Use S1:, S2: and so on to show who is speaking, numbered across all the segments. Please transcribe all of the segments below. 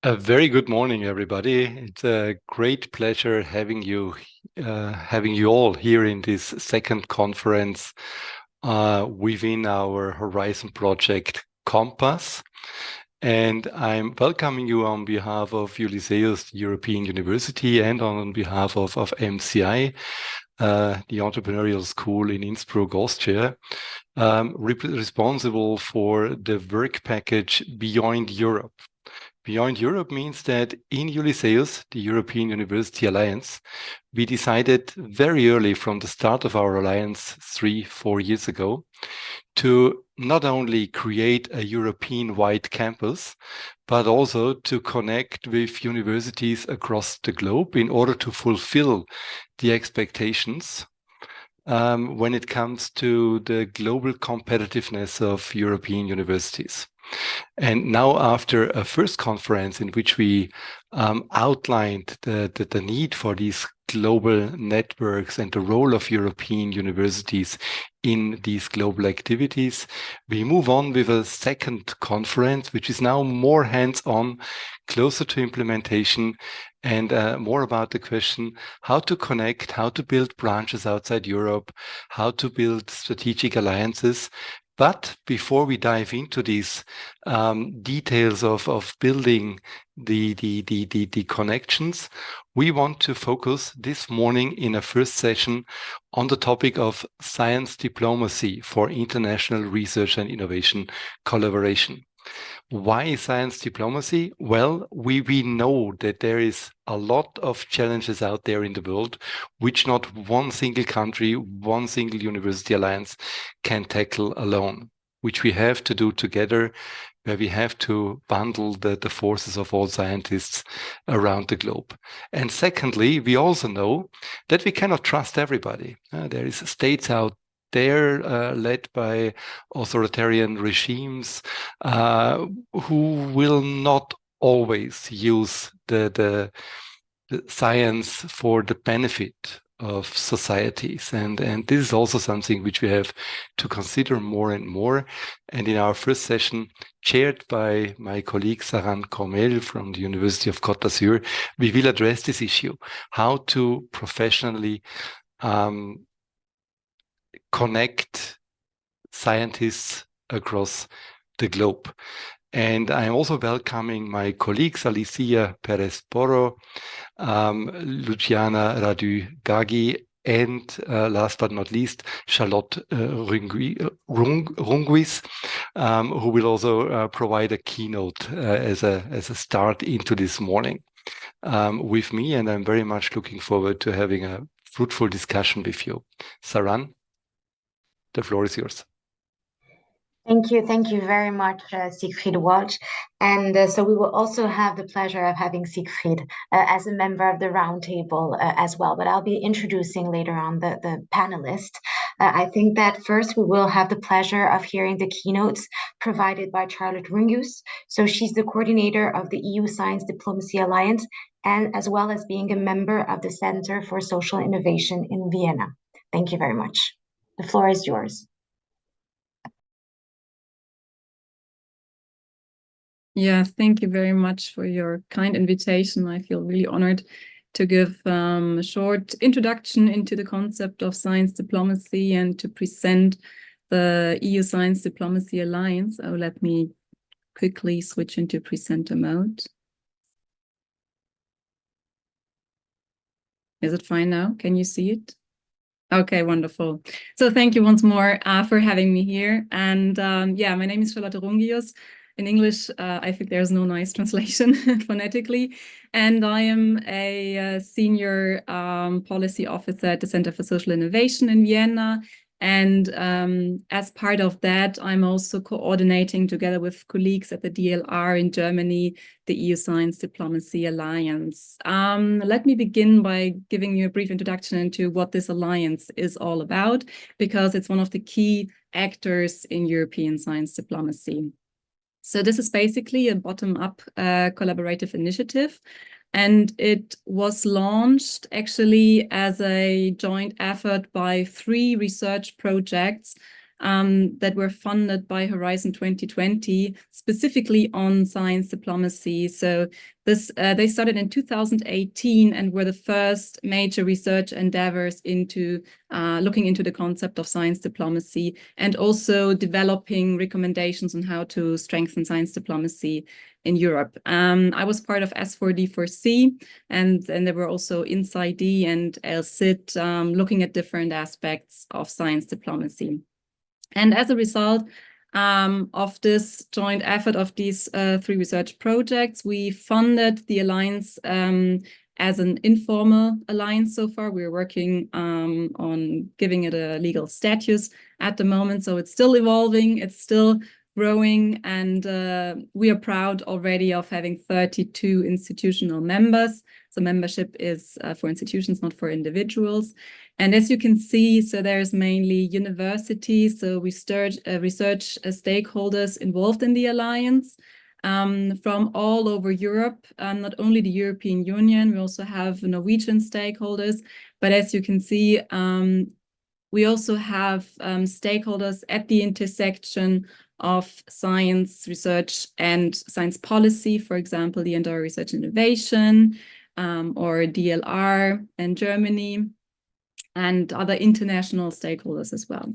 S1: A very good morning, everybody. It's a great pleasure having you all here in this second conference within our Horizon project Compass. And I'm welcoming you on behalf of Ulysseus European University and on behalf of MCI, the Entrepreneurial School in Innsbruck, Austria, responsible for the work package Beyond Europe. Beyond Europe means that in Ulysseus, the European University Alliance, we decided very early from the start of our alliance 3-4 years ago to not only create a European-wide campus, but also to connect with universities across the globe in order to fulfill the expectations when it comes to the global competitiveness of European universities. And now, after a first conference in which we outlined the need for these global networks and the role of European universities in these global activities, we move on with a second conference, which is now more hands-on, closer to implementation, and more about the question how to connect, how to build branches outside Europe, how to build strategic alliances. But before we dive into these details of building the connections, we want to focus this morning in a first session on the topic of science diplomacy for international research and innovation collaboration. Why science diplomacy? Well, we know that there is a lot of challenges out there in the world, which not one single country, one single university alliance can tackle alone, which we have to do together, where we have to bundle the forces of all scientists around the globe. And secondly, we also know that we cannot trust everybody. There is states out there led by authoritarian regimes who will not always use the science for the benefit of societies. And this is also something which we have to consider more and more. And in our first session, chaired by my colleague Saran Cormel from the University of Côte d'Azur, we will address this issue, how to professionally connect scientists across the globe. And I'm also welcoming my colleagues, Alicia Perez-Porro, Luciana Radu-Gagi, and last but not least, Charlotte Runguis, who will also provide a keynote as a start into this morning with me. And I'm very much looking forward to having a fruitful discussion with you. Saran, the floor is yours.
S2: Thank you very much, Siegfried Walch. And so we will also have the pleasure of having Siegfried as a member of the roundtable as well. But I'll be introducing later on the panelists. I think that first we will have the pleasure of hearing the keynotes provided by Charlotte Rungus. So she's the coordinator of the EU Science Diplomacy Alliance, and as well as being a member of the Center for Social Innovation in Vienna. Thank you very much. The floor is yours.
S3: Yeah, thank you very much for your kind invitation. I feel really honored to give a short introduction into the concept of science diplomacy and to present the EU Science Diplomacy Alliance. Oh, let me quickly switch into presenter mode. Is it fine now? Can you see it? Okay, wonderful. So thank you once more for having me here. And yeah, my name is Charlotte Rungius. In English, I think there's no nice translation phonetically. And I am a senior policy officer at the Center for Social Innovation in Vienna. And as part of that, I'm also coordinating together with colleagues at the DLR in Germany, the EU Science Diplomacy Alliance. Let me begin by giving you a brief introduction into what this alliance is all about, because it's one of the key actors in European science diplomacy. So this is basically a bottom-up collaborative initiative, and it was launched actually as a joint effort by 3 research projects that were funded by Horizon 2020, specifically on science diplomacy. So they started in 2018 and were the first major research endeavors into looking into the concept of science diplomacy and also developing recommendations on how to strengthen science diplomacy in Europe. I was part of S4D4C, and there were also INSID and LSIT looking at different aspects of science diplomacy. And as a result of this joint effort of these 3 research projects, we funded the Alliance as an informal alliance so far. We're working on giving it a legal status at the moment, so it's still evolving, it's still growing, and we are proud already of having 32 institutional members. So membership is for institutions, not for individuals. And as you can see, so there's mainly universities, so research stakeholders involved in the alliance from all over Europe, not only the European Union, we also have Norwegian stakeholders, but as you can see, we also have stakeholders at the intersection of science research and science policy, for example, the Andorra Research Innovation or DLR in Germany, and other international stakeholders as well.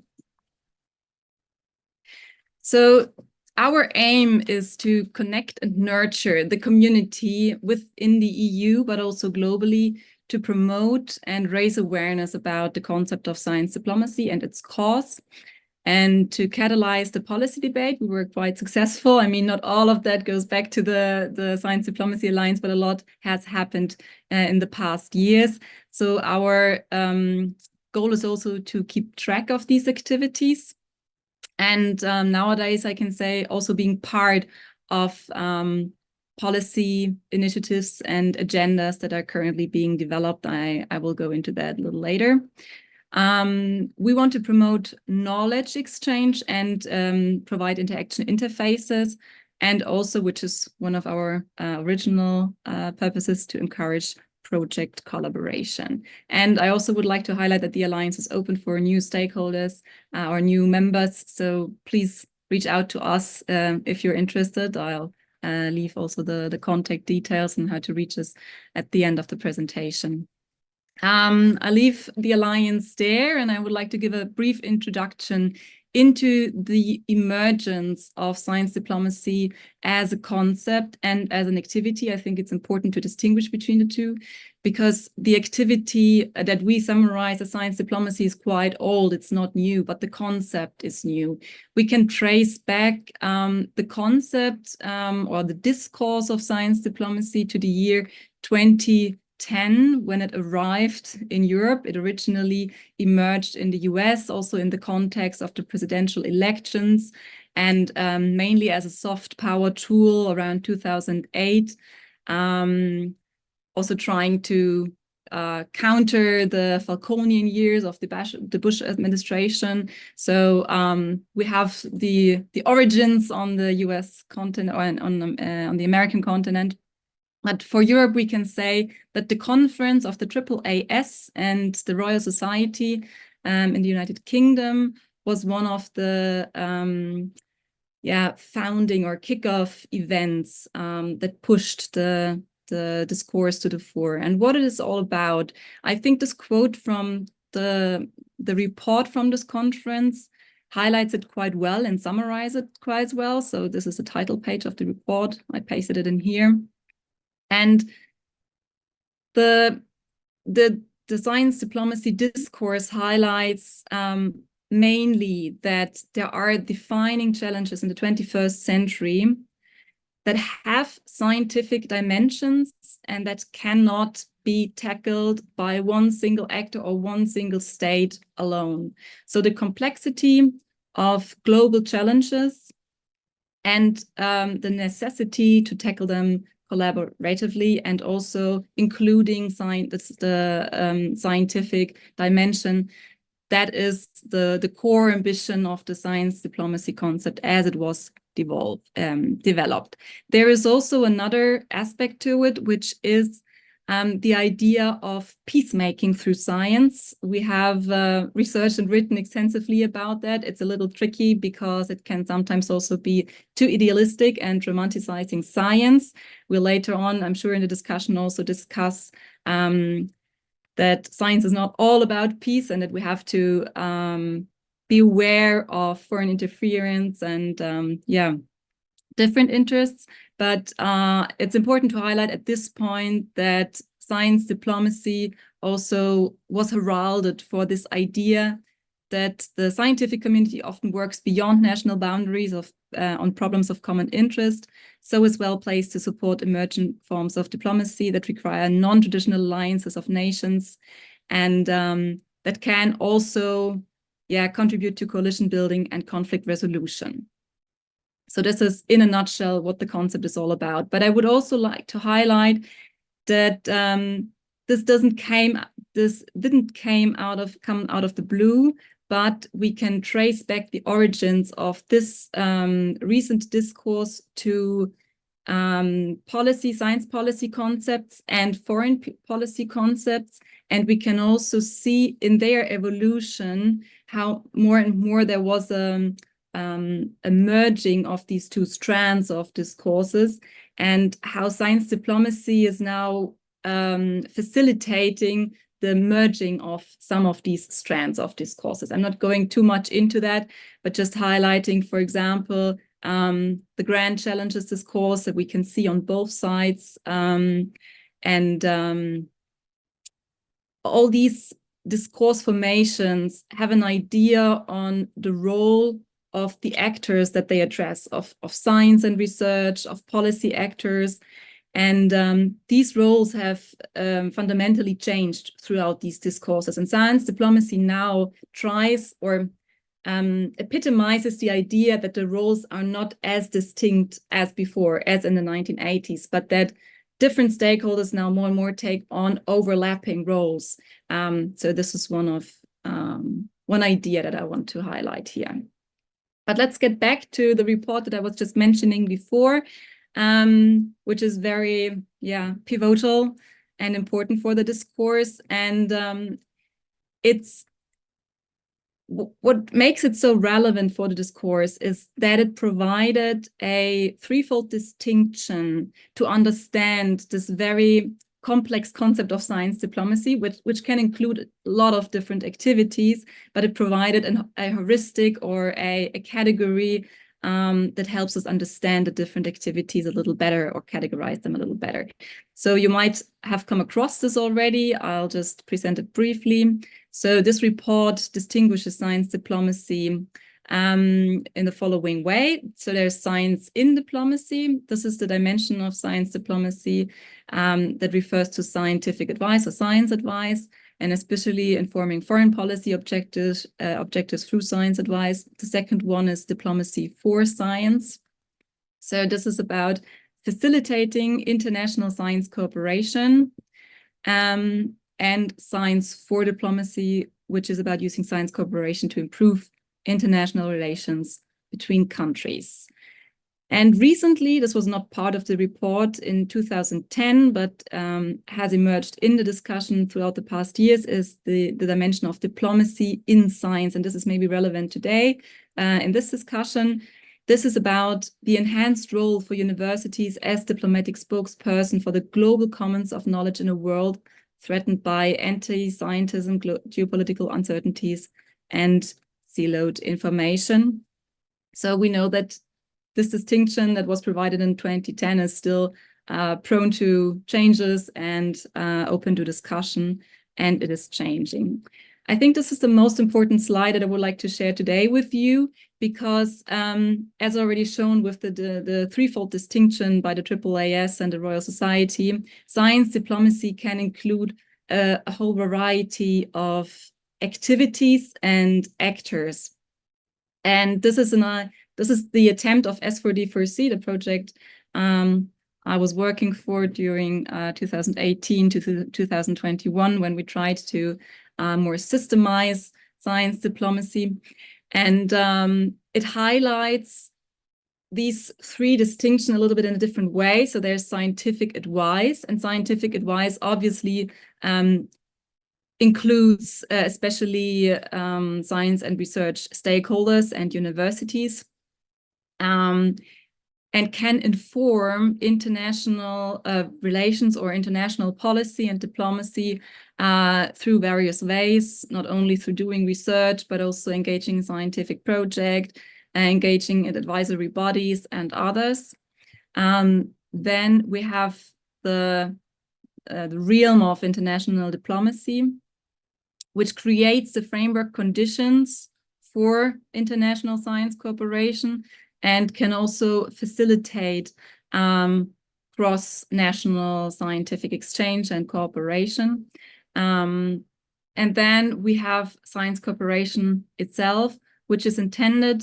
S3: So our aim is to connect and nurture the community within the EU, but also globally, to promote and raise awareness about the concept of science diplomacy and its cause, and to catalyze the policy debate. We were quite successful. I mean, not all of that goes back to the Science Diplomacy Alliance, but a lot has happened in the past years. So our goal is also to keep track of these activities. And nowadays, I can say also being part of policy initiatives and agendas that are currently being developed. I will go into that a little later. We want to promote knowledge exchange and provide interaction interfaces, and also, which is one of our original purposes, to encourage project collaboration. And I also would like to highlight that the Alliance is open for new stakeholders or new members, so please reach out to us if you're interested. I'll leave also the contact details and how to reach us at the end of the presentation. I leave the Alliance there, and I would like to give a brief introduction into the emergence of science diplomacy as a concept and as an activity. I think it's important to distinguish between the two, because the activity that we summarize as science diplomacy is quite old. It's not new, but the concept is new. We can trace back the concept or the discourse of science diplomacy to the year 2010, when it arrived in Europe. It originally emerged in the US, also in the context of the presidential elections, and mainly as a soft power tool around 2008, also trying to counter the Falconian years of the Bush administration. So we have the origins on the US continent, or on the American continent. But for Europe, we can say that the conference of the AAAS and the Royal Society in the United Kingdom was one of the founding or kickoff events that pushed the discourse to the fore. And what it is all about, I think this quote from the report from this conference highlights it quite well and summarizes it quite well. So this is the title page of the report. I pasted it in here. And the science diplomacy discourse highlights mainly that there are defining challenges in the 21st century that have scientific dimensions and that cannot be tackled by one single actor or one single state alone. So the complexity of global challenges and the necessity to tackle them collaboratively, and also including the scientific dimension. That is the core ambition of the science diplomacy concept as it was developed. There is also another aspect to it, which is the idea of peacemaking through science. We have researched and written extensively about that. It's a little tricky because it can sometimes also be too idealistic and romanticizing science. We'll later on, I'm sure in the discussion, also discuss that science is not all about peace and that we have to be aware of foreign interference and different interests. But it's important to highlight at this point that science diplomacy also was heralded for this idea that the scientific community often works beyond national boundaries on problems of common interest, so is well placed to support emergent forms of diplomacy that require non-traditional alliances of nations, and that can also contribute to coalition building and conflict resolution. So this is, in a nutshell, what the concept is all about. But I would also like to highlight that this didn't come out of the blue, but we can trace back the origins of this recent discourse to science policy concepts and foreign policy concepts. And we can also see in their evolution how more and more there was a merging of these two strands of discourses, and how science diplomacy is now facilitating the merging of some of these strands of discourses. I'm not going too much into that, but just highlighting, for example, the grand challenges discourse that we can see on both sides, and all these discourse formations have an idea on the role of the actors that they address, of science and research, of policy actors. And these roles have fundamentally changed throughout these discourses. And science diplomacy now tries or epitomizes the idea that the roles are not as distinct as before, as in the 1980s, but that different stakeholders now more and more take on overlapping roles. So this is one idea that I want to highlight here. But let's get back to the report that I was just mentioning before, which is very pivotal and important for the discourse. And it's what makes it so relevant for the discourse is that it provided a threefold distinction to understand this very complex concept of science diplomacy, which can include a lot of different activities, but it provided a heuristic or a category that helps us understand the different activities a little better or categorize them a little better. So you might have come across this already. I'll just present it briefly. So this report distinguishes science diplomacy in the following way. So there's science in diplomacy. This is the dimension of science diplomacy that refers to scientific advice or science advice, and especially informing foreign policy objectives through science advice. The second one is diplomacy for science. So this is about facilitating international science cooperation, and science for diplomacy, which is about using science cooperation to improve international relations between countries. And recently, this was not part of the report in 2010, but has emerged in the discussion throughout the past years, is the dimension of diplomacy in science. And this is maybe relevant today in this discussion. This is about the enhanced role for universities as diplomatic spokesperson for the global commons of knowledge in a world threatened by anti-scientism, geopolitical uncertainties, and siloed information. So we know that this distinction that was provided in 2010 is still prone to changes and open to discussion, and it is changing. I think this is the most important slide that I would like to share today with you, because as already shown with the threefold distinction by the AAAS and the Royal Society, science diplomacy can include a whole variety of activities and actors. And this is the attempt of S4D4C, the project I was working for during 2018 to 2021, when we tried to more systemize science diplomacy. And it highlights these three distinctions a little bit in a different way. So there's scientific advice, and scientific advice obviously includes especially science and research stakeholders and universities, and can inform international relations or international policy and diplomacy through various ways, not only through doing research, but also engaging in scientific projects, engaging in advisory bodies and others. Then we have the realm of international diplomacy, which creates the framework conditions for international science cooperation and can also facilitate cross-national scientific exchange and cooperation. And then we have science cooperation itself, which is intended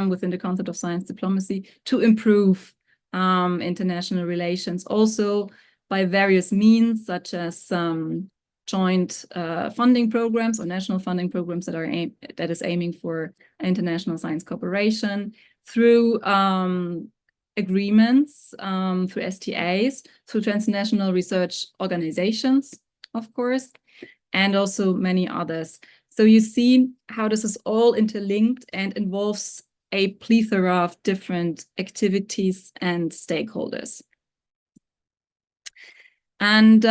S3: within the concept of science diplomacy to improve international relations, also by various means, such as joint funding programs or national funding programs that is aiming for international science cooperation, through agreements, through STAs, through transnational research organizations, of course, and also many others. So you see how this is all interlinked and involves a plethora of different activities and stakeholders. And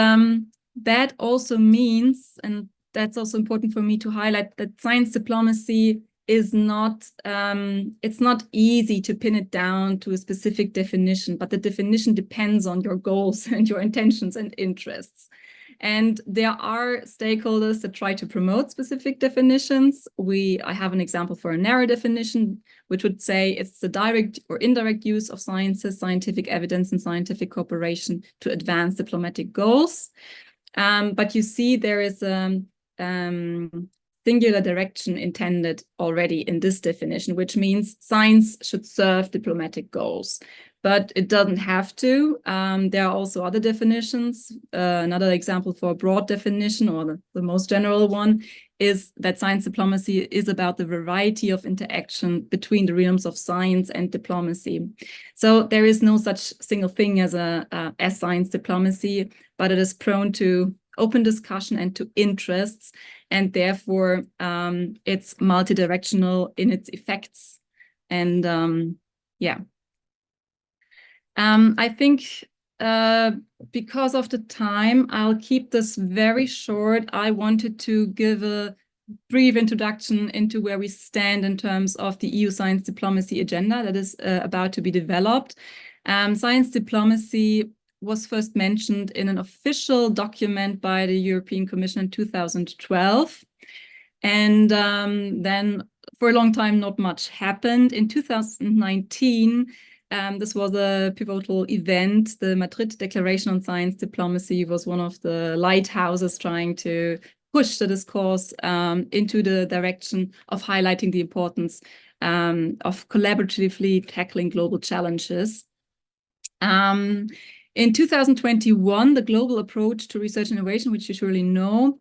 S3: that also means, and that's also important for me to highlight, that science diplomacy is not, it's not easy to pin it down to a specific definition, but the definition depends on your goals and your intentions and interests. And there are stakeholders that try to promote specific definitions. I have an example for a narrow definition, which would say it's the direct or indirect use of sciences, scientific evidence, and scientific cooperation to advance diplomatic goals. But you see there is a singular direction intended already in this definition, which means science should serve diplomatic goals. But it doesn't have to. There are also other definitions. Another example for a broad definition, or the most general one, is that science diplomacy is about the variety of interaction between the realms of science and diplomacy. So there is no such single thing as science diplomacy, but it is prone to open discussion and to interests, and therefore it's multidirectional in its effects. And yeah. I think because of the time, I'll keep this very short. I wanted to give a brief introduction into where we stand in terms of the EU science diplomacy agenda that is about to be developed. Science diplomacy was first mentioned in an official document by the European Commission in 2012. And then for a long time, not much happened. In 2019, this was a pivotal event. The Madrid Declaration on Science Diplomacy was one of the lighthouses trying to push the discourse into the direction of highlighting the importance of collaboratively tackling global challenges. In 2021, the global approach to research and innovation, which you surely know,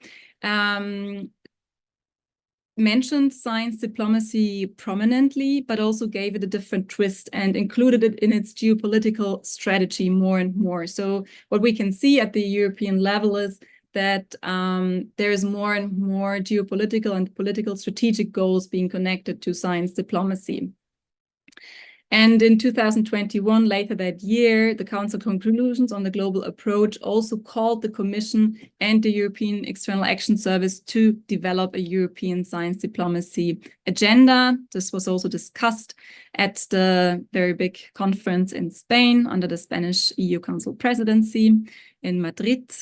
S3: mentioned science diplomacy prominently, but also gave it a different twist and included it in its geopolitical strategy more and more. So what we can see at the European level is that there is more and more geopolitical and political strategic goals being connected to science diplomacy. And in 2021, later that year, the Council conclusions on the global approach also called the Commission and the European External Action Service to develop a European science diplomacy agenda. This was also discussed at the very big conference in Spain under the Spanish EU Council presidency in Madrid.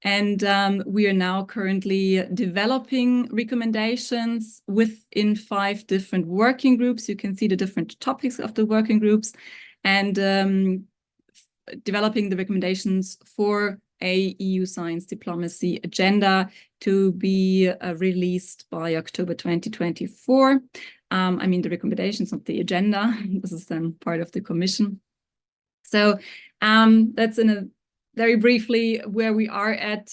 S3: And we are now currently developing recommendations within 5 different working groups. You can see the different topics of the working groups, and developing the recommendations for a EU science diplomacy agenda to be released by October 2024. I mean, the recommendations of the agenda. This is then part of the Commission. So that's in a very briefly where we are at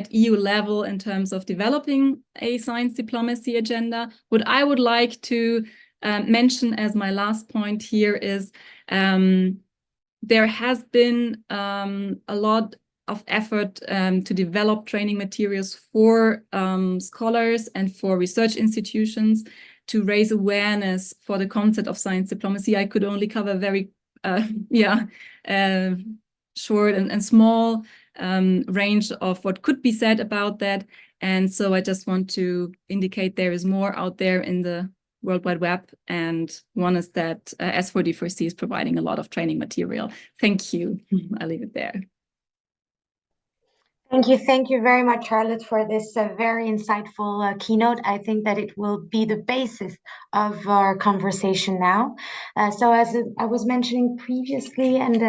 S3: EU level in terms of developing a science diplomacy agenda. What I would like to mention as my last point here is there has been a lot of effort to develop training materials for scholars and for research institutions to raise awareness for the concept of science diplomacy. I could only cover very short and small range of what could be said about that. And so I just want to indicate there is more out there in the World Wide Web. And one is that S4D4C is providing a lot of training material. Thank you. I'll leave it there.
S2: Thank you very much, Charlotte, for this very insightful keynote. I think that it will be the basis of our conversation now. So as I was mentioning previously, and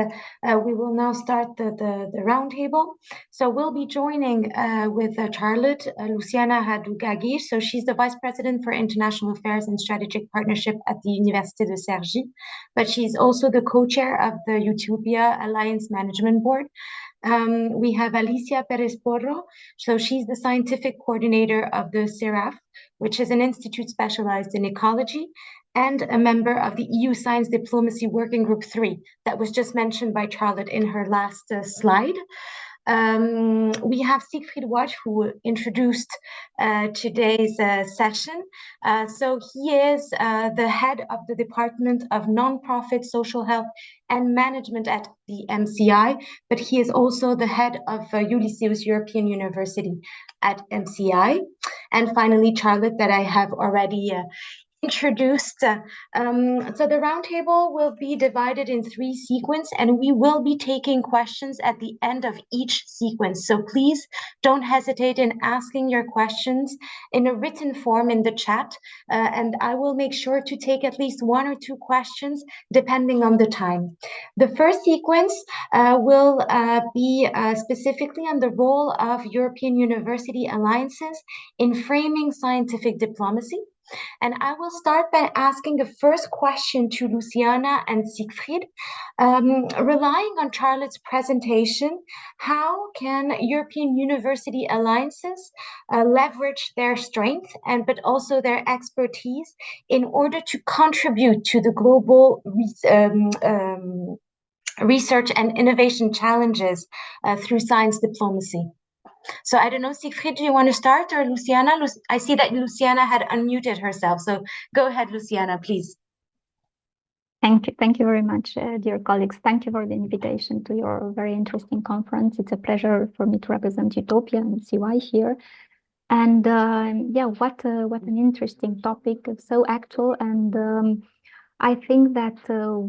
S2: we will now start the roundtable. So we'll be joining with Charlotte, Luciana Hadugagi. So she's the Vice President for International Affairs and Strategic Partnership at the Université de Cergy, but she's also the co-chair of the Utopia Alliance Management Board. We have Alicia Perez Porro. So she's the scientific coordinator of the CERAF, which is an institute specialized in ecology, and a member of the EU Science Diplomacy Working Group 3 that was just mentioned by Charlotte in her last slide. We have Siegfried Watch, who introduced today's session. So he is the head of the Department of Nonprofit Social Health and Management at the MCI, but he is also the head of Ulysseus European University at MCI. And finally, Charlotte, that I have already introduced. So the roundtable will be divided in 3 sequences, and we will be taking questions at the end of each sequence. So please don't hesitate in asking your questions in a written form in the chat, and I will make sure to take at least 1 or 2 questions depending on the time. The first sequence will be specifically on the role of European University Alliances in framing scientific diplomacy. And I will start by asking the first question to Luciana and Siegfried. Relying on Charlotte's presentation, how can European university alliances leverage their strength but also their expertise in order to contribute to the global research and innovation challenges through science diplomacy? So I don't know, Siegfried, do you want to start, or Luciana? I see that Luciana had unmuted herself. So go ahead, Luciana, please.
S4: Thank you very much, dear colleagues. Thank you for the invitation to your very interesting conference. It's a pleasure for me to represent Utopia and CY here. And what an interesting topic, so actual. And I think that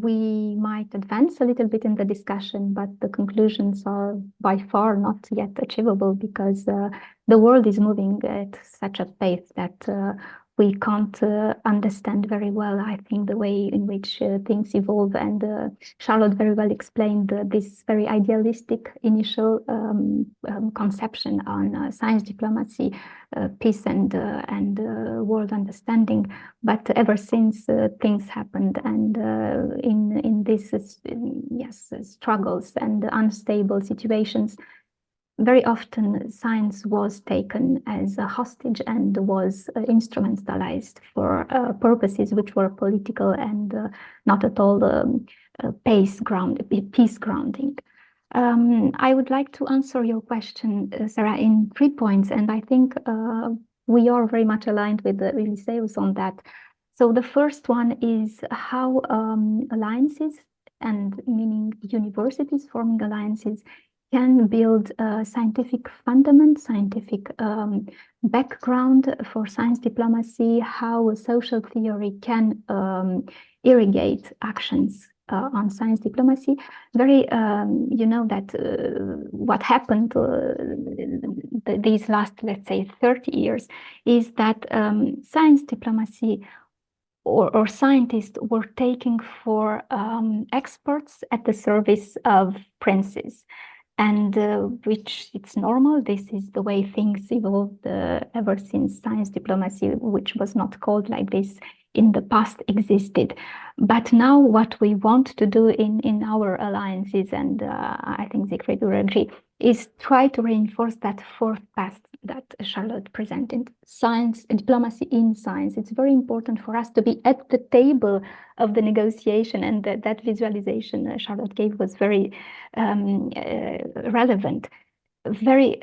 S4: we might advance a little bit in the discussion, but the conclusions are by far not yet achievable because the world is moving at such a pace that we can't understand very well, I think, the way in which things evolve. And Charlotte very well explained this very idealistic initial conception on science diplomacy, peace and world understanding. But ever since things happened, and in these struggles and unstable situations, very often science was taken as a hostage and was instrumentalized for purposes which were political and not at all peace grounding. I would like to answer your question, Sarah, in 3 points, and I think we are very much aligned with Ulysseus on that. So the first one is how alliances, and meaning universities forming alliances, can build scientific fundament, scientific background for science diplomacy, how social theory can irrigate actions on science diplomacy. Very, you know that what happened these last, let's say, 30 years is that science diplomacy or scientists were taken for experts at the service of princes. And which it's normal. This is the way things evolved ever since science diplomacy, which was not called like this in the past, existed. But now what we want to do in our alliances, and I think Siegfried will agree, is try to reinforce that fourth path that Charlotte presented, science and diplomacy in science. It's very important for us to be at the table of the negotiation, and that visualization Charlotte gave was very relevant. Very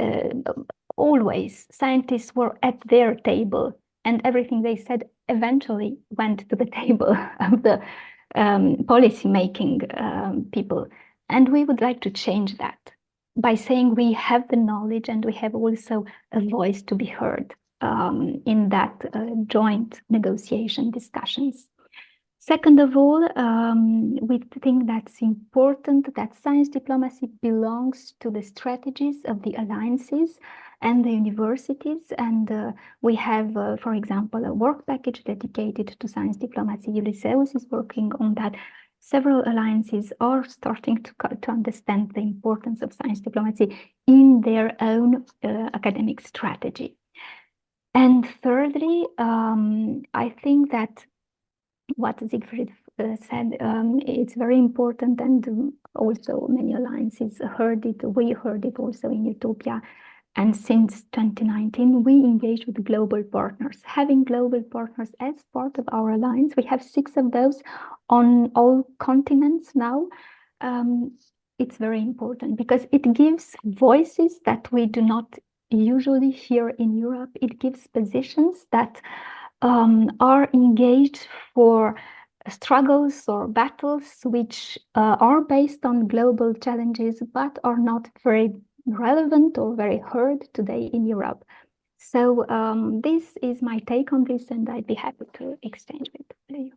S4: always scientists were at their table, and everything they said eventually went to the table of the policy making people. And we would like to change that by saying we have the knowledge and we have also a voice to be heard in that joint negotiation discussions. Second of all, we think that's important that science diplomacy belongs to the strategies of the alliances and the universities. And we have, for example, a work package dedicated to science diplomacy. Ulysseus is working on that. Several alliances are starting to understand the importance of science diplomacy in their own academic strategy. And thirdly, I think that what Siegfried said, it's very important, and also many alliances heard it. We heard it also in Utopia. And since 2019, we engage with global partners. Having global partners as part of our alliance, we have 6 of those on all continents now. It's very important because it gives voices that we do not usually hear in Europe. It gives positions that are engaged for struggles or battles which are based on global challenges but are not very relevant or very heard today in Europe. So this is my take on this, and I'd be happy to exchange with you.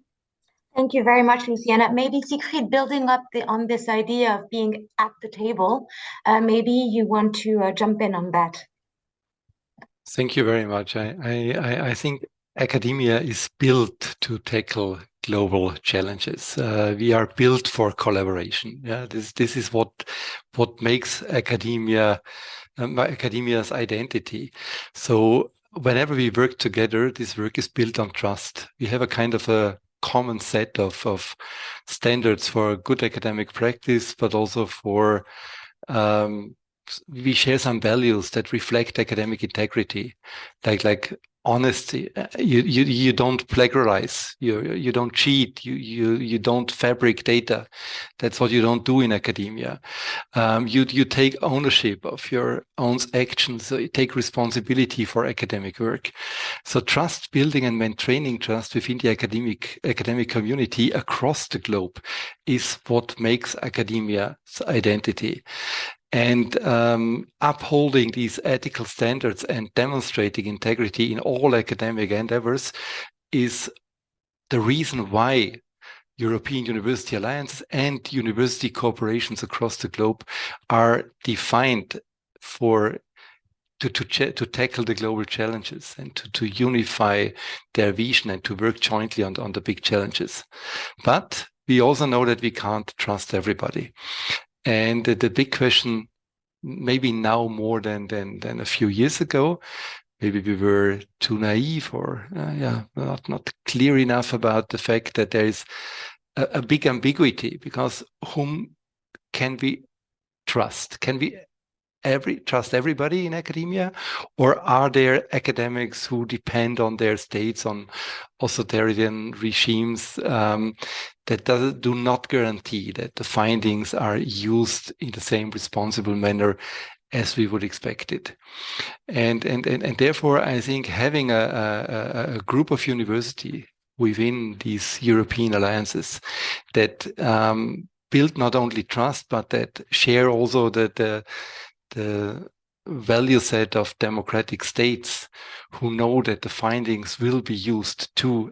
S2: Thank you very much, Luciana. Maybe Siegfried, building up on this idea of being at the table, maybe you want to jump in on that.
S1: Thank you very much. I think academia is built to tackle global challenges. We are built for collaboration. Yeah, this is what makes academia's identity. So whenever we work together, this work is built on trust. We have a kind of a common set of standards for good academic practice, but also for we share some values that reflect academic integrity, like honesty. You don't plagiarize. You don't cheat. You don't fabric data. That's what you don't do in academia. You take ownership of your own actions. So you take responsibility for academic work. So trust building and maintaining trust within the academic community across the globe is what makes academia's identity. And upholding these ethical standards and demonstrating integrity in all academic endeavors is the reason why European University Alliances and university corporations across the globe are defined to tackle the global challenges and to unify their vision and to work jointly on the big challenges. But we also know that we can't trust everybody. And the big question, maybe now more than a few years ago, maybe we were too naive or not clear enough about the fact that there is a big ambiguity, because whom can we trust? Can we trust everybody in academia, or are there academics who depend on their states, on authoritarian regimes that do not guarantee that the findings are used in the same responsible manner as we would expect it? And therefore, I think having a group of university within these European alliances that build not only trust, but that share also the value set of democratic states, who know that the findings will be used to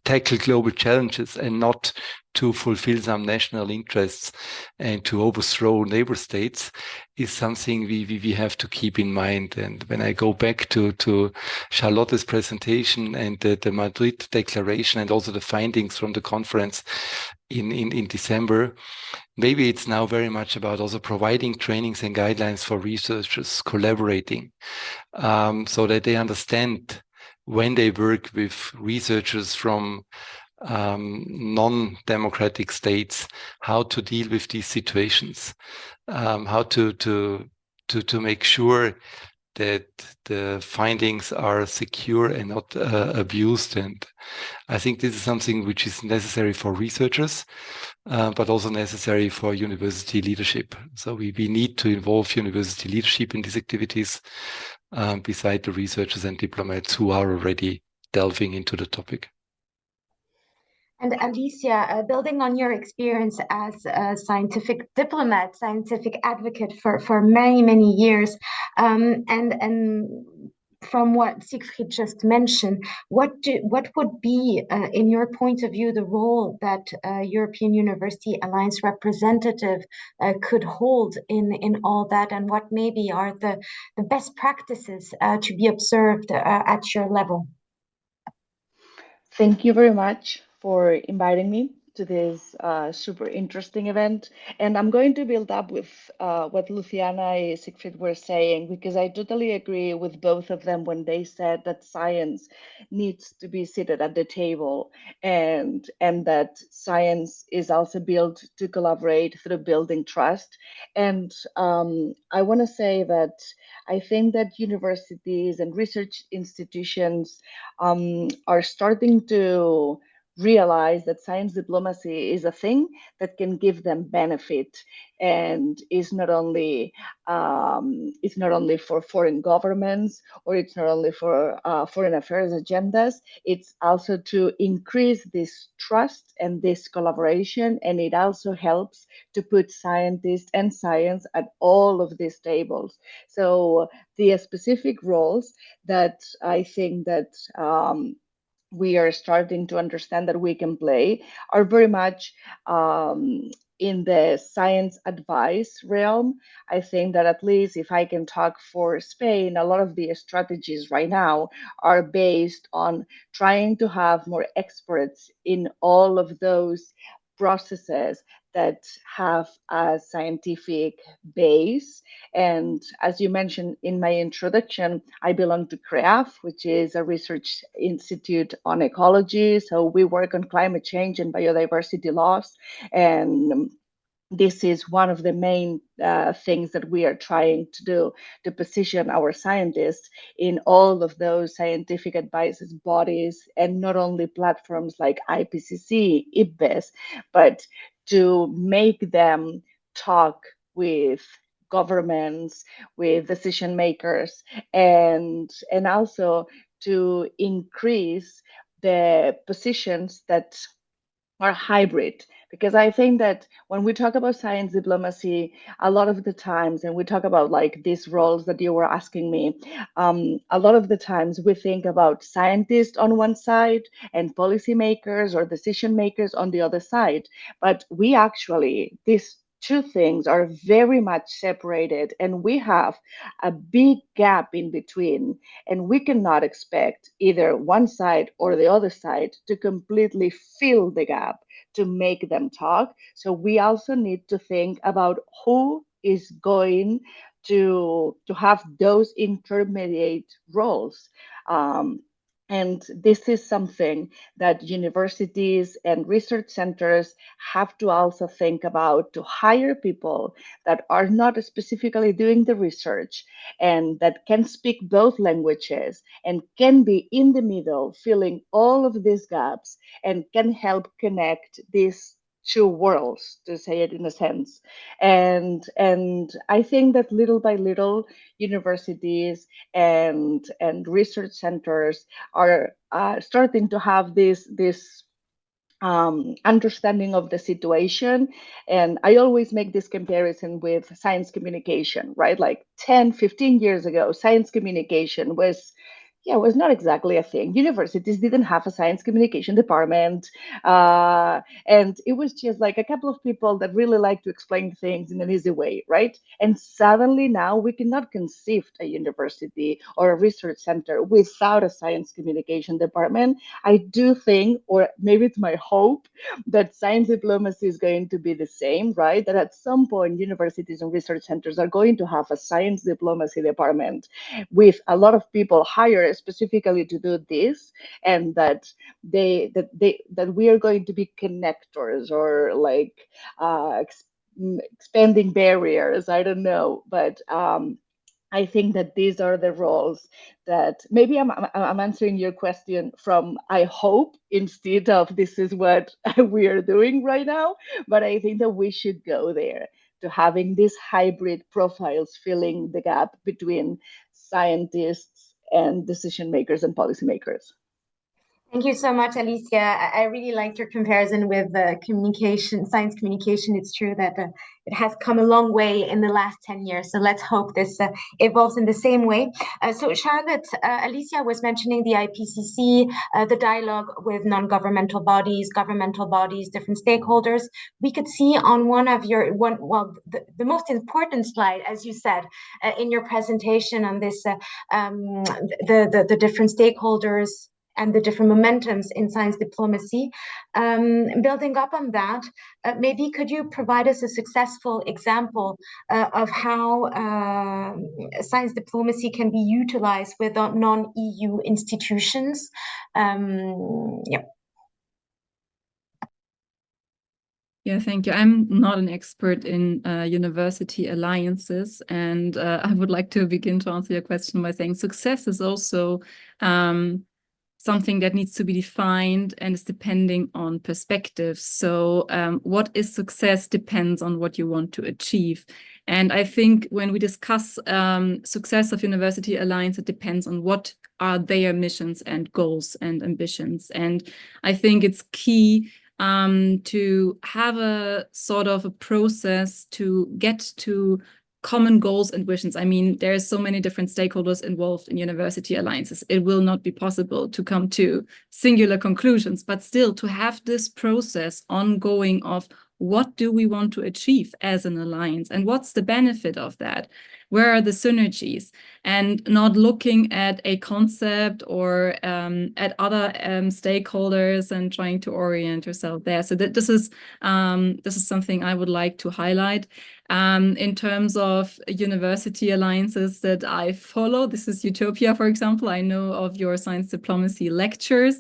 S1: tackle global challenges and not to fulfill some national interests and to overthrow neighbor states, is something we have to keep in mind. And when I go back to Charlotte's presentation and the Madrid Declaration and also the findings from the conference in December, maybe it's now very much about also providing trainings and guidelines for researchers collaborating, so that they understand when they work with researchers from non-democratic states, how to deal with these situations, how to to make sure that the findings are secure and not abused. And I think this is something which is necessary for researchers, but also necessary for university leadership. So we need to involve university leadership in these activities, beside the researchers and diplomats who are already delving into the topic.
S2: And Alicia, building on your experience as a scientific diplomat, scientific advocate for many, many years, and from what Siegfried just mentioned, what would be, in your point of view, the role that European University Alliance representative could hold in all that, and what maybe are the best practices to be observed at your level?
S5: Thank you very much for inviting me to this super interesting event. And I'm going to build up with what Luciana and Siegfried were saying, because I totally agree with both of them when they said that science needs to be seated at the table, and that science is also built to collaborate through building trust. And I want to say that I think that universities and research institutions are starting to realize that science diplomacy is a thing that can give them benefit, and it's not only for foreign governments, or it's not only for foreign affairs agendas. It's also to increase this trust and this collaboration, and it also helps to put scientists and science at all of these tables. So the specific roles that I think that we are starting to understand that we can play are very much in the science advice realm. I think that, at least if I can talk for Spain, a lot of the strategies right now are based on trying to have more experts in all of those processes that have a scientific base. And as you mentioned in my introduction, I belong to CREAF, which is a research institute on ecology. So we work on climate change and biodiversity loss. And this is one of the main things that we are trying to do, to position our scientists in all of those scientific advices bodies, and not only platforms like IPCC, IPBES, but to make them talk with governments, with decision makers, and also to increase the positions that are hybrid. Because I think that when we talk about science diplomacy, a lot of the times, and we talk about like these roles that you were asking me, a lot of the times we think about scientists on one side and policymakers or decision makers on the other side. But we actually, these two things are very much separated, and we have a big gap in between, and we cannot expect either one side or the other side to completely fill the gap to make them talk. So we also need to think about who is going to have those intermediate roles. And this is something that universities and research centers have to also think about, to hire people that are not specifically doing the research, and that can speak both languages and can be in the middle, filling all of these gaps, and can help connect these two worlds, to say it in a sense. And I think that little by little, universities and research centers are starting to have this understanding of the situation. And I always make this comparison with science communication, right? Like 10, 15 years ago, science communication was, yeah, was not exactly a thing. Universities didn't have a science communication department. And it was just like a couple of people that really like to explain things in an easy way, right? And suddenly now we cannot conceive a university or a research center without a science communication department. I do think, or maybe it's my hope, that science diplomacy is going to be the same, right? That at some point, universities and research centers are going to have a science diplomacy department with a lot of people hired specifically to do this, and that we are going to be connectors, or like expanding barriers. I don't know, but I think that these are the roles that maybe I'm answering your question from I hope instead of this is what we are doing right now. But I think that we should go there to having these hybrid profiles filling the gap between scientists and decision makers and policymakers.
S2: Thank you so much, Alicia. I really liked your comparison with communication, science communication. It's true that it has come a long way in the last 10 years. So let's hope this evolves in the same way. So Charlotte, Alicia was mentioning the IPCC, the dialogue with non-governmental bodies, governmental bodies, different stakeholders. We could see on one of your, the most important slide, as you said, in your presentation on this, the different stakeholders, and the different momentums in science diplomacy. Building up on that, maybe could you provide us a successful example of how science diplomacy can be utilized with non-EU institutions? Yeah.
S3: Yeah, thank you. I'm not an expert in university alliances, and I would like to begin to answer your question by saying success is also something that needs to be defined and is depending on perspective. So what is success depends on what you want to achieve. And I think when we discuss success of university alliance, it depends on what are their missions and goals and ambitions. And I think it's key to have a sort of a process to get to common goals and visions. I mean, there are so many different stakeholders involved in university alliances. It will not be possible to come to singular conclusions, but still to have this process ongoing of what do we want to achieve as an alliance and what's the benefit of that? Where are the synergies? And not looking at a concept or at other stakeholders and trying to orient yourself there. So this is something I would like to highlight. In terms of university alliances that I follow, this is Utopia, for example. I know of your science diplomacy lectures.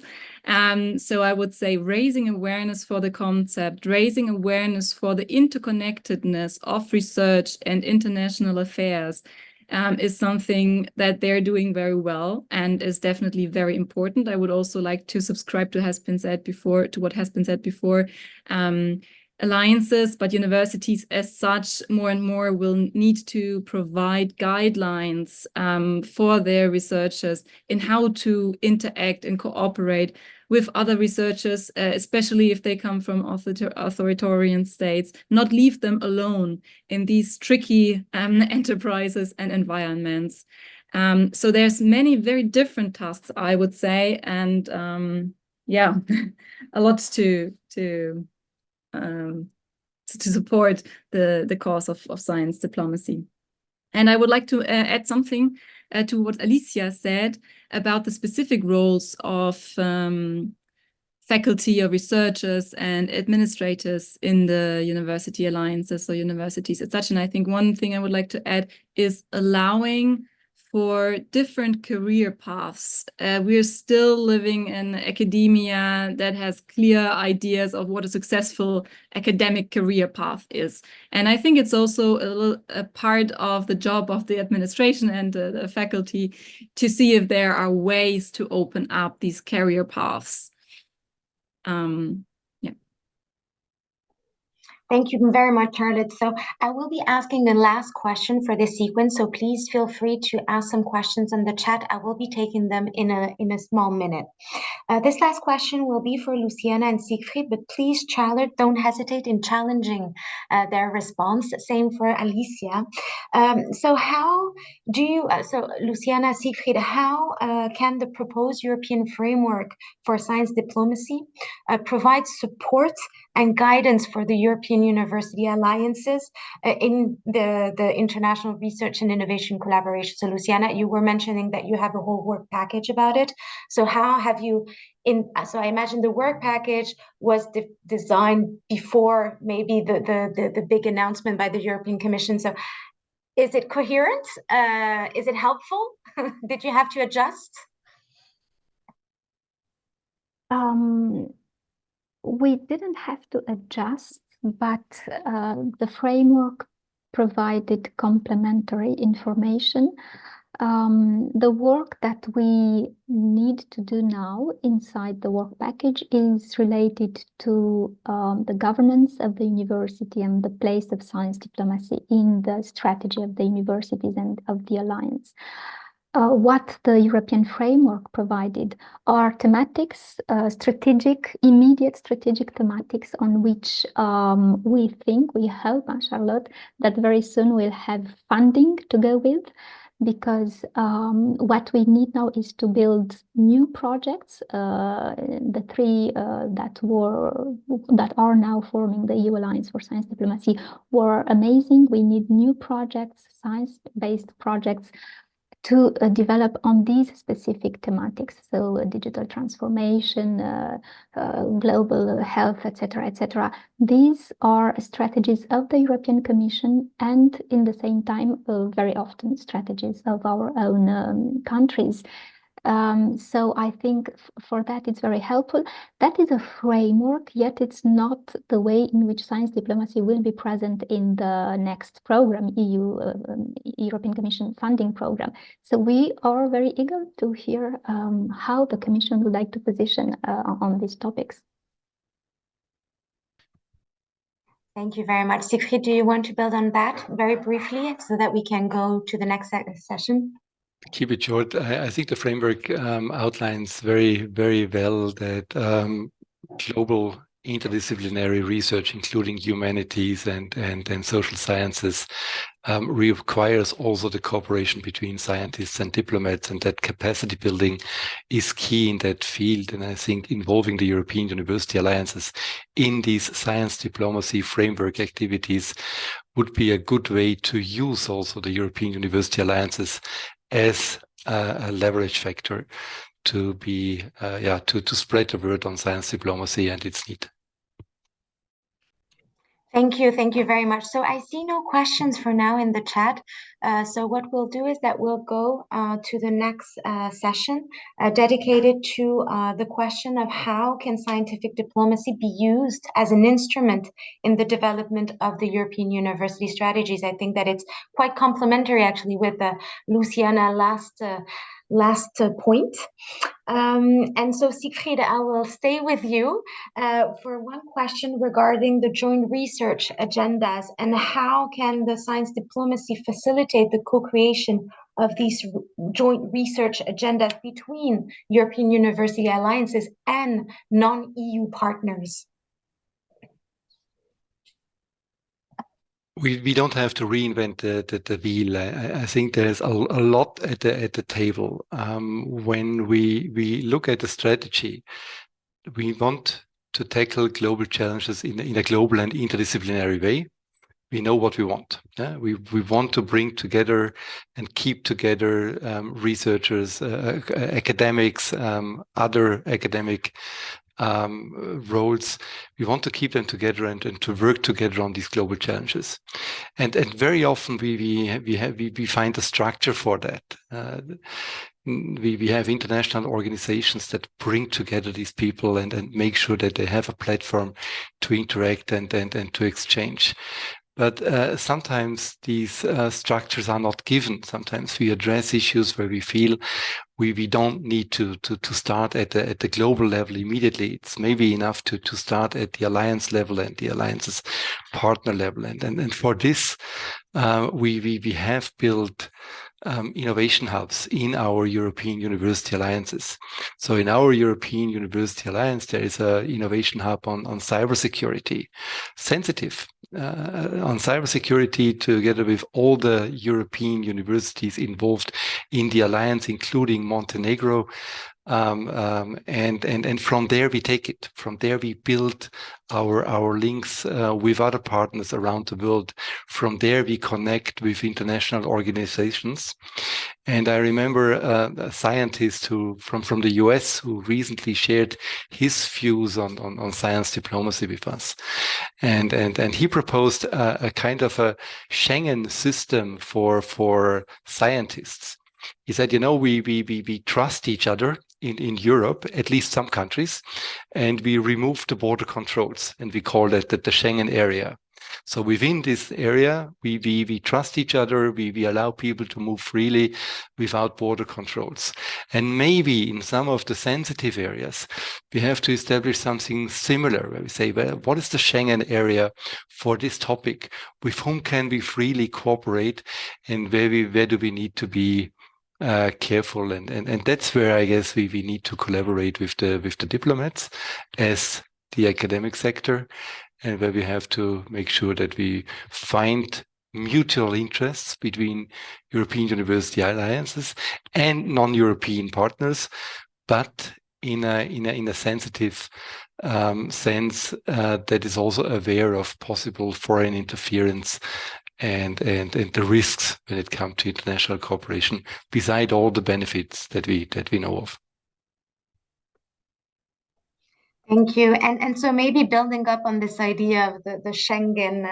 S3: So I would say raising awareness for the concept, raising awareness for the interconnectedness of research and international affairs is something that they're doing very well and is definitely very important. I would also like to subscribe to what has been said before. Alliances, but universities as such more and more will need to provide guidelines for their researchers in how to interact and cooperate with other researchers, especially if they come from authoritarian states, not leave them alone in these tricky enterprises and environments. So there's many very different tasks, I would say, and yeah, a lot to support the cause of science diplomacy. And I would like to add something to what Alicia said about the specific roles of faculty or researchers and administrators in the university alliances or universities as such. And I think one thing I would like to add is allowing for different career paths. We're still living in academia that has clear ideas of what a successful academic career path is. And I think it's also a part of the job of the administration and the faculty to see if there are ways to open up these career paths. Yeah.
S2: Thank you very much, Charlotte. So I will be asking the last question for this sequence. So please feel free to ask some questions in the chat. I will be taking them in a small minute. This last question will be for Luciana and Siegfried, but please, Charlotte, don't hesitate in challenging their response. Same for Alicia. So how do you, so Luciana, Siegfried, how can the proposed European framework for science diplomacy provide support and guidance for the European university alliances in the international research and innovation collaboration? So Luciana, you were mentioning that you have a whole work package about it. So how have you, so I imagine the work package was designed before maybe the big announcement by the European Commission. So is it coherent? Is it helpful? Did you have to adjust?
S4: We didn't have to adjust, but the framework provided complementary information. The work that we need to do now inside the work package is related to the governance of the university and the place of science diplomacy in the strategy of the universities and of the alliance. What the European framework provided are thematics, immediate strategic thematics on which we hope, Charlotte, that very soon we'll have funding to go with, because what we need now is to build new projects. The three that are now forming the EU Alliance for Science Diplomacy were amazing. We need new projects, science-based projects, to develop on these specific thematics, so digital transformation, global health, etc., etc. These are strategies of the European Commission, and in the same time, very often strategies of our own countries. So I think for that it's very helpful. That is a framework, yet it's not the way in which science diplomacy will be present in the next program, European Commission funding program. So we are very eager to hear how the Commission would like to position on these topics.
S2: Thank you very much. Siegfried, do you want to build on that very briefly so that we can go to the next session?
S1: Keep it short. I think the framework outlines very, very well that global interdisciplinary research, including humanities and social sciences, requires also the cooperation between scientists and diplomats, and that capacity building is key in that field. And I think involving the European University Alliances in these science diplomacy framework activities would be a good way to use also the European University Alliances as a leverage factor to be to spread the word on science diplomacy and its need.
S2: Thank you very much. So I see no questions for now in the chat. So what we'll do is that we'll go to the next session dedicated to the question of how can scientific diplomacy be used as an instrument in the development of the European university strategies. I think that it's quite complementary actually with Luciana last point. And so Siegfried, I will stay with you for one question regarding the joint research agendas and how can the science diplomacy facilitate the co-creation of these joint research agendas between European university alliances and non-EU partners?
S1: We don't have to reinvent the wheel. I think there's a lot at the table. When we look at the strategy, we want to tackle global challenges in a global and interdisciplinary way. We know what we want. We want to bring together and keep together researchers, academics, other academic roles. We want to keep them together and to work together on these global challenges. And very often we find a structure for that. We have international organizations that bring together these people and make sure that they have a platform to interact and to exchange. But sometimes these structures are not given. Sometimes we address issues where we feel we don't need to start at the global level immediately. It's maybe enough to start at the alliance level and the alliance's partner level. And for this, we have built innovation hubs in our European University Alliances. So in our European University Alliance, there is an innovation hub on cybersecurity, sensitive on cybersecurity, together with all the European universities involved in the alliance, including Montenegro. And from there we take it. From there we build our links with other partners around the world. From there we connect with international organizations. And I remember a scientist from the US who recently shared his views on science diplomacy with us. And he proposed a kind of a Schengen system for scientists. He said, we trust each other in Europe, at least some countries, and we remove the border controls, and we call that the Schengen area. So within this area, we trust each other, we allow people to move freely without border controls. And maybe in some of the sensitive areas, we have to establish something similar where we say, well, what is the Schengen area for this topic? With whom can we freely cooperate, and where do we need to be careful? And that's where I guess we need to collaborate with the diplomats as the academic sector, and where we have to make sure that we find mutual interests between European University Alliances and non-European partners, but in a sensitive sense that is also aware of possible foreign interference and the risks when it comes to international cooperation, beside all the benefits that we know of.
S2: Thank you. And so maybe building up on this idea of the Schengen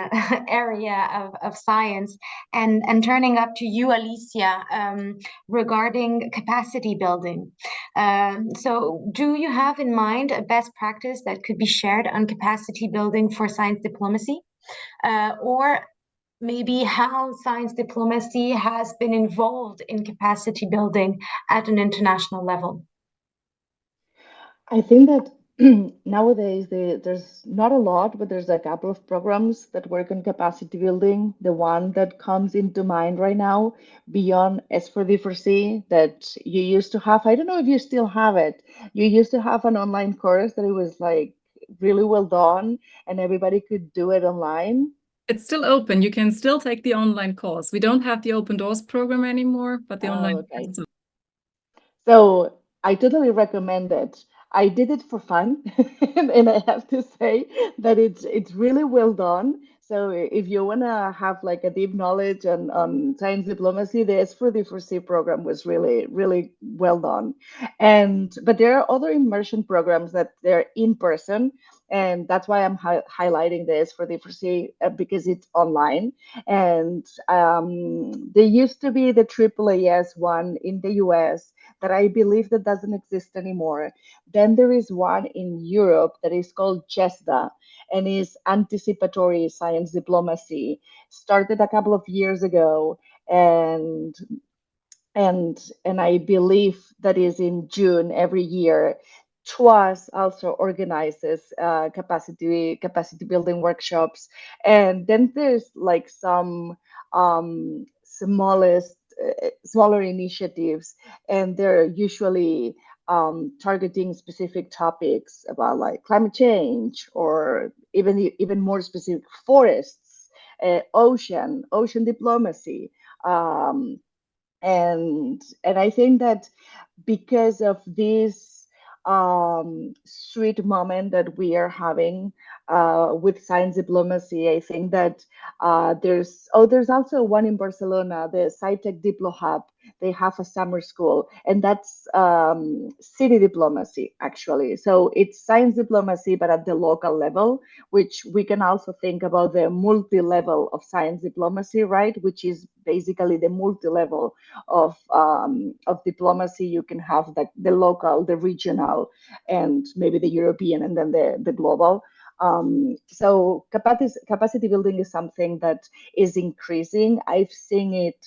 S2: area of science, and turning up to you, Alicia, regarding capacity building. So do you have in mind a best practice that could be shared on capacity building for science diplomacy? Or maybe how science diplomacy has been involved in capacity building at an international level?
S5: I think that nowadays there's not a lot, but there's a couple of programs that work on capacity building. The one that comes into mind right now, beyond S4D4C, that you used to have, I don't know if you still have it. You used to have an online course that it was like really well done and everybody could do it online.
S3: It's still open. You can still take the online course. We don't have the Open Doors program anymore, but the online
S5: Okay.
S3: course is
S5: So I totally recommend it. I did it for fun, and I have to say that it's really well done. So if you wanna have like a deep knowledge on science diplomacy, the S4D4C program was really well done. And but there are other immersion programs that they're in person, and that's why I'm highlighting the S4D4C because it's online. And there used to be the AAAS one in the US that I believe that doesn't exist anymore. Then there is one in Europe that is called JESDA and is anticipatory science diplomacy. Started a couple of years ago, and and I believe that is in June every year. TWAS also organizes capacity building workshops, and then there's like some smaller initiatives, and they're usually targeting specific topics about like climate change, or even more specific, forests, ocean diplomacy. Um, and I think that because of this sweet moment that we are having with science diplomacy, I think that there's also one in Barcelona, the SciTech Diplo Hub. They have a summer school, and that's city diplomacy actually. So it's science diplomacy, but at the local level, which we can also think about the multi-level of science diplomacy, right? Which is basically the multi-level of diplomacy. You can have the local, the regional, and maybe the European, and then the global. So capacity building is something that is increasing. I've seen it,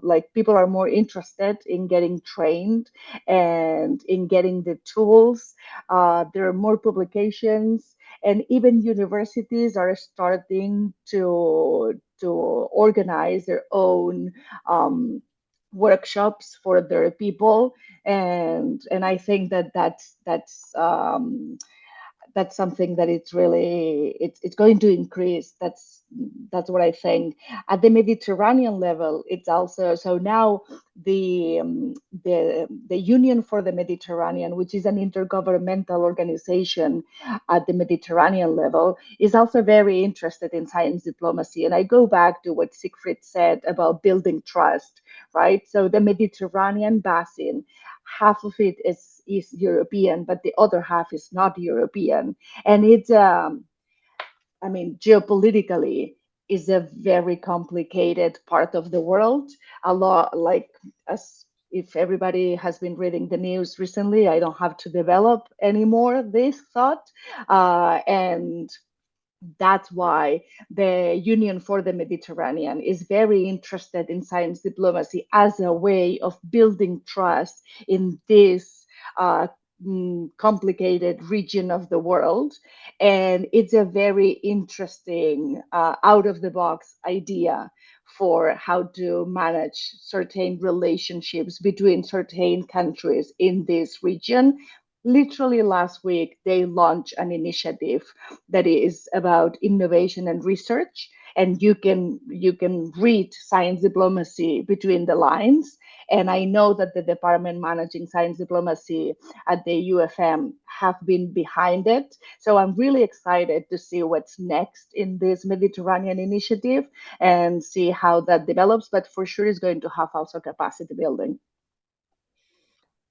S5: like people are more interested in getting trained and in getting the tools. There are more publications, and even universities are starting to organize their own workshops for their people, and I think that that's something that it's going to increase. That's what I think. At the Mediterranean level, it's also so now the the Union for the Mediterranean, which is an intergovernmental organization at the Mediterranean level, is also very interested in science diplomacy. And I go back to what Siegfried said about building trust, right? So the Mediterranean basin, half of it is European, but the other half is not European. And it's, I mean, geopolitically, is a very complicated part of the world. A lot, like, as if everybody has been reading the news recently, I don't have to develop anymore this thought. And That's why the Union for the Mediterranean is very interested in science diplomacy as a way of building trust in this complicated region of the world. And it's a very interesting out of the box idea for how to manage certain relationships between certain countries in this region. Literally last week, they launched an initiative that is about innovation and research, and you can read science diplomacy between the lines. And I know that the department managing science diplomacy at the UFM have been behind it. So I'm really excited to see what's next in this Mediterranean initiative and see how that develops. But for sure, it's going to have also capacity building.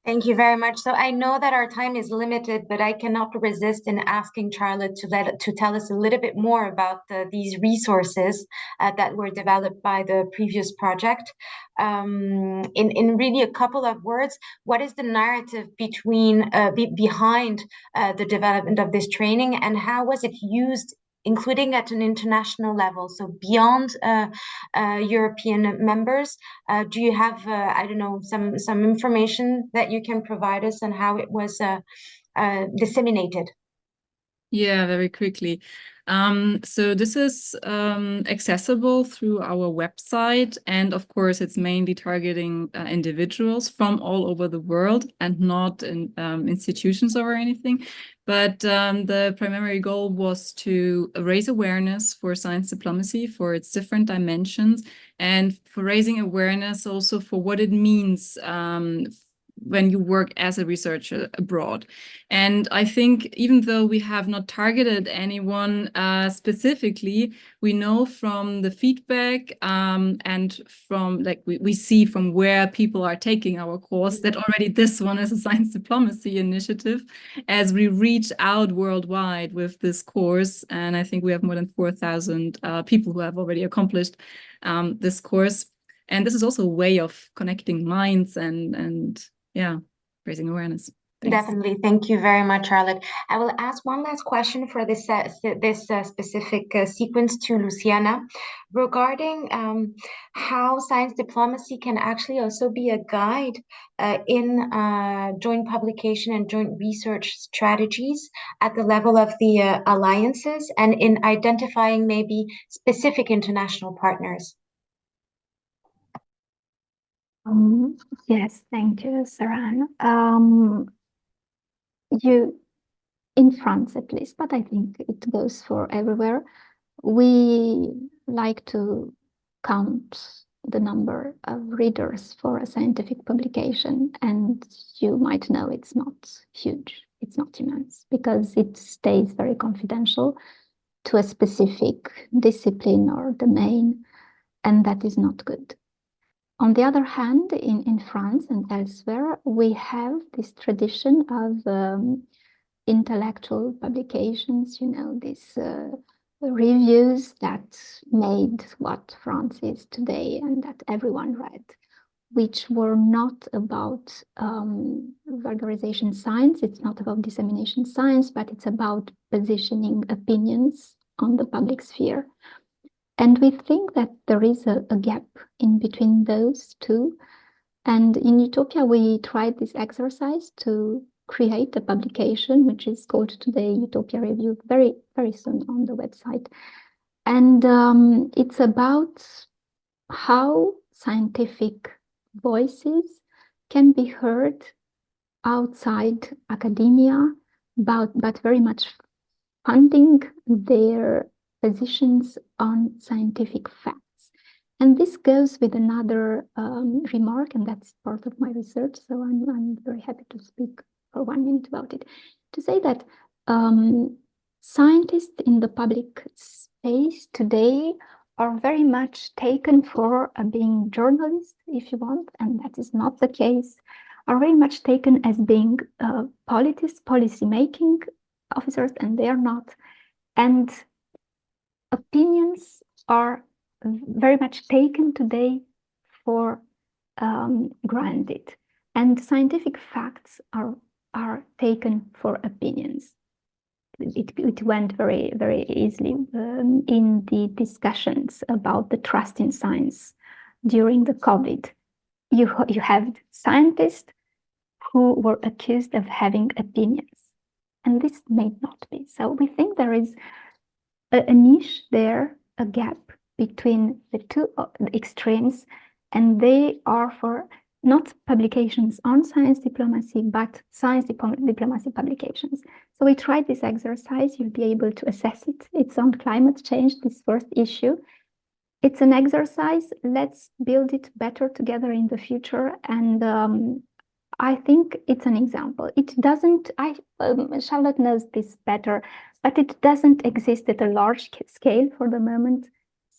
S2: Thank you very much. So I know that our time is limited, but I cannot resist in asking Charlotte to tell us a little bit more about these resources that were developed by the previous project. In really a couple of words, what is the narrative behind the development of this training, and how was it used, including at an international level, so beyond European members? Do you have, I don't know, some information that you can provide us on how it was disseminated?
S3: Yeah, very quickly. So this is accessible through our website, and of course, it's mainly targeting individuals from all over the world and not in institutions or anything. But the primary goal was to raise awareness for science diplomacy, for its different dimensions, and for raising awareness also for what it means when you work as a researcher abroad. And I think even though we have not targeted anyone specifically, we know from the feedback and from we see from where people are taking our course that already this one is a science diplomacy initiative, as we reach out worldwide with this course. And I think we have more than 4,000 people who have already accomplished this course. And this is also a way of connecting minds and yeah, raising awareness. Thanks.
S2: Definitely. Thank you very much, Charlotte. I will ask one last question for this specific sequence to Luciana regarding how science diplomacy can actually also be a guide in joint publication and joint research strategies at the level of the alliances and in identifying maybe specific international partners.
S4: Yes, thank you, Saran. In France at least, but I think it goes for everywhere, we like to count the number of readers for a scientific publication, and you might know it's not huge, it's not immense, because it stays very confidential to a specific discipline or domain, and that is not good. On the other hand, in France and elsewhere, we have this tradition of intellectual publications, these reviews that made what France is today and that everyone read, which were not about vulgarization science. It's not about dissemination science, but it's about positioning opinions on the public sphere. And we think that there is a gap in between those two. And in Utopia, we tried this exercise to create a publication, which is called today Utopia Review, very, very soon on the website. And it's about how scientific voices can be heard outside academia, but very much funding their positions on scientific facts. And this goes with another remark, and that's part of my research, so I'm very happy to speak for 1 minute about it, to say that scientists in the public space today are very much taken for being journalists, if you want, and that is not the case, are very much taken as being policy-making officers, and they are not. And opinions are very much taken today for granted, and scientific facts are taken for opinions. it went very, very easily in the discussions about the trust in science during the COVID. You have scientists who were accused of having opinions, and this may not be. So we think there is a niche there, a gap between the two extremes, and they are for not publications on science diplomacy, but science diplomacy publications. So we tried this exercise. You'll be able to assess it. It's on climate change, this first issue. It's an exercise. Let's build it better together in the future. And I think it's an example. It doesn't, Charlotte knows this better, but it doesn't exist at a large scale for the moment.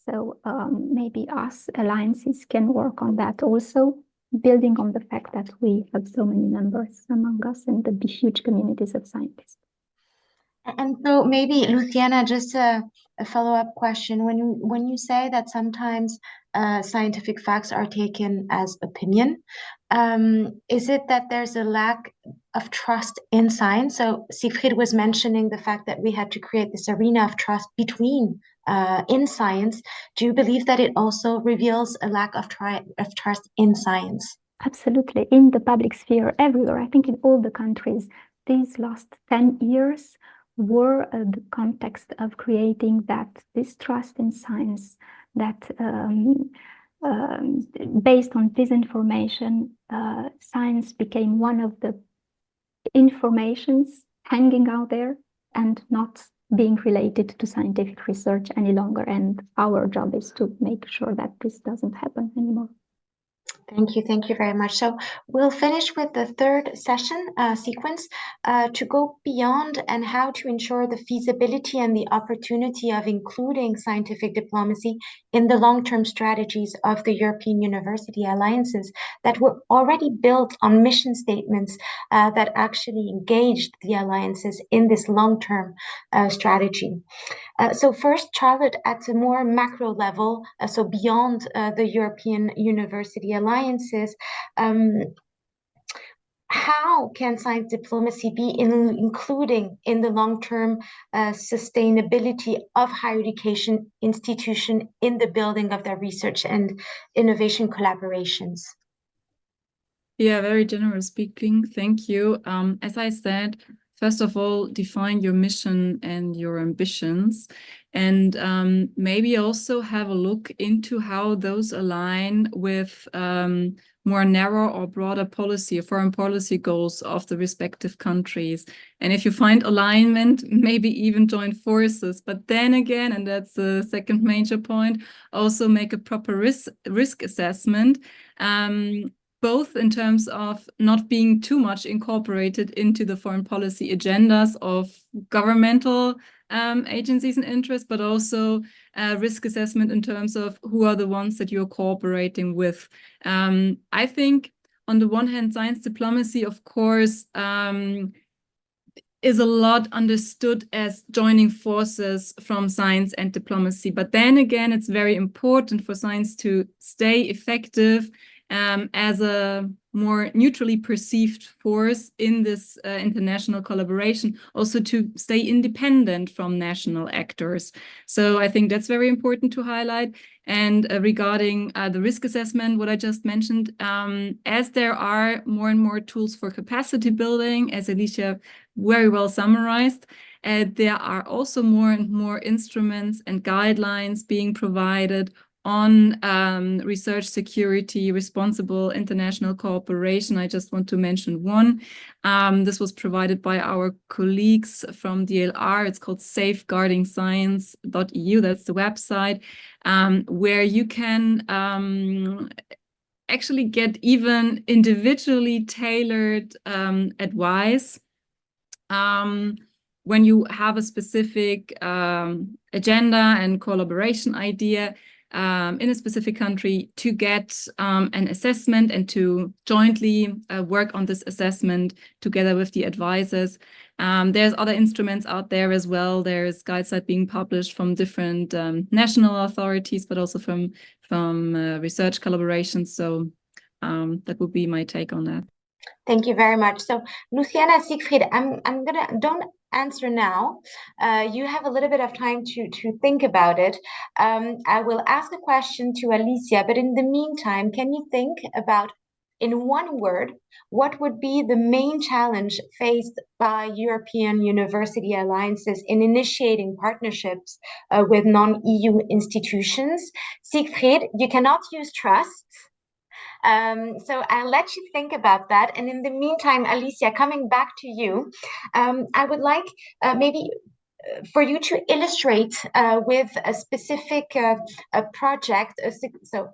S4: So maybe us alliances can work on that also, building on the fact that we have so many members among us and the huge communities of scientists.
S2: And so maybe, Luciana, just a follow-up question. When you say that sometimes scientific facts are taken as opinion, is it that there's a lack of trust in science? So Siegfried was mentioning the fact that we had to create this arena of trust between in science. Do you believe that it also reveals a lack of trust in science?
S4: Absolutely. In the public sphere, everywhere, I think in all the countries, these last 10 years were the context of creating this trust in science, that based on disinformation, science became one of the informations hanging out there and not being related to scientific research any longer. And our job is to make sure that this doesn't happen anymore.
S2: Thank you very much. So we'll finish with the third session sequence to go beyond and how to ensure the feasibility and the opportunity of including scientific diplomacy in the long-term strategies of the European University Alliances that were already built on mission statements that actually engaged the alliances in this long-term strategy. So first, Charlotte, at a more macro level, so beyond the European University Alliances, how can science diplomacy be including in the long-term sustainability of higher education institution in the building of their research and innovation collaborations?
S3: Yeah, very generous speaking. Thank you. As I said, first of all, define your mission and your ambitions, and maybe also have a look into how those align with more narrow or broader policy or foreign policy goals of the respective countries. And if you find alignment, maybe even join forces. But then again, and that's the second major point, also make a proper risk assessment. Both in terms of not being too much incorporated into the foreign policy agendas of governmental agencies and interests, but also risk assessment in terms of who are the ones that you're cooperating with. I think on the one hand, science diplomacy, of course, is a lot understood as joining forces from science and diplomacy. But then again, it's very important for science to stay effective as a more neutrally perceived force in this international collaboration, also to stay independent from national actors. So I think that's very important to highlight. And regarding the risk assessment, what I just mentioned, as there are more and more tools for capacity building, as Alicia very well summarized, there are also more and more instruments and guidelines being provided on research security, responsible international cooperation. I just want to mention one. This was provided by our colleagues from DLR. It's called safeguardingscience.eu. That's the website, where you can actually get even individually tailored advice when you have a specific agenda and collaboration idea in a specific country, to get an assessment and to jointly work on this assessment together with the advisors. There's other instruments out there as well. There's guides that are being published from different national authorities, but also from research collaborations. So that would be my take on that.
S2: Thank you very much. So, Luciana, Siegfried, don't answer now. You have a little bit of time to think about it. I will ask a question to Alicia, but in the meantime, can you think about, in one word, what would be the main challenge faced by European university alliances in initiating partnerships with non-EU institutions? Siegfried, you cannot use trust. So I'll let you think about that. And in the meantime, Alicia, coming back to you, I would like maybe for you to illustrate with a specific a project. So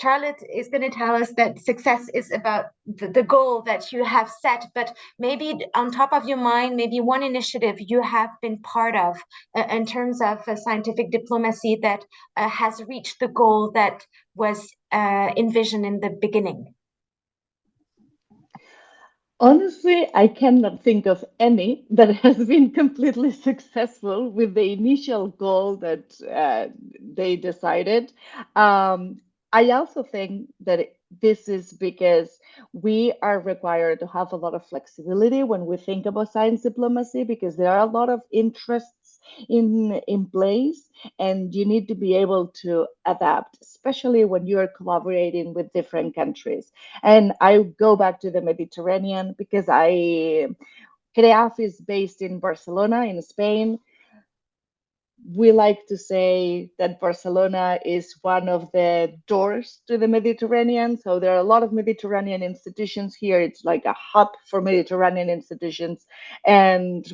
S2: Charlotte is going to tell us that success is about the goal that you have set, but maybe on top of your mind, maybe one initiative you have been part of in terms of scientific diplomacy that has reached the goal that was envisioned in the beginning.
S5: Honestly, I cannot think of any that has been completely successful with the initial goal that they decided. I also think that this is because we are required to have a lot of flexibility when we think about science diplomacy, because there are a lot of interests in place, and you need to be able to adapt, especially when you are collaborating with different countries. And I go back to the Mediterranean because CREAF is based in Barcelona, in Spain. We like to say that Barcelona is one of the doors to the Mediterranean. So there are a lot of Mediterranean institutions here. It's like a hub for Mediterranean institutions. And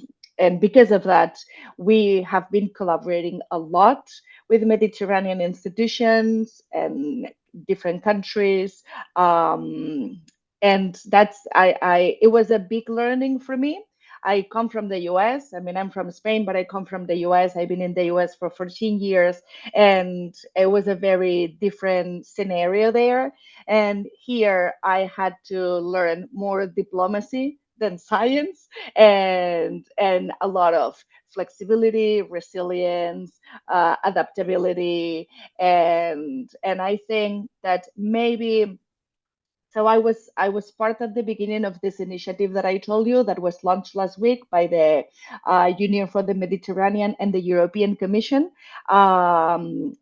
S5: because of that, we have been collaborating a lot with Mediterranean institutions and different countries. And it was a big learning for me. I come from the US. I mean, I'm from Spain, but I come from the US. I've been in the US for 14 years, and it was a very different scenario there. And here I had to learn more diplomacy than science, and a lot of flexibility, resilience, adaptability, and I think that maybe so I was part at the beginning of this initiative that I told you that was launched last week by the Union for the Mediterranean and the European Commission. I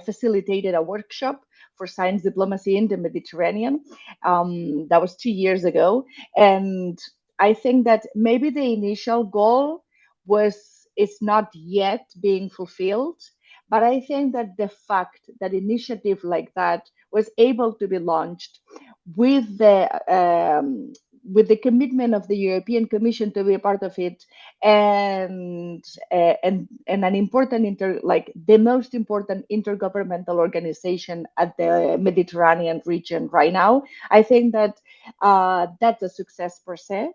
S5: facilitated a workshop for science diplomacy in the Mediterranean. That was 2 years ago, and I think that maybe the initial goal is not yet being fulfilled, but I think that the fact that initiative like that was able to be launched with the commitment of the European Commission to be a part of it, and an important the most important intergovernmental organization at the Mediterranean region right now. I think that that's a success per se,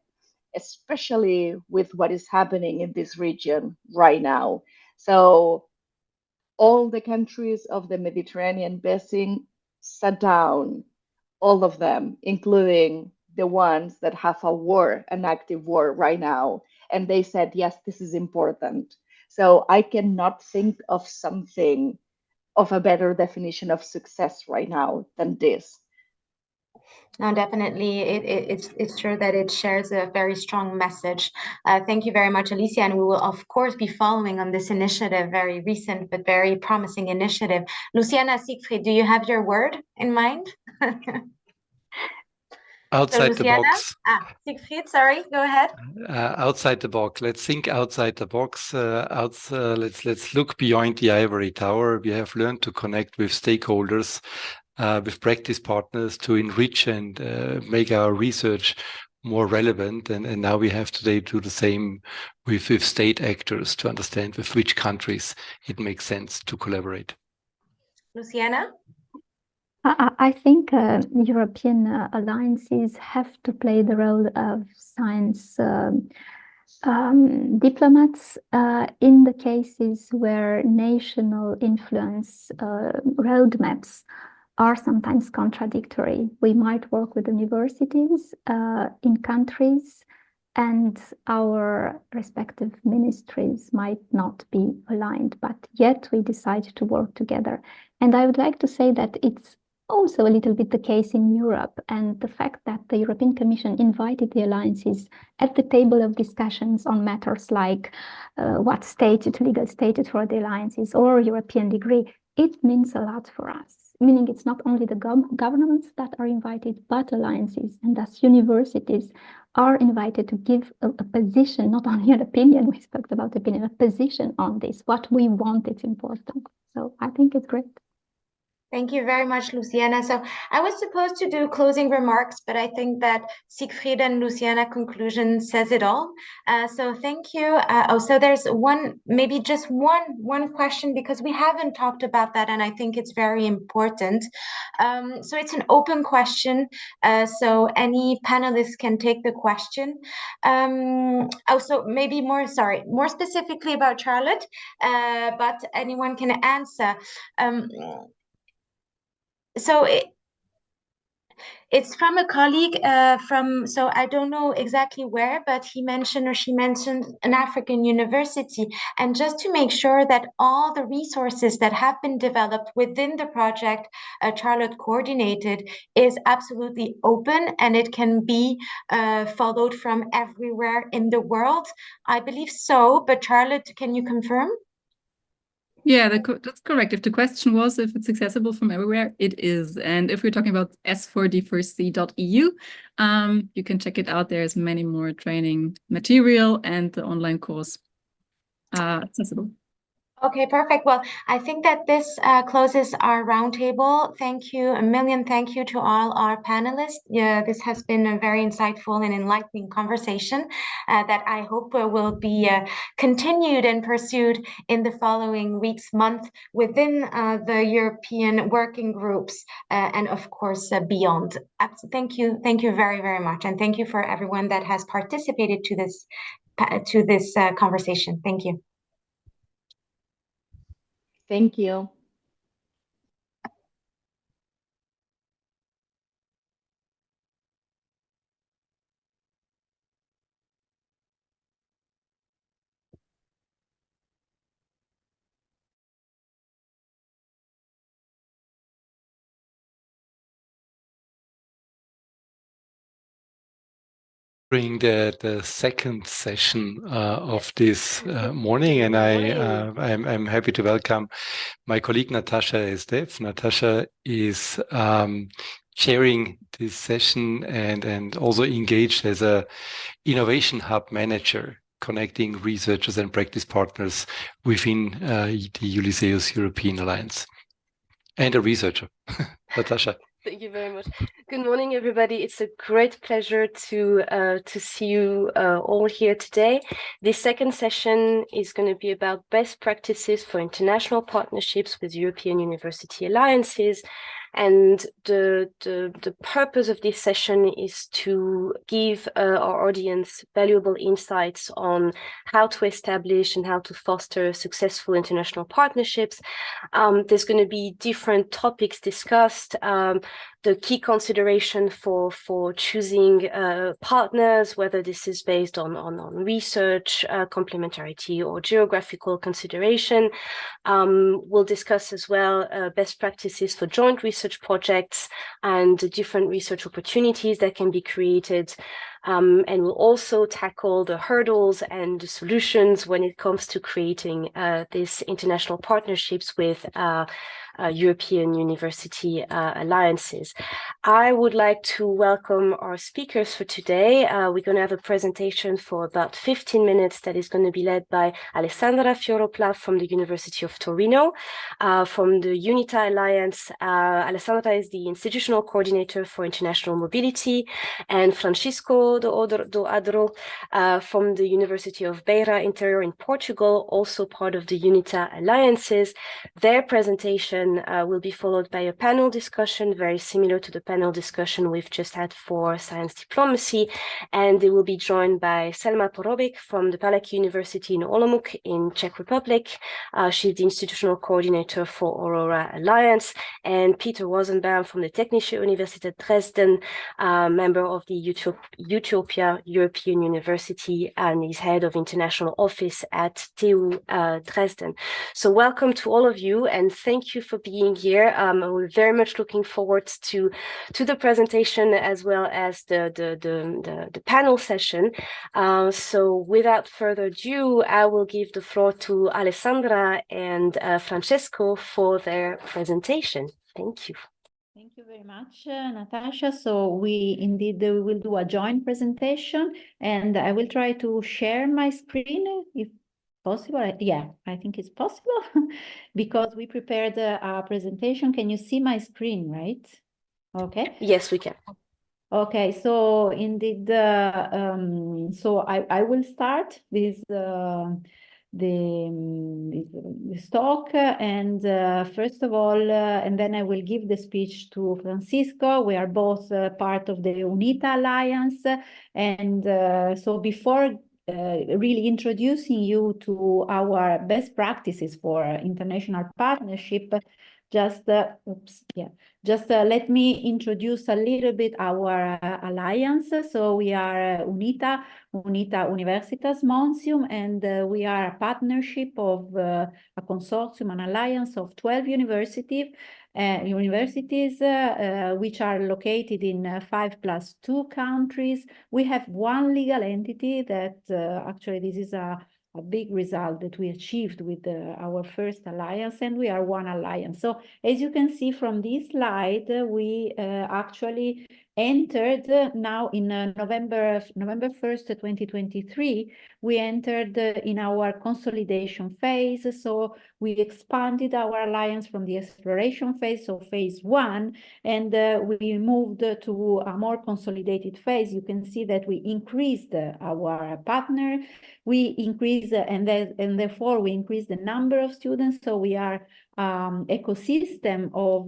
S5: especially with what is happening in this region right now. So all the countries of the Mediterranean basin sat down, all of them, including the ones that have a war, an active war right now. And they said, yes, this is important. So I cannot think of something of a better definition of success right now than this.
S2: No, definitely. It's sure that it shares a very strong message. Thank you very much, Alicia. And we will, of course, be following on this initiative, very recent but very promising initiative. Luciana, Siegfried, do you have your word in mind?
S1: Outside the
S2: Luciana?
S1: box.
S2: Siegfried, sorry, go ahead.
S1: Outside the box. Let's think outside the box. Let's look beyond the ivory tower. We have learned to connect with stakeholders, with practice partners to enrich and make our research more relevant. And now we have today to do the same with state actors to understand with which countries it makes sense to collaborate.
S2: Luciana?
S4: I think European alliances have to play the role of science diplomats in the cases where national influence roadmaps are sometimes contradictory. We might work with universities in countries, and our respective ministries might not be aligned, but yet we decide to work together. And I would like to say that it's also a little bit the case in Europe, and the fact that the European Commission invited the alliances at the table of discussions on matters like what legal status for the alliances or European degree, it means a lot for us. Meaning it's not only the governments that are invited, but alliances, and thus universities are invited to give a position, not only an opinion, we spoke about opinion, a position on this. What we want is important. So I think it's great.
S2: Thank you very much, Luciana. So I was supposed to do closing remarks, but I think that Siegfried and Luciana conclusion says it all. So thank you. So there's maybe just one question, because we haven't talked about that, and I think it's very important. So it's an open question, so any panelist can take the question. So maybe more specifically about Charlotte, but anyone can answer. So it's from a colleague so I don't know exactly where, but he mentioned or she mentioned an African university. And just to make sure that all the resources that have been developed within the project Charlotte coordinated is absolutely open, and it can be followed from everywhere in the world. I believe so, but Charlotte, can you confirm?
S3: Yeah, that's correct. If the question was if it's accessible from everywhere, it is. And if we're talking about s4d4c.eu, you can check it out. There's many more training material and the online course accessible.
S2: Okay, perfect. Well, I think that this closes our roundtable. Thank you, a million thank you to all our panelists. Yeah, this has been a very insightful and enlightening conversation that I hope will be continued and pursued in the following weeks, months within the European working groups and of course beyond. Thank you very, very much. And thank you for everyone that has participated to this conversation. Thank you.
S5: Thank you.
S1: During the second session of this morning, and I'm happy to welcome my colleague Natasha Estef. Natasha is chairing this session and also engaged as a innovation hub manager, connecting researchers and practice partners within the Ulysseus European Alliance, and a researcher. Natasha.
S6: Thank you very much. Good morning, everybody. It's a great pleasure to see you all here today. This second session is going to be about best practices for international partnerships with European university alliances. And the purpose of this session is to give our audience valuable insights on how to establish and how to foster successful international partnerships. There's going to be different topics discussed. The key consideration for choosing partners, whether this is based on research, complementarity, or geographical consideration. We'll discuss as well best practices for joint research projects and the different research opportunities that can be created. And we'll also tackle the hurdles and the solutions when it comes to creating these international partnerships with European university alliances. I would like to welcome our speakers for today. We're going to have a presentation for about 15 minutes that is going to be led by Alessandra Fioropla from the University of Torino. From the UNITA Alliance, Alessandra is the institutional coordinator for international mobility, and Francisco do Adro from the University of Beira Interior in Portugal, also part of the UNITA Alliances. Their presentation will be followed by a panel discussion, very similar to the panel discussion we've just had for science diplomacy, and they will be joined by Selma Porobic from the Palacky University in Olomouc in Czech Republic. She's the institutional coordinator for Aurora Alliance, and Peter Rosenbaum from the Technische Universität Dresden, member of the Utopia European University, and is head of international office at TU Dresden. So welcome to all of you, and thank you for for being here. We're very much looking forward to the presentation as well as the panel session. So without further ado, I will give the floor to Alessandra and Francesco for their presentation. Thank you.
S7: Thank you very much, Natasha. So we will do a joint presentation, and I will try to share my screen if possible. Yeah, I think it's possible because we prepared a presentation. Can you see my screen, right? Okay.
S6: Yes, we can.
S7: Okay, so indeed, so I will start with this talk, and first of all, and then I will give the speech to Francisco. We are both part of the UNITA Alliance, and so before really introducing you to our best practices for international partnership, just let me introduce a little bit our alliance. So we are UNITA Universitas Monsium, and we are a partnership of a consortium, an alliance of 12 universities, which are located in 5+2 countries. We have one legal entity that actually this is a big result that we achieved with our first alliance, and we are one alliance. So as you can see from this slide, we actually entered now in November 1st, 2023, we entered in our consolidation phase. So we expanded our alliance from the exploration phase, so phase 1, and we moved to a more consolidated phase. You can see that we increased our partner, we increased, and therefore we increased the number of students. So we are ecosystem of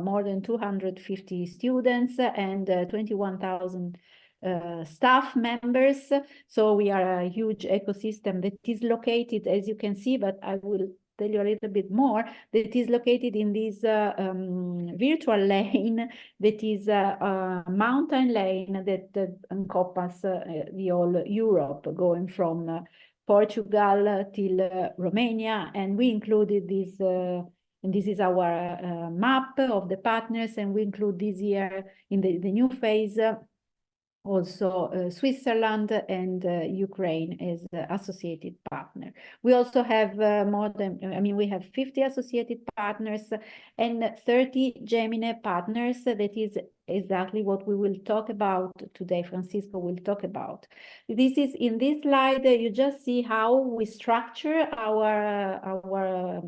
S7: more than 250 students and 21,000 staff members. So we are a huge ecosystem that is located, as you can see, but I will tell you a little bit more, that is located in this virtual lane that is a mountain lane that encompasses the whole Europe, going from Portugal till Romania, and we included this, and this is our map of the partners, and we include this year in the new phase also Switzerland and Ukraine as associated partner. We also have we have 50 associated partners and 30 Gemini partners. That is exactly what we will talk about today. Francisco will talk about. This is in this slide, you just see how we structure our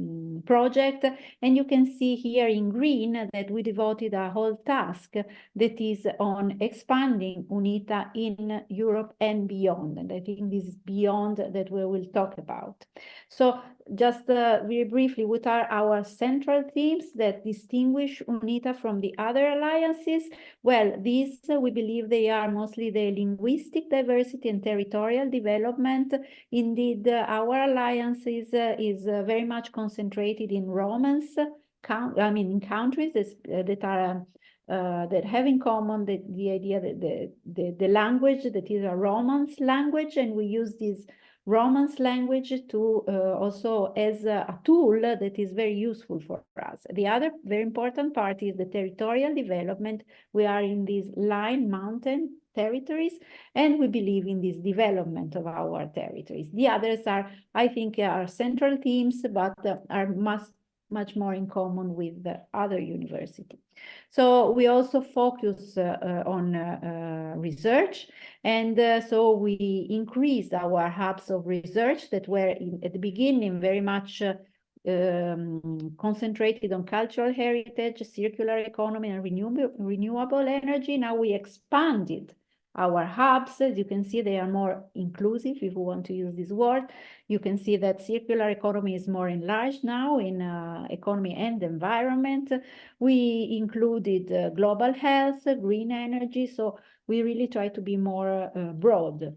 S7: project, and you can see here in green that we devoted a whole task that is on expanding UNITA in Europe and beyond. And I think this is beyond that we will talk about. So just very briefly, what are our central themes that distinguish UNITA from the other alliances? Well, these, we believe they are mostly the linguistic diversity and territorial development. Indeed, our alliance is very much concentrated in Romance, in countries that are that have in common the idea that the language that is a Romance language, and we use this Romance language to also as a tool that is very useful for us. The other very important part is the territorial development. We are in these line mountain territories, and we believe in this development of our territories. The others are, I think, are central themes, but are much more in common with the other universities. So we also focus on research, and so we increased our hubs of research that were at the beginning very much concentrated on cultural heritage, circular economy, and renewable energy. Now we expanded our hubs. As you can see, they are more inclusive, if we want to use this word. You can see that circular economy is more enlarged now in economy and environment. We included global health, green energy, so we really try to be more broad.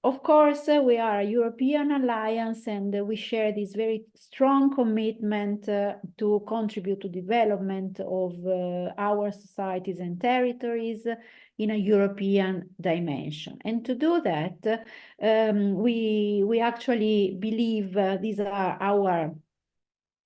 S7: Of course, we are a European alliance, and we share this very strong commitment to contribute to development of our societies and territories in a European dimension. And to do that, we actually believe these are our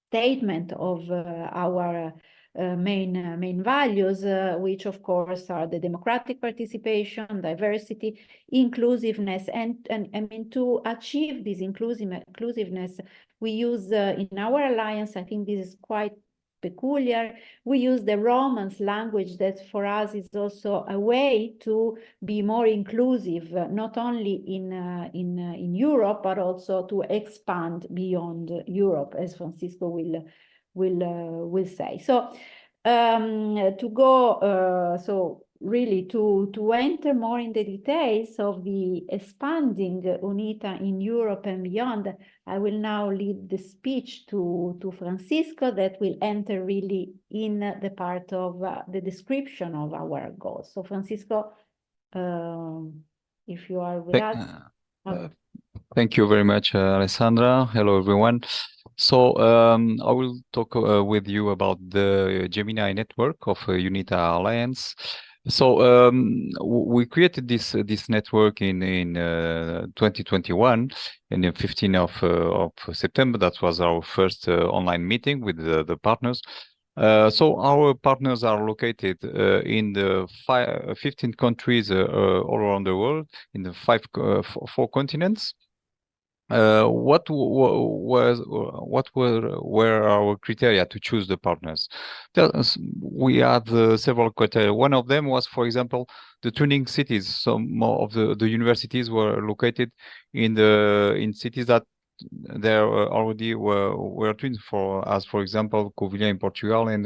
S7: statement of our main values, which of course are the democratic participation, diversity, inclusiveness, and I mean, to achieve this inclusiveness, we use in our alliance, I think this is quite peculiar, we use the Romance language that for us is also a way to be more inclusive, not only in Europe, but also to expand beyond Europe, as Francisco will say. So to go, so really to enter more in the details of the expanding UNITA in Europe and beyond, I will now lead the speech to Francisco that will enter really in the part of the description of our goals. So Francisco, if you are with us.
S8: Thank you very much, Alessandra. Hello, everyone. So I will talk with you about the Gemini network of UNITA Alliance. So we created this network in 2021, and the 15th of September. That was our first online meeting with the partners. So our partners are located in the 15 countries all around the world, in the four continents. What were our criteria to choose the partners? We had several criteria. One of them was, for example, the training cities. Some of the universities were located in cities that there already were twins for, as for example, Covilhã in Portugal and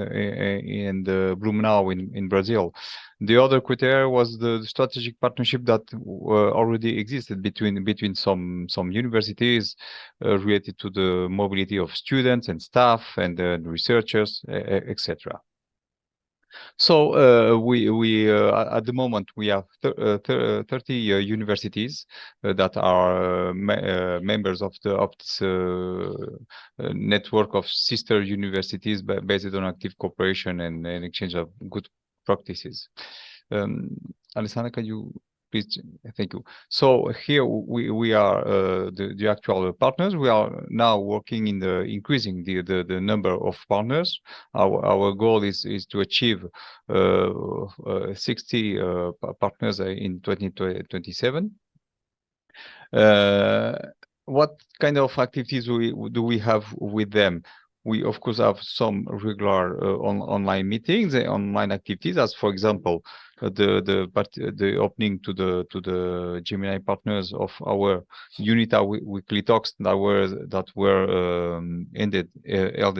S8: Blumenau in Brazil. The other criteria was the strategic partnership that already existed between some universities related to the mobility of students and staff and researchers, etc. So we at the moment we have 30 universities that are members of this network of sister universities based on active cooperation and exchange of good practices. Alessandra, can you please? Thank you. So here we are the actual partners. We are now working in increasing the number of partners. Our goal is to achieve 60 partners in 2027. What kind of activities do we have with them? We of course have some regular online meetings, online activities, as for example the opening to the Gemini partners of our UNITA weekly talks that were held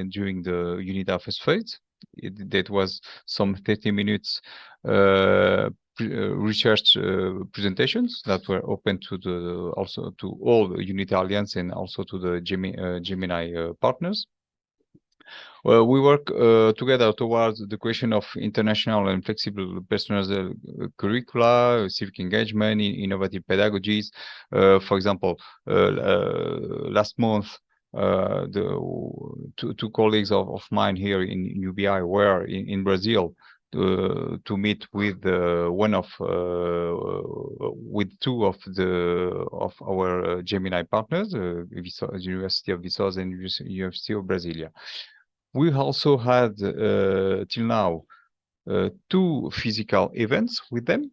S8: during the UNITA Fest Phase. That was some 30 minutes research presentations that were open to also to all the UNITA Alliance and also to the Gemini partners. We work together towards the creation of international and flexible personal curricula, civic engagement, innovative pedagogies. For example, last month, the two colleagues of mine here in UBI were in Brazil to meet with two of our Gemini partners, University of Viçosa and University of Brasilia. We also had till now 2 physical events with them.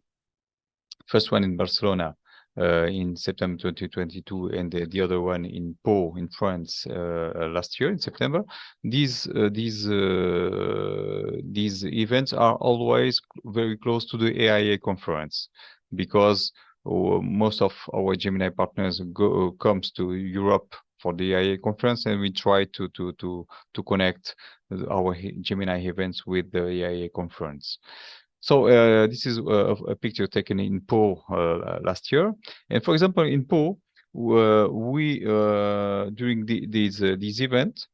S8: First one in Barcelona in September 2022, and the other one in Pau in France last year in September. These events are always very close to the AIA conference, because most of our Gemini partners comes to Europe for the AIA conference, and we try to connect our Gemini events with the AIA conference. So this is a picture taken in Pau last year, and for example in Pau, we during this event,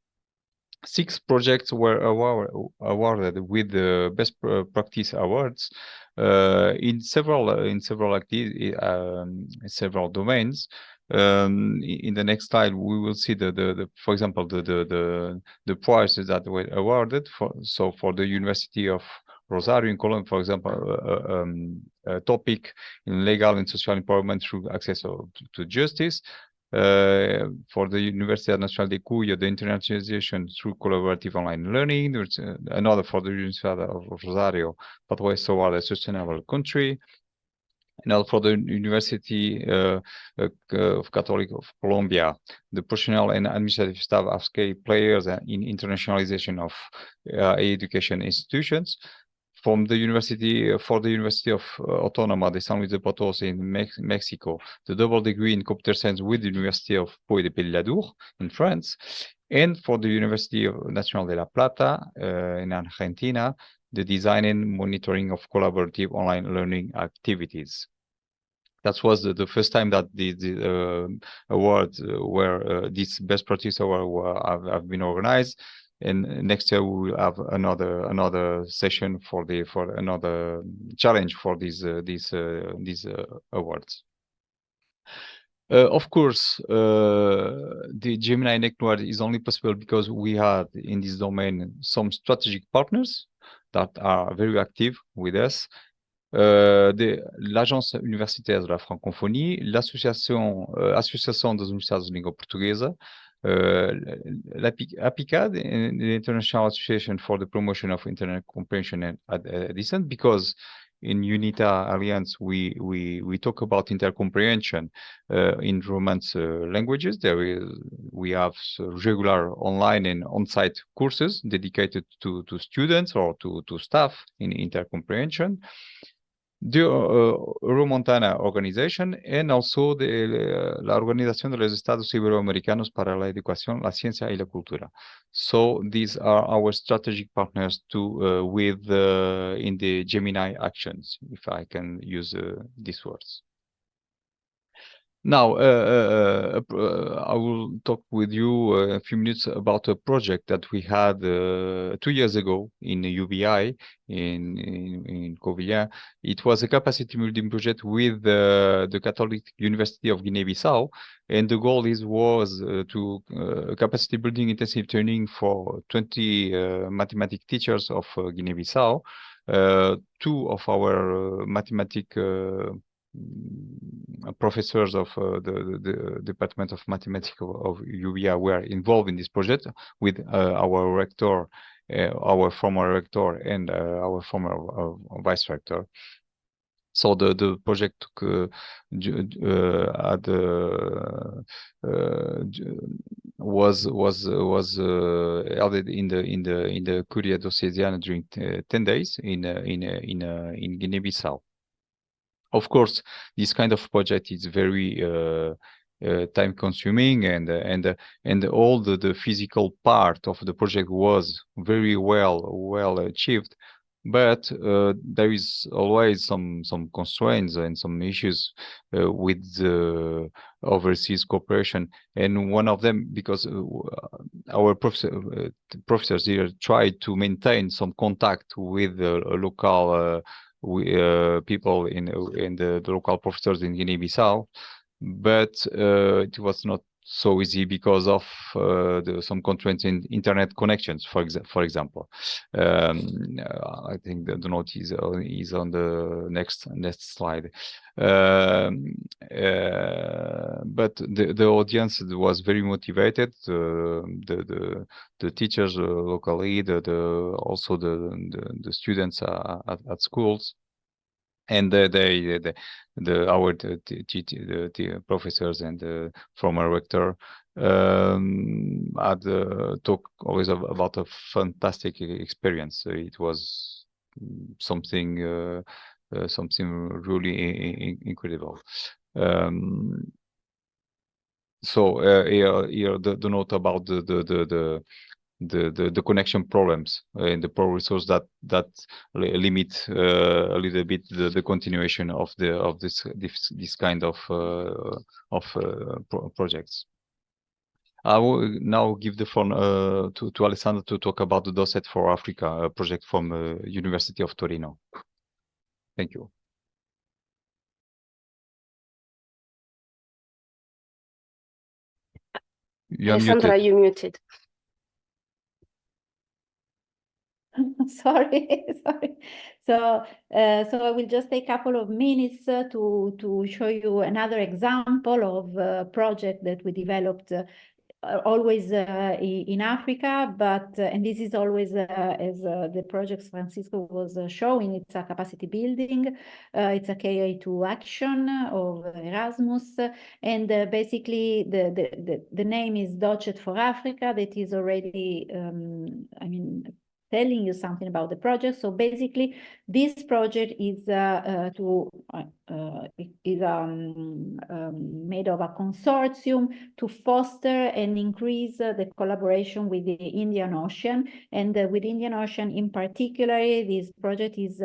S8: 6 projects were awarded with the best practice awards in several activities, several domains. In the next slide, we will see for example the prizes that were awarded for. So for the University of Rosario in Colombia, for example, a topic in legal and social empowerment through access to justice. For the Universidad Nacional de Cuyo, the internationalization through collaborative online learning. There's another for the Universidad of Rosario, pathways toward a sustainable country. And for the University of Catholic of Colombia, the personnel and administrative staff are key players in internationalization of education institutions. From the university, for the University of Autónoma de San Luis de Potosí in Mexico, the double degree in computer science with the University of Pau de Pelladour in France, and for the University Nacional de La Plata in Argentina, the design and monitoring of collaborative online learning activities. That was the first time that the awards where this best practice award have been organized. And next year we will have another session for another challenge for these awards. Of course, the Gemini Network is only possible because we had in this domain some strategic partners that are very active with us. L'Agence Universitaire de la Francophonie, l'Associação das Universidades de Língua Portuguesa, l'APICAD, the International Association for the Promotion of Internet Comprehension and Dissent, because in UNITA Alliance we talk about intercomprehension in Romance languages. We have regular online and on-site courses dedicated to students or to staff in intercomprehension. The Euro-Montana Organization, and also la Organización de los Estados Iberoamericanos para la Educación, la Ciencia y la Cultura. So these are our strategic partners in the Gemini actions, if I can use these words. Now, I will talk with you a few minutes about a project that we had 2 years ago in UBI in Covilhã. It was a capacity building project with the Catholic University of Guinea-Bissau, and the goal was to capacity building intensive training for 20 mathematics teachers of Guinea-Bissau. 2 of our mathematics professors of the Department of Mathematics of UBI were involved in this project with our rector, our former rector, and our former vice rector. So the project was held in the Curia Diocesana during 10 days in Guinea-Bissau. Of course, this kind of project is very time consuming, and all the physical part of the project was very well achieved, but there is always some constraints and some issues with the overseas cooperation, and one of them because our professors here tried to maintain some contact with the local people in the local professors in Guinea-Bissau, but it was not so easy because of some constraints in internet connections, for example. I think the note is on the next slide. But the audience was very motivated. The teachers locally, also the students at schools, and the professors and the former rector had talk always about a fantastic experience. It was something really incredible. So here the note about the connection problems and the poor resource that limit a little bit the continuation of this kind of projects. I will now give the phone to Alessandro to talk about the DOSET for Africa, a project from University of Torino. Thank you.
S6: Alessandra, you're muted.
S7: Sorry, sorry. So, I will just take a couple of minutes to show you another example of a project that we developed always in Africa, but and this is always as the project Francisco was showing, it's a capacity building, it's a KA2 action of Erasmus, and basically the name is Docet for Africa. That is already, I mean, telling you something about the project. So basically, this project is made of a consortium to foster and increase the collaboration with the Indian Ocean, and with Indian Ocean in particular. This project is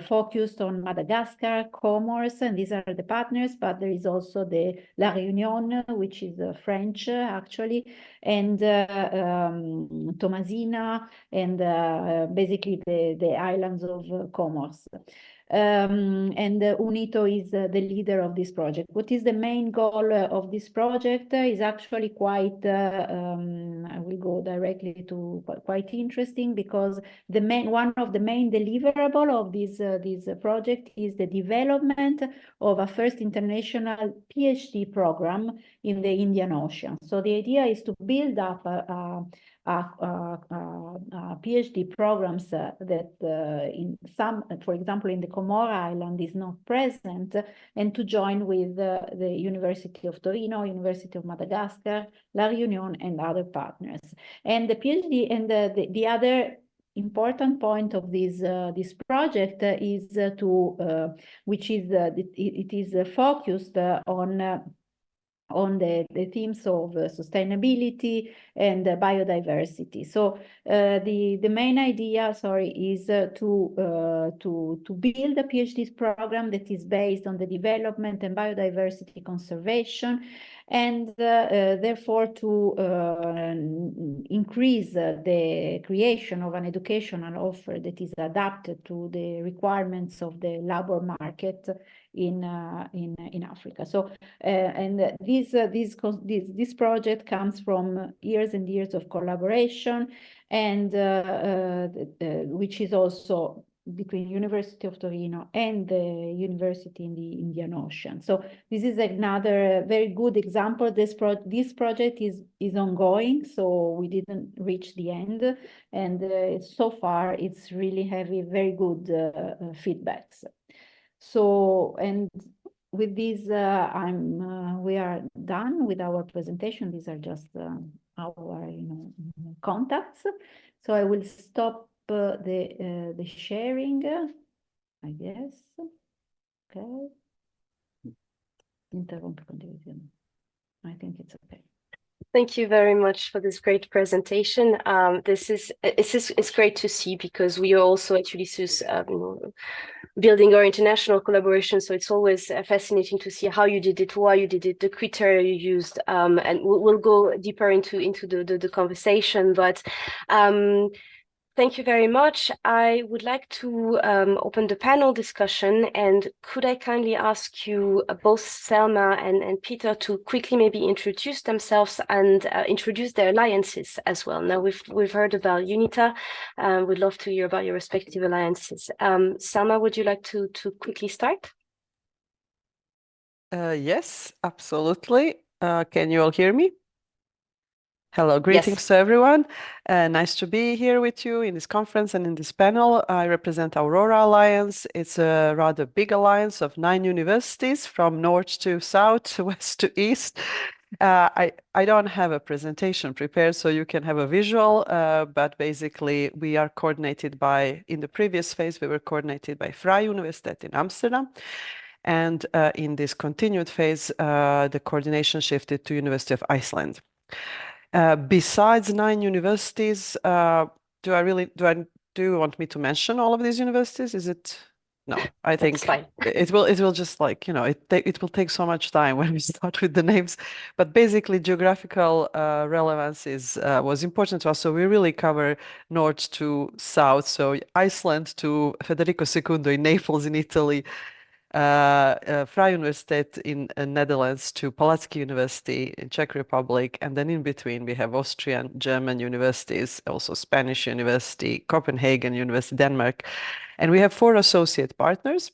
S7: focused on Madagascar, Comoros, and these are the partners, but there is also the La Réunion, which is French actually, and Tomasina, and basically the islands of Comoros. And UNITO is the leader of this project. What is the main goal of this project is actually quite, I will go directly to quite interesting, because one of the main deliverable of this project is the development of a first international PhD program in the Indian Ocean. So the idea is to build up PhD programs that in some, for example, in the Comoro Island is not present, and to join with the University of Torino, University of Madagascar, La Réunion, and other partners. And the PhD and the other important point of this project is which is it is focused on the themes of sustainability and biodiversity. So the main idea, sorry, is to build a PhD program that is based on the development and biodiversity conservation, and therefore to increase the creation of an educational offer that is adapted to the requirements of the labor market in Africa. So and this project comes from years and years of collaboration, and which is also between University of Torino and the University in the Indian Ocean. So this is another very good example. This project is ongoing, so we didn't reach the end, and so far it's really having very good feedbacks. So, and with this, we are done with our presentation. These are just our contacts. So I will stop the sharing, I guess. Okay. Interrompo condivisione. I think it's okay.
S6: Thank you very much for this great presentation. It's great to see, because we are also at Ulysseus building our international collaboration. So it's always fascinating to see how you did it, why you did it, the criteria you used, and we'll go deeper into the conversation. But thank you very much. I would like to open the panel discussion, and could I kindly ask you both Selma and Peter to quickly maybe introduce themselves and introduce their alliances as well. Now we've heard about UNITA. We'd love to hear about your respective alliances. Selma, would you like to quickly start?
S9: Yes, absolutely. Can you all hear me? Hello, greetings
S6: Yes.
S9: to everyone. Nice to be here with you in this conference and in this panel. I represent Aurora Alliance. It's a rather big alliance of 9 universities from north to south, west to east. I don't have a presentation prepared, so you can have a visual, but basically we are coordinated by, in the previous phase, we were coordinated by Vrije Universiteit in Amsterdam. And in this continued phase, the coordination shifted to University of Iceland. Besides 9 universities, do you want me to mention all of these universities? Is it? No, I think
S6: That's fine.
S9: it will just, like, it will take so much time when we start with the names. But basically, geographical relevance was important to us. So we really cover north to south. So Iceland to Federico II in Naples in Italy, Vrije Universiteit in Netherlands to Palacky University in Czech Republic, and then in between we have Austrian, German universities, also Spanish University, Copenhagen University, Denmark, and we have 4 associate partners.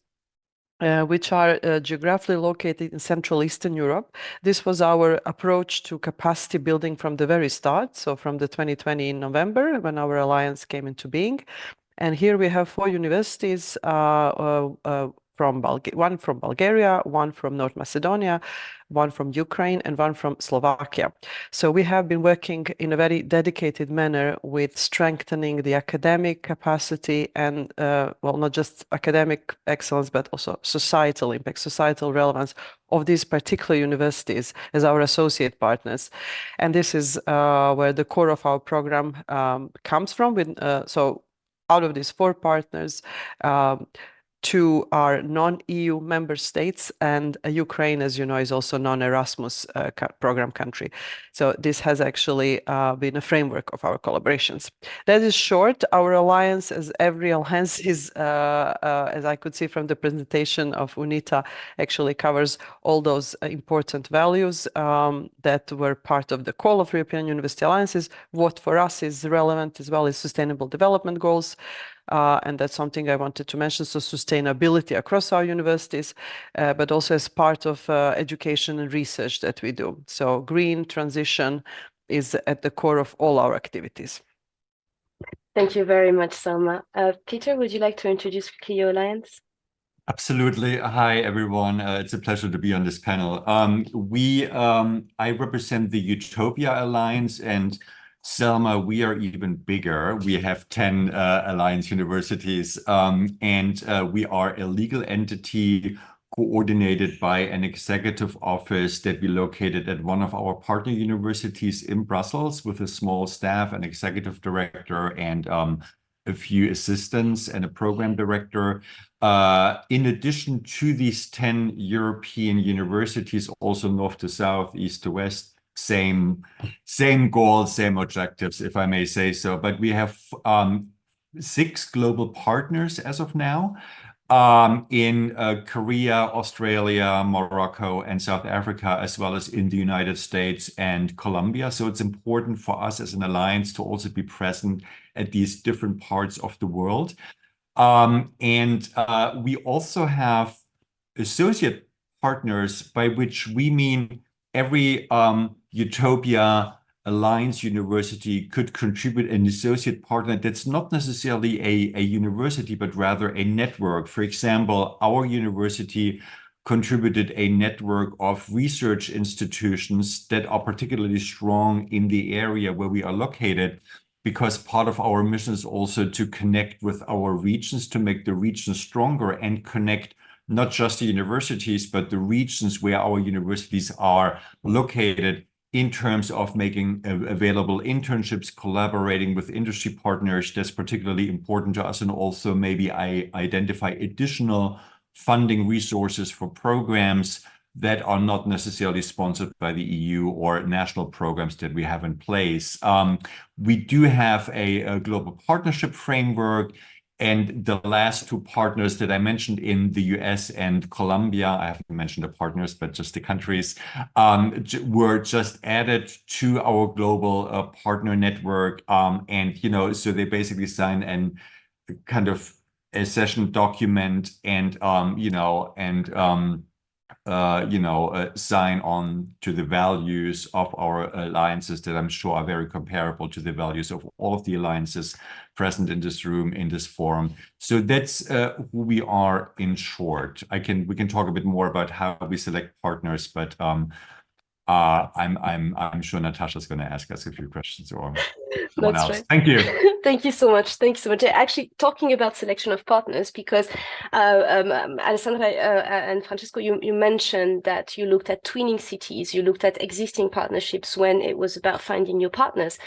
S9: Which are geographically located in Central Eastern Europe. This was our approach to capacity building from the very start, so from the 2020 in November, when our alliance came into being. And here we have 4 universities, one from Bulgaria, one from North Macedonia, one from Ukraine, and one from Slovakia. So we have been working in a very dedicated manner with strengthening the academic capacity and, well, not just academic excellence, but also societal impact, societal relevance of these particular universities as our associate partners. And this is where the core of our program comes from. So out of these 4 partners, 2 are non-EU member states, and Ukraine, as you know, is also non-Erasmus program country. So this has actually been a framework of our collaborations. That is short. Our alliance, as every alliance is, as I could see from the presentation of UNITA, actually covers all those important values that were part of the call of European University Alliances. What for us is relevant as well as sustainable development goals. And that's something I wanted to mention. So sustainability across our universities, but also as part of education and research that we do. So green transition is at the core of all our activities.
S6: Thank you very much, Selma. Peter, would you like to introduce Clio Alliance?
S10: Absolutely. Hi, everyone. It's a pleasure to be on this panel. I represent the Utopia Alliance, and Selma, we are even bigger. We have 10 alliance universities, and we are a legal entity coordinated by an executive office that we located at one of our partner universities in Brussels with a small staff, an executive director, and a few assistants and a program director. In addition to these 10 European universities, also north to south, east to west, same goals, same objectives, if I may say so. But we have 6 global partners as of now in Korea, Australia, Morocco, and South Africa, as well as in the United States and Colombia. So it's important for us as an alliance to also be present at these different parts of the world. We also have associate partners, by which we mean every Utopia Alliance university could contribute an associate partner that's not necessarily a university, but rather a network. For example, our university contributed a network of research institutions that are particularly strong in the area where we are located, because part of our mission is also to connect with our regions, to make the regions stronger and connect not just the universities, but the regions where our universities are located, in terms of making available internships, collaborating with industry partners. That's particularly important to us, and also maybe identify additional funding resources for programs that are not necessarily sponsored by the EU or national programs that we have in place. We do have a global partnership framework. And the last 2 partners that I mentioned in the US and Colombia, I haven't mentioned the partners, but just the countries, were just added to our global partner network. And, you know, so they basically sign and kind of a session document and, sign on to the values of our alliances that I'm sure are very comparable to the values of all of the alliances present in this room, in this forum. So that's who we are in short. We can talk a bit more about how we select partners, but I'm sure Natasha's going to ask us a few questions, or someone else.
S6: Right.
S10: Thank you.
S6: Thank you so much. Thank you so much. Actually, talking about selection of partners, because Alessandra and Francesco, you mentioned that you looked at twinning cities, you looked at existing partnerships when it was about finding new partners.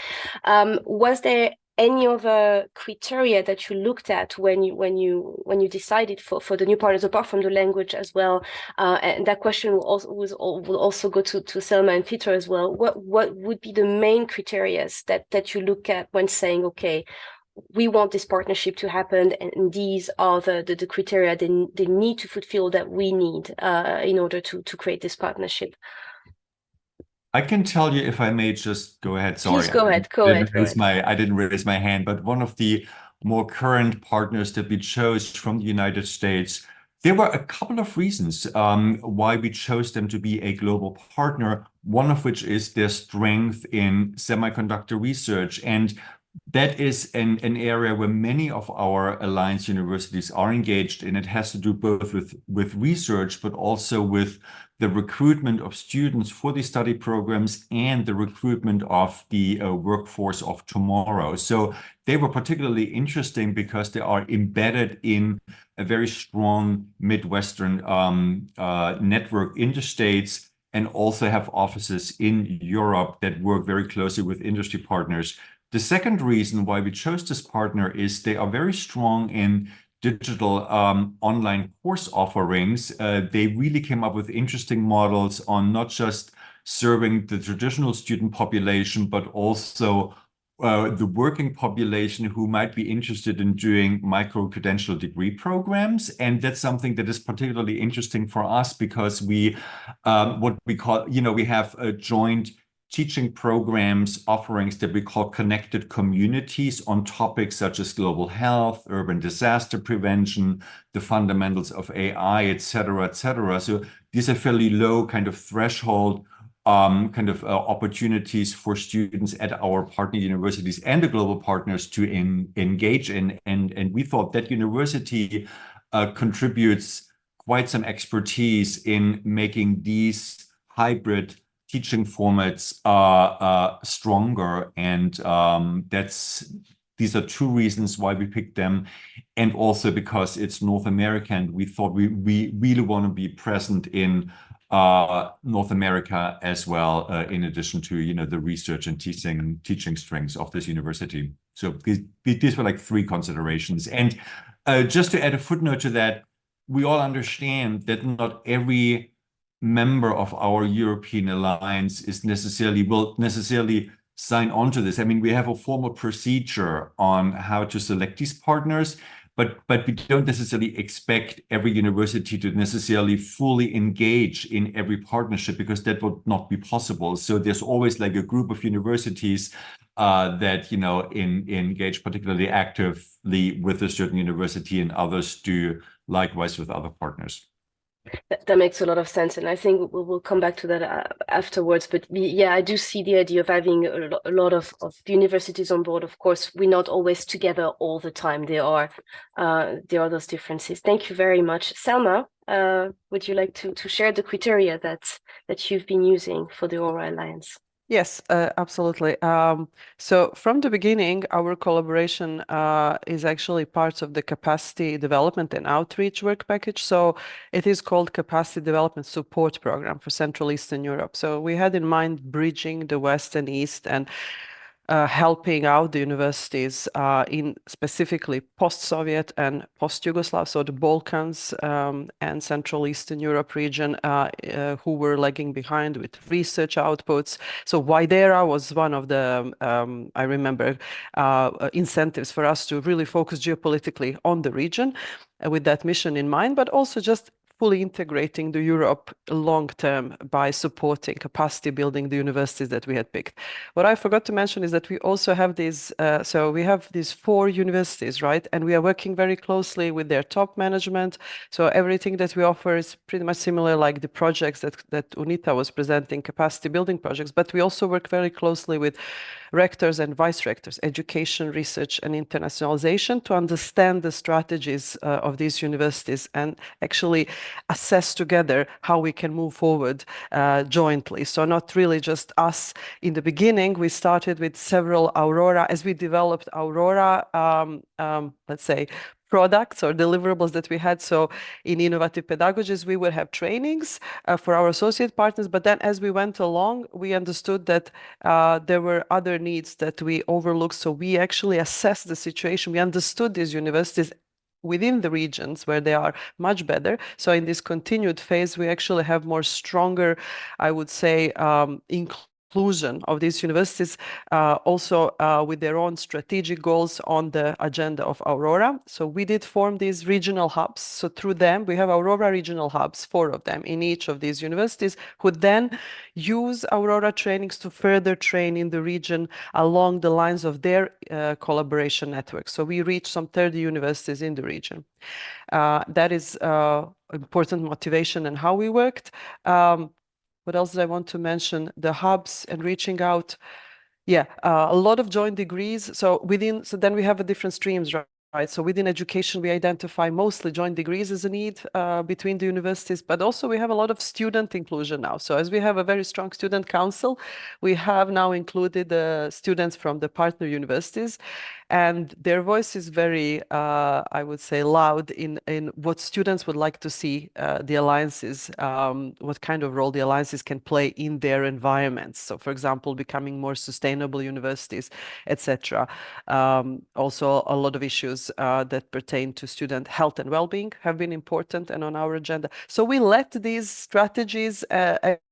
S6: Was there any other criteria that you looked at when you decided for the new partners, apart from the language as well? And that question will also go to Selma and Peter as well. What would be the main criteria that you look at when saying, okay, we want this partnership to happen, and these are the criteria they need to fulfill that we need in order to create this partnership.
S10: I can tell you, if I may just go ahead. Sorry,
S6: Please go ahead.
S10: I didn't raise my hand, but one of the more current partners that we chose from the United States, there were a couple of reasons why we chose them to be a global partner, one of which is their strength in semiconductor research. And that is an area where many of our alliance universities are engaged in. It has to do both with research, but also with the recruitment of students for these study programs and the recruitment of the workforce of tomorrow. So they were particularly interesting because they are embedded in a very strong Midwestern network in the States, and also have offices in Europe that work very closely with industry partners. The second reason why we chose this partner is they are very strong in digital online course offerings. They really came up with interesting models on not just serving the traditional student population, but also the working population who might be interested in doing micro-credential degree programs. And that's something that is particularly interesting for us because we, what we call, we have a joint teaching programs, offerings that we call connected communities on topics such as global health, urban disaster prevention, the fundamentals of AI, et cetera, et cetera. So these are fairly low kind of threshold opportunities for students at our partner universities and the global partners to engage in. And we thought that university contributes quite some expertise in making these hybrid teaching formats stronger, and these are two reasons why we picked them, and also because it's North America, and we thought we really want to be present in North America as well, in addition to the research and teaching strengths of this university. So these were like three considerations, and just to add a footnote to that, we all understand that not every member of our European alliance will necessarily sign on to this. I mean, we have a formal procedure on how to select these partners, but we don't necessarily expect every university to necessarily fully engage in every partnership, because that would not be possible. So there's always like a group of universities that engage particularly actively with a certain university, and others do likewise with other partners.
S6: That makes a lot of sense, and I think we'll come back to that afterwards. But yeah, I do see the idea of having a lot of universities on board. Of course, we're not always together all the time. There are those differences. Thank you very much. Selma, would you like to share the criteria that you've been using for the Aura Alliance?
S9: Yes, absolutely. So from the beginning, our collaboration is actually part of the capacity development and outreach work package. So it is called Capacity Development Support Program for Central Eastern Europe. So we had in mind bridging the West and East and helping out the universities in specifically post-Soviet and post-Yugoslav, so the Balkans and Central Eastern Europe region, who were lagging behind with research outputs. So Widera was one of the, I remember, incentives for us to really focus geopolitically on the region with that mission in mind, but also just fully integrating the Europe long-term by supporting capacity building the universities that we had picked. What I forgot to mention is that we also have these, so we have these 4 universities, right? And we are working very closely with their top management. So everything that we offer is pretty much similar, like the projects that Unita was presenting, capacity building projects, but we also work very closely with rectors and vice rectors, education, research, and internationalization, to understand the strategies of these universities and actually assess together how we can move forward jointly. So not really just us. In the beginning, we started with several Aurora, as we developed Aurora, let's say, products or deliverables that we had. So in innovative pedagogies, we would have trainings for our associate partners. But then as we went along, we understood that there were other needs that we overlooked. So we actually assessed the situation. We understood these universities within the regions where they are much better. So in this continued phase, we actually have more stronger, I would say, inclusion inclusion of these universities also with their own strategic goals on the agenda of Aurora. So we did form these regional hubs. So through them, we have Aurora regional hubs, 4 of them in each of these universities, who then use Aurora trainings to further train in the region along the lines of their collaboration network. So we reach some 30 universities in the region. That is important motivation and how we worked. What else did I want to mention? The hubs and reaching out. Yeah, a lot of joint degrees. So then we have different streams, right? So within education, we identify mostly joint degrees as a need between the universities, but also we have a lot of student inclusion now. So as we have a very strong student council, we have now included the students from the partner universities, and their voice is very, I would say, loud in what students would like to see the alliances, what kind of role the alliances can play in their environments. So, for example, becoming more sustainable universities, etc. Also, a lot of issues that pertain to student health and well-being have been important and on our agenda. So we let these strategies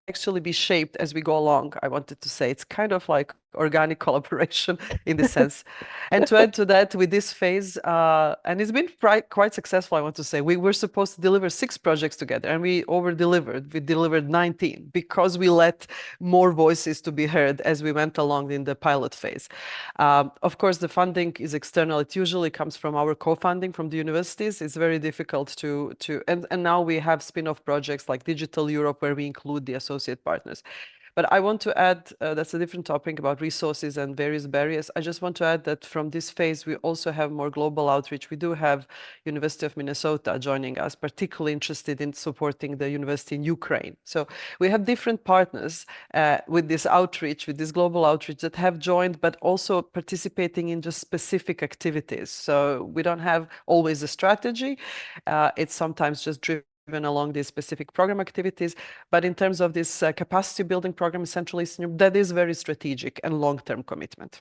S9: actually be shaped as we go along. I wanted to say it's kind of like organic collaboration in this sense. And to add to that, with this phase, and it's been quite successful, I want to say, we were supposed to deliver 6 projects together and we over-delivered. We delivered 19 because we let more voices to be heard as we went along in the pilot phase. Of course, the funding is external. It usually comes from our co-funding from the universities. It's very difficult and now we have spin-off projects like Digital Europe where we include the associate partners. But I want to add, that's a different topic about resources and various barriers. I just want to add that from this phase, we also have more global outreach. We do have University of Minnesota joining us, particularly interested in supporting the university in Ukraine. So we have different partners with this outreach, with this global outreach that have joined, but also participating in just specific activities. So we don't have always a strategy. It's sometimes just driven along these specific program activities. But in terms of this capacity building program in Central Eastern Europe, that is very strategic and long-term commitment.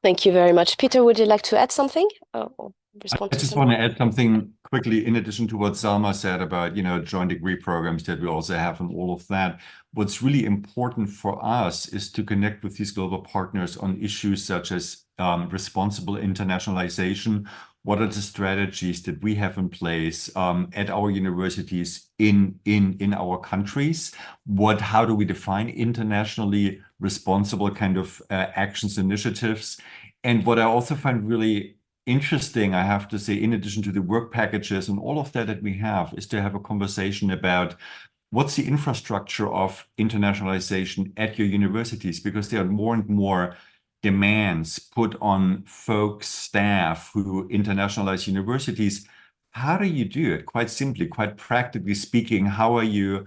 S6: Thank you very much. Peter, would you like to add something? Or respond
S10: I
S6: to
S10: just want to add something quickly in addition to what Salma said about, joint degree programs that we also have and all of that. What's really important for us is to connect with these global partners on issues such as responsible internationalization. What are the strategies that we have in place at our universities in our countries? How do we define internationally responsible kind of actions, initiatives? And what I also find really interesting, I have to say, in addition to the work packages and all of that we have, is to have a conversation about what's the infrastructure of internationalization at your universities, because there are more and more demands put on folks, staff who internationalize universities. How do you do it? Quite simply, quite practically speaking, how are you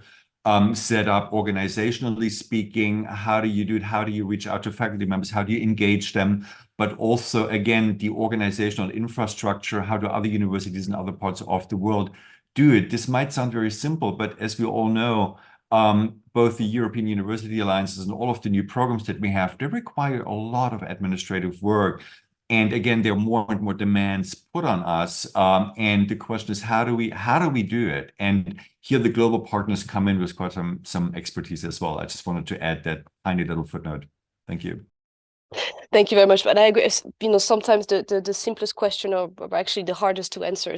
S10: set up organizationally speaking? How do you do it? How do you reach out to faculty members? How do you engage them? But also, again, the organizational infrastructure. How do other universities in other parts of the world do it? This might sound very simple, but as we all know, both the European University Alliances and all of the new programs that we have, they require a lot of administrative work. And again, there are more and more demands put on us. And the question is, how do we do it? And here the global partners come in with quite some expertise as well. I just wanted to add that tiny little footnote. Thank you.
S6: Thank you very much. But I agree, sometimes the simplest question are actually the hardest to answer.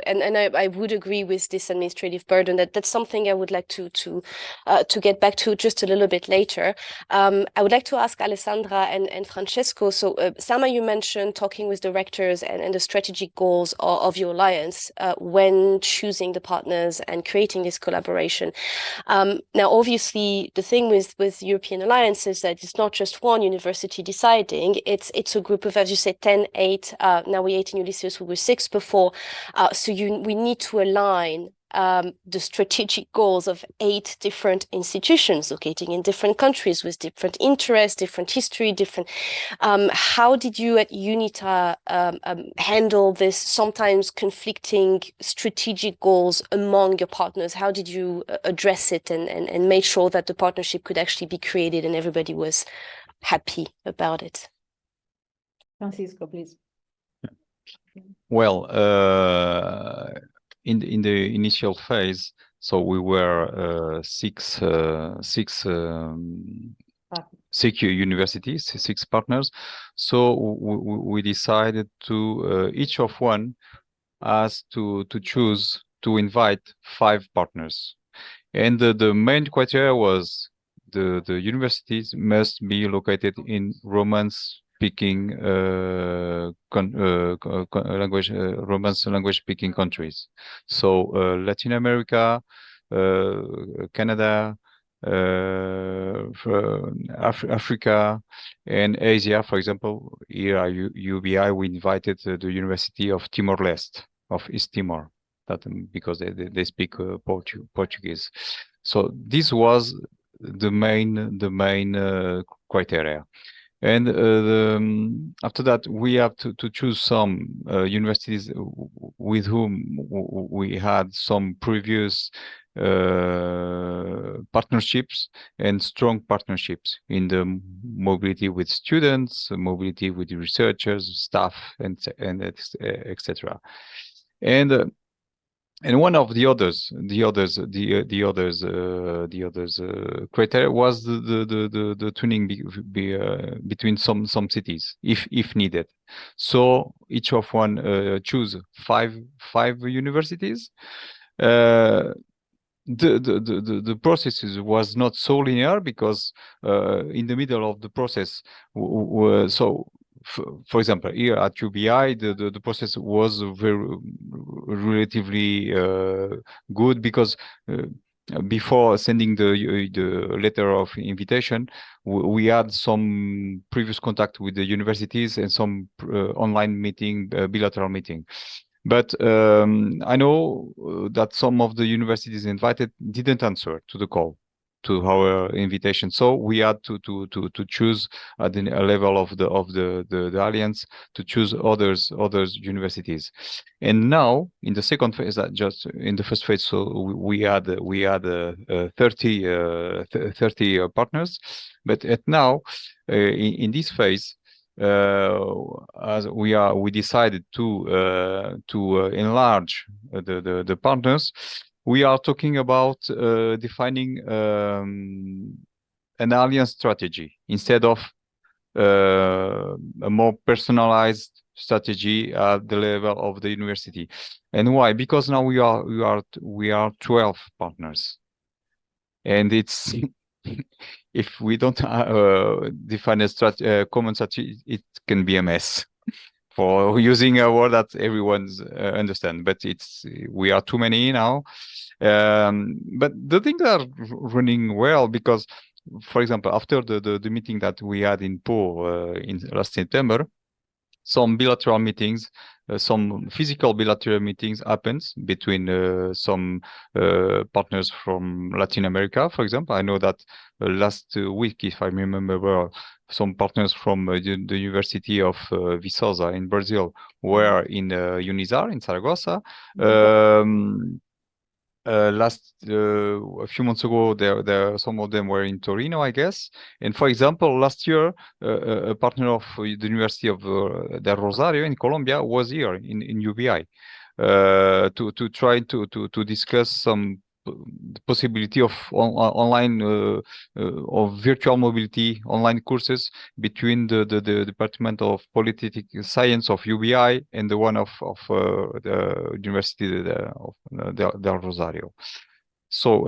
S6: And I would agree with this administrative burden. That's something I would like to get back to just a little bit later. I would like to ask Alessandra and Francesco. So Salma, you mentioned talking with directors and the strategic goals of your alliance when choosing the partners and creating this collaboration. Now, obviously, the thing with European Alliance is that it's not just one university deciding. It's a group of, as you said, 10, 8. Now we're 8 in Ulysseus, we were 6 before. So we need to align the strategic goals of 8 different institutions locating in different countries with different interests, different history, different. How did you at UNITA handle this sometimes conflicting strategic goals among your partners? How did you address it and make sure that the partnership could actually be created and everybody was happy about it?
S7: Francisco, please.
S8: Well, in the initial phase, so we were six 6 universities, 6 partners. So we decided to each of one has to choose to invite 5 partners. And the main criteria was the universities must be located in Romance-speaking Romance language-speaking countries. So Latin America, Canada, Africa, and Asia. For example, here at UBI, we invited the University of Timor-Leste, of East Timor, that because they speak Portuguese. So this was the main criteria. And after that, we have to choose some universities with whom we had some previous partnerships and strong partnerships in the mobility with students, mobility with researchers, staff, and etc. And one of the others criteria was the tuning between some cities if needed. So each of one choose five universities. The process was not so linear because in the middle of the process, for example, here at UBI, the process was very relatively good because before sending the letter of invitation, we had some previous contact with the universities and some online meeting, bilateral meeting. But I know that some of the universities invited didn't answer to the call, to our invitation. So we had to choose at the level of the alliance to choose others universities. And now in the second phase, just in the first phase, so we had 30 partners, but now in this phase, as we decided to enlarge the partners. We are talking about defining an alliance strategy instead of a more personalized strategy at the level of the university. And why? Because now we are 12 partners, and it's if we don't define a common strategy, it can be a mess. For using a word that everyone's understand, but we are too many now. But the things are running well because, for example, after the meeting that we had in Po in last September, some bilateral meetings, some physical bilateral meetings happens between some partners from Latin America, for example. I know that last week, if I remember well, some partners from the University of Viçosa in Brazil were in Unizar in Zaragoza. A few months ago, there some of them were in Torino, I guess. And for example, last year, a partner of the University of del Rosario in Colombia was here in UBI to try to discuss some possibility of online of virtual mobility online courses between the Department of Political Science of UBI and the one of the University of del Rosario. So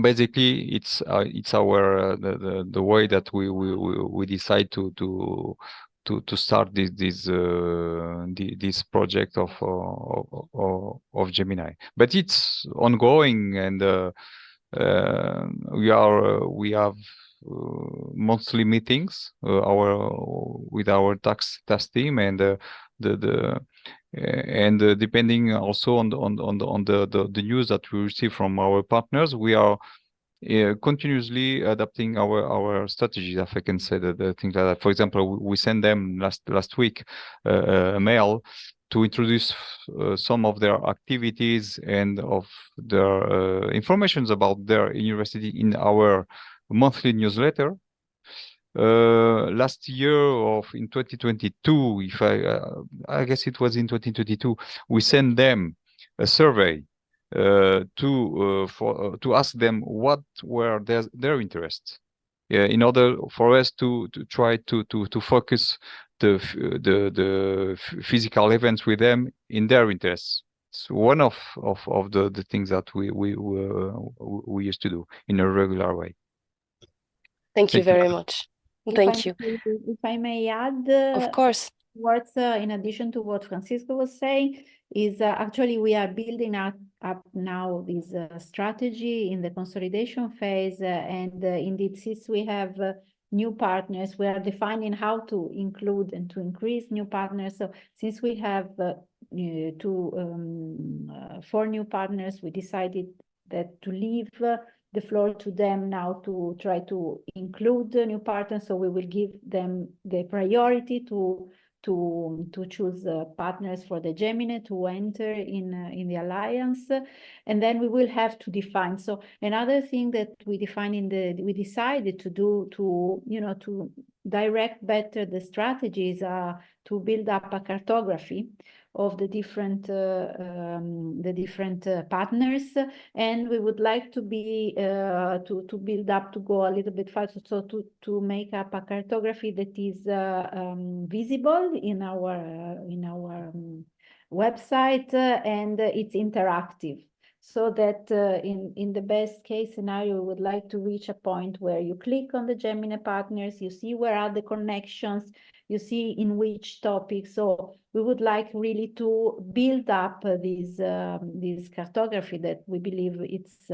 S8: basically, it's our the way that we decide to start this project of Gemini, but it's ongoing, and we have monthly meetings with our tax team, and depending also on the news that we receive from our partners, we are continuously adapting our strategies, if I can say that things like that. For example, we sent them last week a mail to introduce some of their activities and of their informations about their university in our monthly newsletter. Last year in 2022, if I guess it was in 2022, we sent them a survey to ask them what were their interests. in order for us to try to focus the physical events with them in their interests. It's one of the things that we used to do in a regular way.
S6: Thank you very much. Thank you.
S7: If I may add,
S6: Of course.
S7: words in addition to what Francisco was saying, is actually we are building up now this strategy in the consolidation phase, and indeed, since we have new partners, we are defining how to include and to increase new partners. So since we have 4 new partners, we decided that to leave the floor to them now to try to include the new partners. So we will give them the priority to choose partners for the Gemini to enter in the alliance, and then we will have to define. So another thing that we decided to do to direct better the strategies to build up a cartography of the different partners, and we would like to be to build up, to go a little bit faster, so to make up a cartography that is visible in our website, and it's interactive, so that in the best case scenario, we would like to reach a point where you click on the Gemini partners, you see where are the connections, you see in which topic. So we would like really to build up this cartography that we believe it's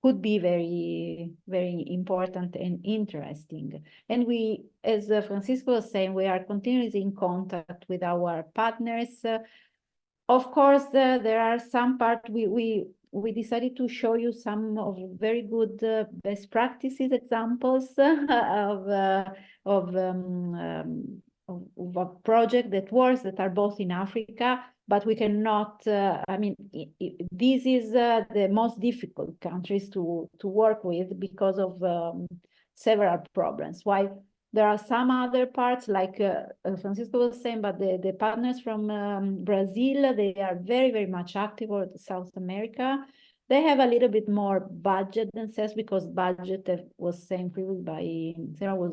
S7: could be very, very important and interesting. And we, as Francisco was saying, we are continuously in contact with our partners. Of course, there are some parts we decided to show you some of very good best practices examples of a project that works, that are both in Africa, but we cannot, I mean, this is the most difficult countries to work with because of several problems. Why? There are some other parts, like Francisco was saying, but the partners from Brazil, they are very, very much active, or South America. They have a little bit more budget than CES, because budget, that was saying previously by Sarah,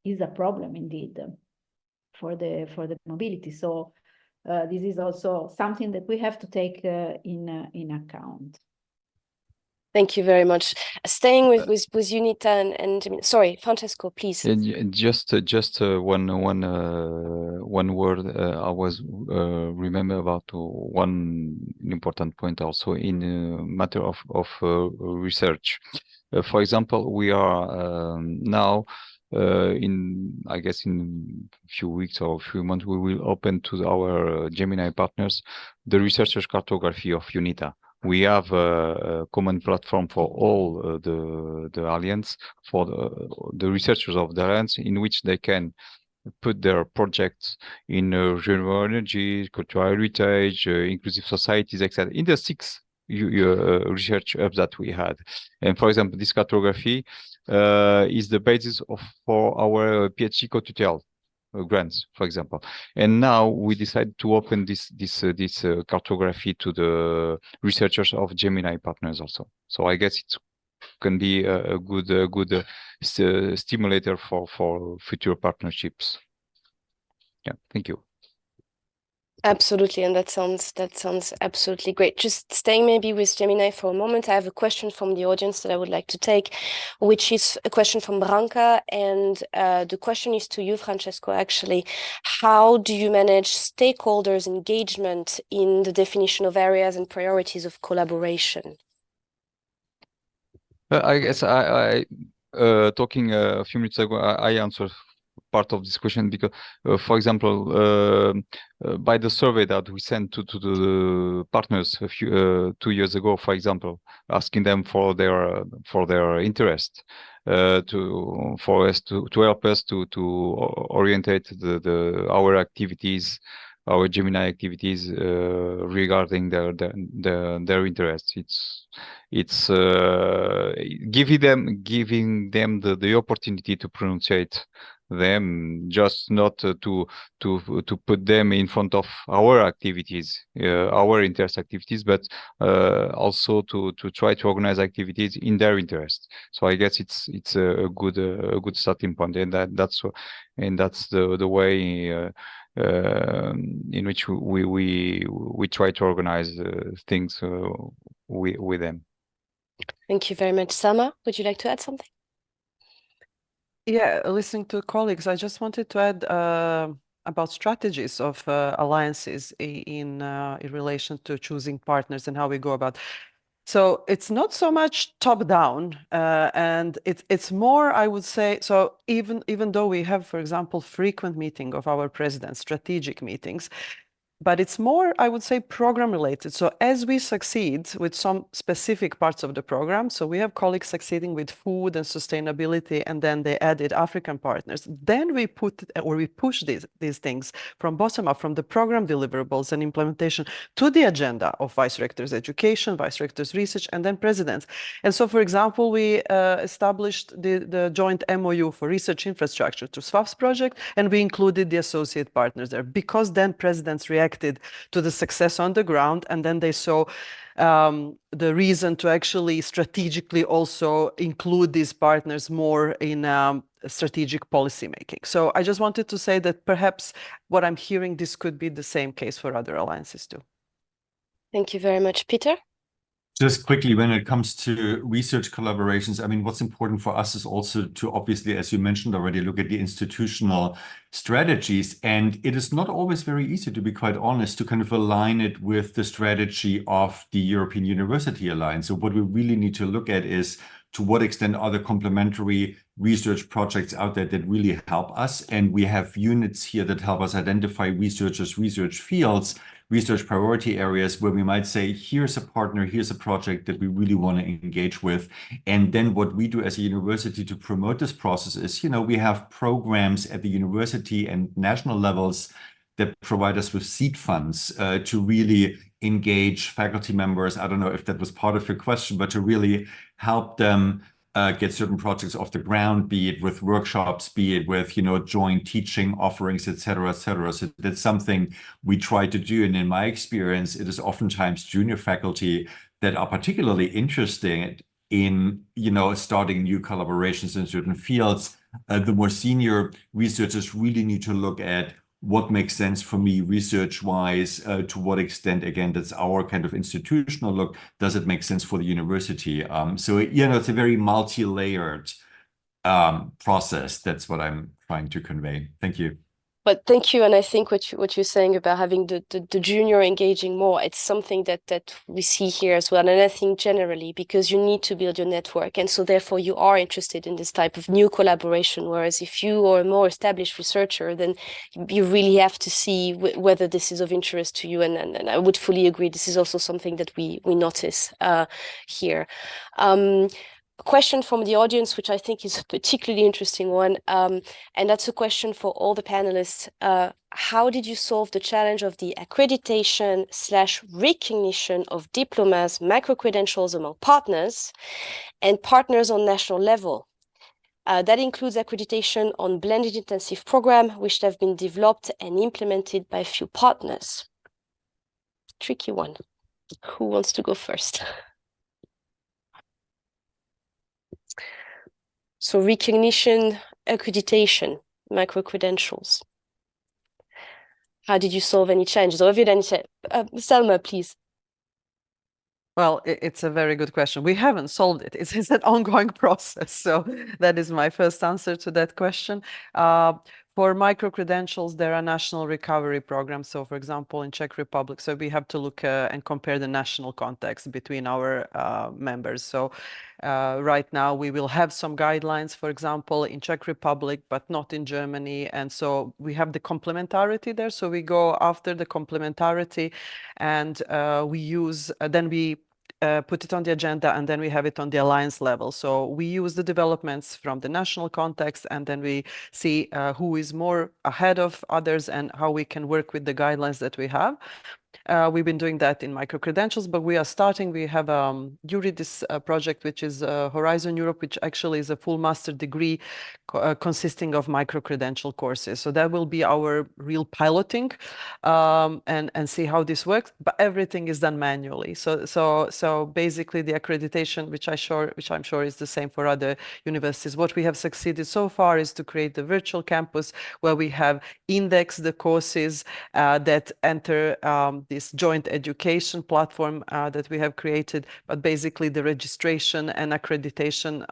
S7: is a problem indeed for the mobility. So this is also something that we have to take in account.
S6: Thank you very much. Staying with UNITA and sorry, Francesco, please.
S8: And just one word I was remember about one important point also in matter of research. For example, we are now I guess in a few weeks or a few months, we will open to our Gemini partners the researchers cartography of UNITA. We have a common platform for all the alliance, for the researchers of the alliance, in which they can put their projects in renewable energy, cultural heritage, inclusive societies, etc. in the 6 research hubs that we had. And for example, this cartography is the basis for our PhD co-tutel grants, for example. And now we decided to open this cartography to the researchers of Gemini partners also. So I guess it can be a good stimulator for future partnerships. Yeah, thank you.
S6: Absolutely, and that sounds absolutely great. Just staying maybe with Gemini for a moment, I have a question from the audience that I would like to take, which is a question from Branka, and the question is to you, Francesco, actually. How do you manage stakeholders' engagement in the definition of areas and priorities of collaboration?
S8: I guess I talking a few minutes ago, I answered part of this question, because for example, by the survey that we sent to the partners a few 2 years ago, for example, asking them for their interest, for us to help us to orientate our activities, our Gemini activities regarding their interests. it's giving them the opportunity to pronunciate them, just not to put them in front of our activities, our interest activities, but also to try to organize activities in their interest. So I guess it's a good starting point, and that's the way in which we try to organize things with them.
S6: Thank you very much. Selma, would you like to add something?
S9: Yeah, listening to colleagues, I just wanted to add about strategies of alliances in relation to choosing partners and how we go about. So it's not so much top down, and it's more, I would say. So even though we have, for example, frequent meeting of our presidents, strategic meetings, but it's more, I would say, program related. So as we succeed with some specific parts of the program, so we have colleagues succeeding with food and sustainability, and then they added African partners. Then we push these things from bottom up, from the program deliverables and implementation to the agenda of vice rectors education, vice rectors research, and then presidents. And so, for example, we established the joint MOU for research infrastructure to SWAP's project, and we included the associate partners there, because then presidents reacted to the success on the ground, and then they saw the reason to actually strategically also include these partners more in strategic policy making. So I just wanted to say that perhaps what I'm hearing, this could be the same case for other alliances too.
S6: Thank you very much, Peter.
S10: Just quickly, when it comes to research collaborations, I mean, what's important for us is also to obviously, as you mentioned already, look at the institutional strategies. And it is not always very easy, to be quite honest, to kind of align it with the strategy of the European University Alliance. So what we really need to look at is to what extent are there complementary research projects out there that really help us. And we have units here that help us identify researchers, research fields, research priority areas where we might say, here's a partner, here's a project that we really want to engage with. And then what we do as a university to promote this process is, we have programs at the university and national levels that provide us with seed funds to really engage faculty members. I don't know if that was part of your question, but to really help them get certain projects off the ground, be it with workshops, be it with, joint teaching offerings, et cetera, et cetera. So that's something we try to do. And in my experience, it is oftentimes junior faculty that are particularly interested in, starting new collaborations in certain fields. The more senior researchers really need to look at what makes sense for me research-wise, to what extent, again, that's our kind of institutional look, does it make sense for the university? So, it's a very multi-layered process. That's what I'm trying to convey. Thank you.
S6: But thank you, and I think what you're saying about having the junior engaging more, it's something that we see here as well, and I think generally, because you need to build your network, and so therefore you are interested in this type of new collaboration, whereas if you are a more established researcher, then you really have to see whether this is of interest to you, and I would fully agree, this is also something that we notice here. A question from the audience, which I think is a particularly interesting one, and that's a question for all the panelists. How did you solve the challenge of the accreditation/recognition of diplomas, micro-credentials among partners and partners on national level? That includes accreditation on blended intensive program, which have been developed and implemented by a few partners. Tricky one. Who wants to go first? So recognition, accreditation, micro-credentials. How did you solve any challenges? Or have you done it? Selma, please.
S9: Well, it's a very good question. We haven't solved it. It's an ongoing process. So that is my first answer to that question. For micro-credentials, there are national recovery programs. So for example, in Czech Republic, so we have to look and compare the national context between our members. So right now we will have some guidelines, for example, in Czech Republic, but not in Germany. And so we have the complementarity there. So we go after the complementarity, and we use, then we put it on the agenda, and then we have it on the alliance level. So we use the developments from the national context, and then we see who is more ahead of others and how we can work with the guidelines that we have. We've been doing that in micro-credentials, but we are starting, we have this project, which is Horizon Europe, which actually is a full master degree consisting of micro-credential courses. So that will be our real piloting and see how this works, but everything is done manually. So basically the accreditation, which I'm sure is the same for other universities. What we have succeeded so far is to create the virtual campus where we have indexed the courses that enter this joint education platform that we have created, but basically the registration and accreditation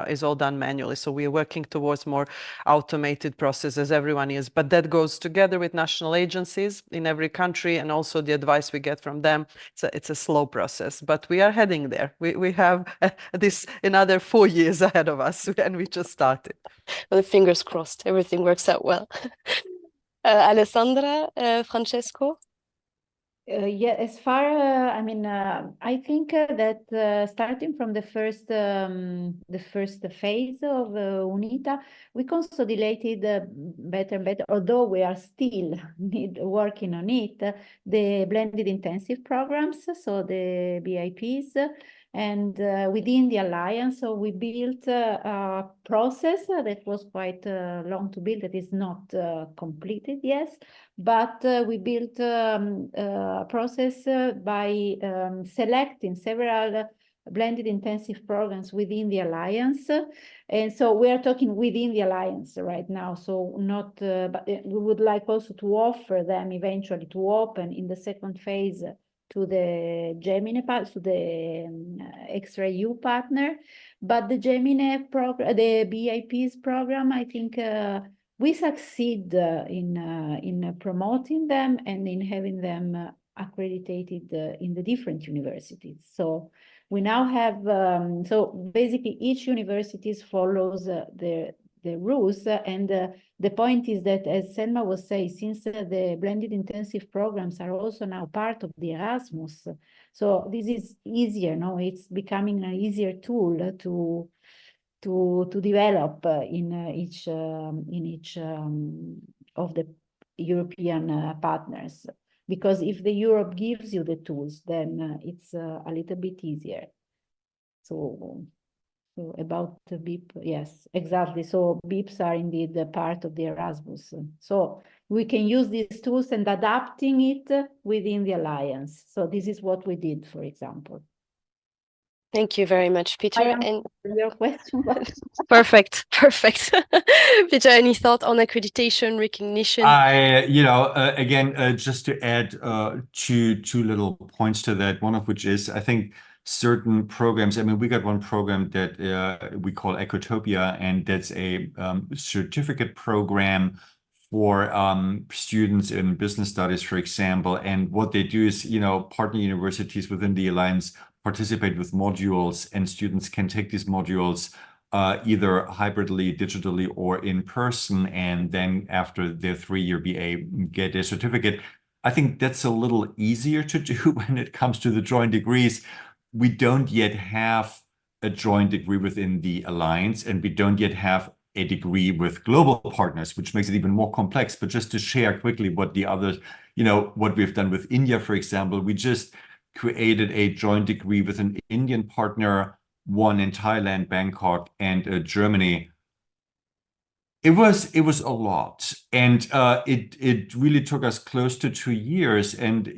S9: is all done manually. So we are working towards more automated processes, everyone is, but that goes together with national agencies in every country and also the advice we get from them. It's a slow process, but we are heading there. We have this another 4 years ahead of us and we just started.
S6: Well, fingers crossed, everything works out well. Alessandra, Francesco?
S7: Yeah, as far, I think that starting from the first phase of UNITA, we consolidated better and better, although we are still working on it, the blended intensive programs, so the BIPs, and within the alliance, so we built a process that was quite long to build, that is not completed yet, but we built a process by selecting several blended intensive programs within the alliance. And so we are talking within the alliance right now. So not, but we would like also to offer them eventually to open in the second phase to the Gemini part, to the extra EU partner. But the Gemini program, the BIPs program, I think we succeed in promoting them and in having them accredited in the different universities. So we now have, so basically each university follows the rules, and the point is that, as Selma was saying, since the blended intensive programs are also now part of the Erasmus, so this is easier, no? It's becoming an easier tool to develop in each of the European partners. Because if the Europe gives you the tools, then it's a little bit easier. So about the BIP, yes, exactly. So BIPs are indeed a part of the Erasmus. So we can use these tools and adapting it within the alliance. So this is what we did, for example.
S6: Thank you very much, Peter.
S7: And your question was?
S6: Perfect. Peter, any thought on accreditation, recognition?
S10: Again, just to add two little points to that, one of which is, I think, certain programs. I mean, we got one program that we call Ecotopia, and that's a certificate program for students in business studies, for example. And what they do is, partner universities within the Alliance participate with modules, and students can take these modules either hybridly, digitally, or in person, and then after their 3-year BA get a certificate. I think that's a little easier to do when it comes to the joint degrees. We don't yet have a joint degree within the Alliance, and we don't yet have a degree with global partners, which makes it even more complex. But just to share quickly what the others, what we've done with India, for example, we just created a joint degree with an Indian partner, one in Thailand, Bangkok, and Germany. It was a lot, and it really took us close to 2 years. And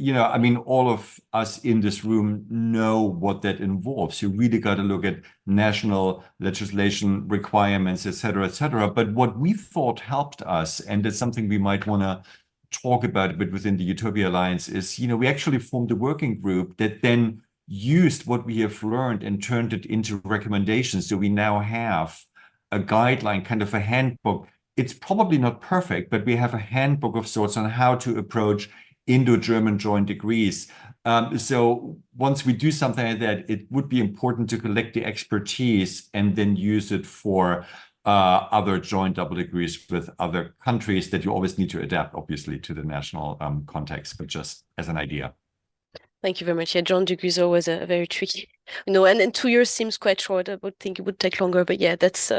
S10: all of us in this room know what that involves. You really got to look at national legislation requirements, et cetera. But what we thought helped us, and it's something we might want to talk about a bit within the Utopia Alliance, is we actually formed a working group that then used what we have learned and turned it into recommendations. So we now have a guideline, kind of a handbook. It's probably not perfect, but we have a handbook of sorts on how to approach Indo-German joint degrees. So once we do something like that, it would be important to collect the expertise and then use it for other joint double degrees with other countries that you always need to adapt, obviously, to the national context, but just as an idea.
S6: Thank you very much. Yeah, joint degrees are always a very tricky, and 2 years seems quite short. I would think it would take longer, but yeah, that's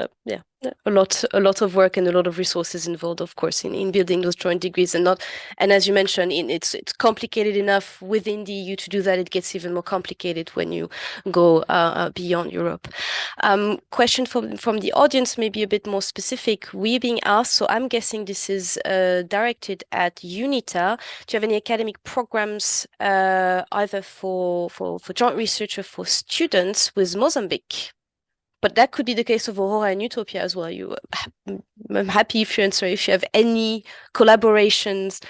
S6: a lot of work and a lot of resources involved, of course, in building those joint degrees, and as you mentioned, it's complicated enough within the EU to do that. It gets even more complicated when you go beyond Europe. Question from the audience, maybe a bit more specific. We're being asked, so I'm guessing this is directed at UNITA. Do you have any academic programs either for joint research or for students with Mozambique? But that could be the case of Aurora and Utopia as well. I'm happy if you answer if you have any collaborations,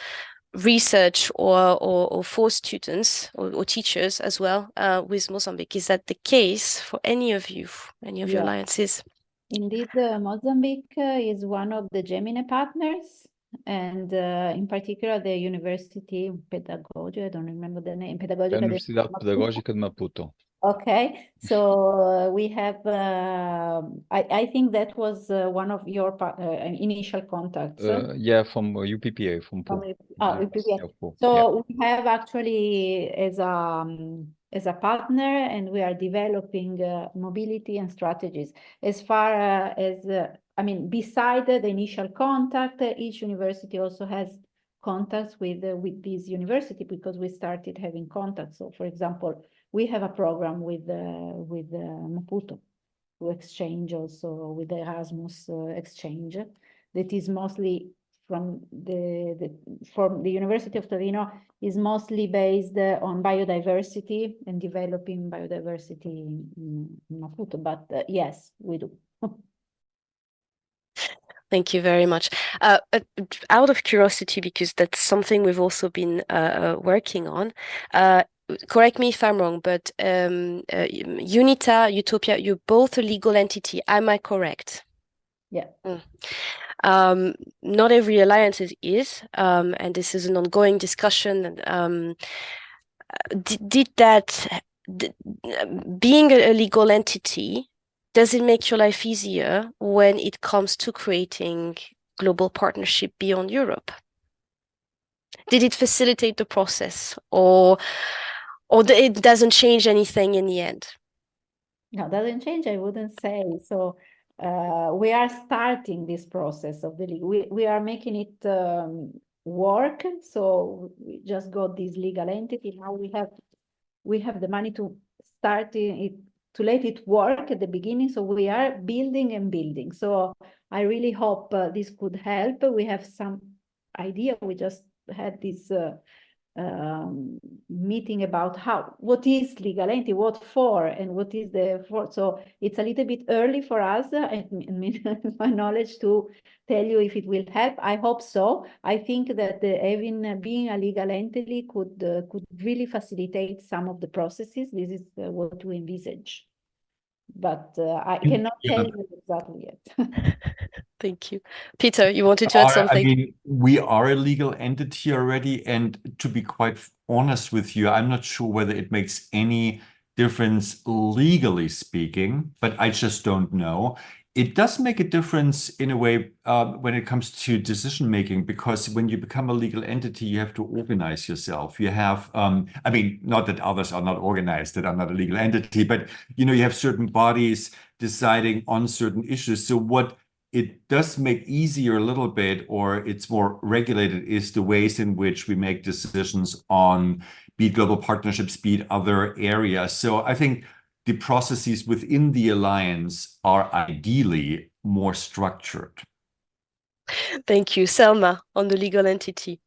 S6: research or for students or teachers as well with Mozambique. Is that the case for any of you, any of your alliances?
S7: Indeed, Mozambique is one of the Gemini partners, and in particular the University Pedagogica, I don't remember the name, Pedagogica de
S8: Universidade
S7: Maputo.
S8: Pedagógica de Maputo.
S7: Okay, so we have, I think that was one of your initial contacts.
S8: Yeah, from UPPA, from PU.
S7: UPPA.
S8: Of PU.
S7: So we have actually as a partner, and we are developing mobility and strategies. As far as, I mean, beside the initial contact, each university also has contacts with this university because we started having contacts. So for example, we have a program with Maputo to exchange also with the Erasmus exchange that is mostly from the University of Torino, is mostly based on biodiversity and developing biodiversity in Maputo. But yes, we do.
S6: Thank you very much. Out of curiosity, because that's something we've also been working on, correct me if I'm wrong, but UNITA, Utopia, you're both a legal entity. Am I correct?
S7: Yeah.
S6: Not every alliance is, and this is an ongoing discussion. Being a legal entity, does it make your life easier when it comes to creating global partnership beyond Europe? Did it facilitate the process, or it doesn't change anything in the end?
S7: No, doesn't change, I wouldn't say. So we are starting this process of the legal. We are making it work. So we just got this legal entity. Now we have the money to start it, to let it work at the beginning. So we are building and building. So I really hope this could help. We have some idea. We just had this meeting about what is legal entity, what for, and what is the for. So it's a little bit early for us, I mean, my knowledge, to tell you if it will help. I hope so. I think that having being a legal entity could really facilitate some of the processes. This is what we envisage, but I cannot tell you exactly yet.
S6: Thank you. Peter, you wanted to add something?
S10: I mean, we are a legal entity already, and to be quite honest with you, I'm not sure whether it makes any difference legally speaking, but I just don't know. It does make a difference in a way when it comes to decision making, because when you become a legal entity, you have to organize yourself. You have, I mean, not that others are not organized, that are not a legal entity, but you have certain bodies deciding on certain issues. So what it does make easier a little bit, or it's more regulated, is the ways in which we make decisions on be it global partnerships, be it other areas. So I think the processes within the alliance are ideally more structured.
S6: Thank you. Selma, on the legal entity.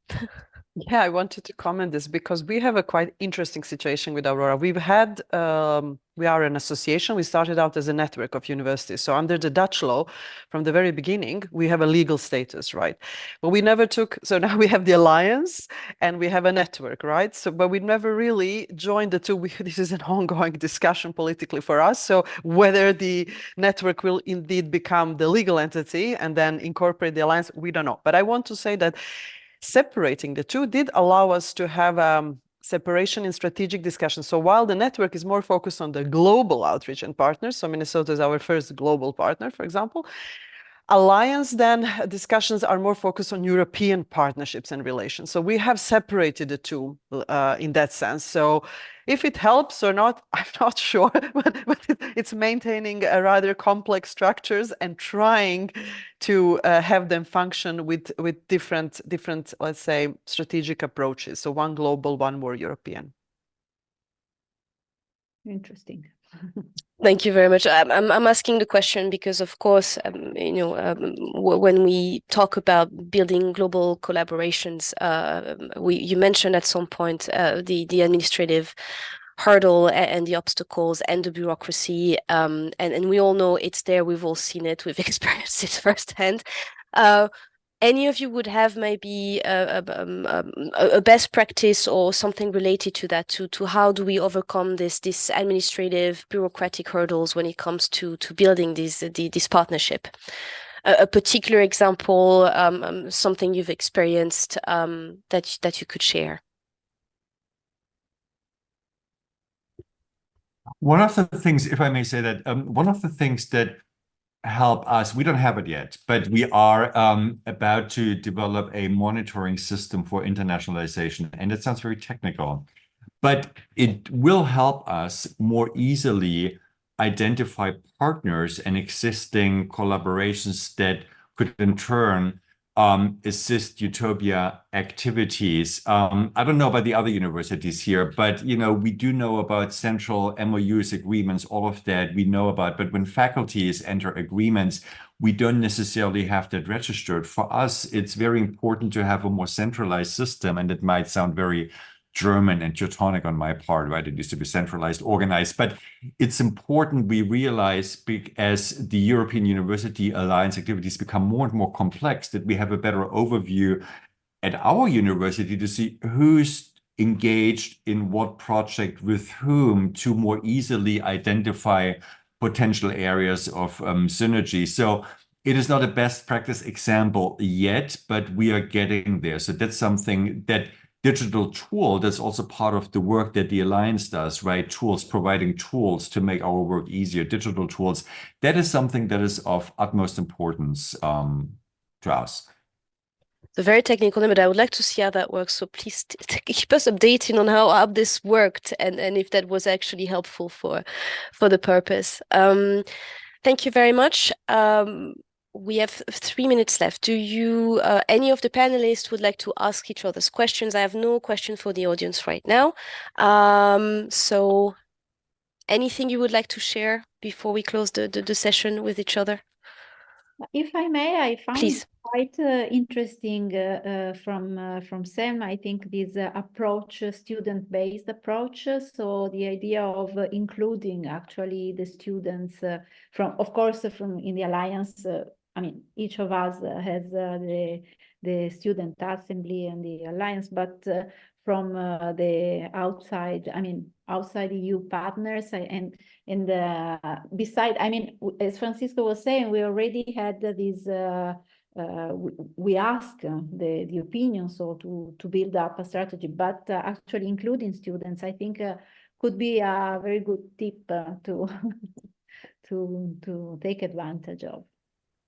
S9: Yeah, I wanted to comment this because we have a quite interesting situation with Aurora. We've had, we are an association. We started out as a network of universities. So under the Dutch law, from the very beginning, we have a legal status, right? But we never took, so now we have the alliance and we have a network, right? So, but we never really joined the two. This is an ongoing discussion politically for us. So whether the network will indeed become the legal entity and then incorporate the alliance, we don't know. But I want to say that separating the two did allow us to have separation in strategic discussions. So while the network is more focused on the global outreach and partners, so Minnesota is our first global partner, for example, Alliance, then discussions are more focused on European partnerships and relations. So we have separated the two in that sense. So if it helps or not, I'm not sure, but it's maintaining a rather complex structures and trying to have them function with different, let's say, strategic approaches. So one global, one more European.
S7: Interesting.
S6: Thank you very much. I'm asking the question because, of course, when we talk about building global collaborations, you mentioned at some point the administrative hurdle and the obstacles and the bureaucracy, and we all know it's there. We've all seen it. We've experienced it firsthand. Any of you would have maybe a best practice or something related to that, to how do we overcome this administrative bureaucratic hurdles when it comes to building this partnership? A particular example, something you've experienced that you could share.
S10: One of the things, if I may say that, one of the things that help us, we don't have it yet, but we are about to develop a monitoring system for internationalization. And it sounds very technical, but it will help us more easily identify partners and existing collaborations that could in turn assist Utopia activities. I don't know about the other universities here, but we do know about central MOUs, agreements, all of that we know about. But when faculties enter agreements, we don't necessarily have that registered. For us, it's very important to have a more centralized system, and it might sound very German and Teutonic on my part, right? It needs to be centralized, organized, but it's important we realize, as the European University Alliance activities become more and more complex, that we have a better overview at our university to see who's engaged in what project with whom, to more easily identify potential areas of synergy. So it is not a best practice example yet, but we are getting there. So that's something that digital tool, that's also part of the work that the Alliance does, right? Tools, providing tools to make our work easier, digital tools. That is something that is of utmost importance to us.
S6: It's a very technical name, but I would like to see how that works. So please keep us updated on how this worked and if that was actually helpful for the purpose. Thank you very much. We have 3 minutes left. Do you, any of the panelists would like to ask each other's questions? I have no question for the audience right now. So anything you would like to share before we close the session with each other?
S7: If I may, I found
S6: Please.
S7: quite interesting from Sam. I think this approach, student-based approach. So the idea of including actually the students from, of course, from in the Alliance. I mean, each of us has the student assembly and the Alliance, but from the outside, I mean, outside EU partners and beside, I mean, as Francisco was saying, we already had this. We ask the opinion, so to build up a strategy, but actually including students, I think could be a very good tip to to take advantage of.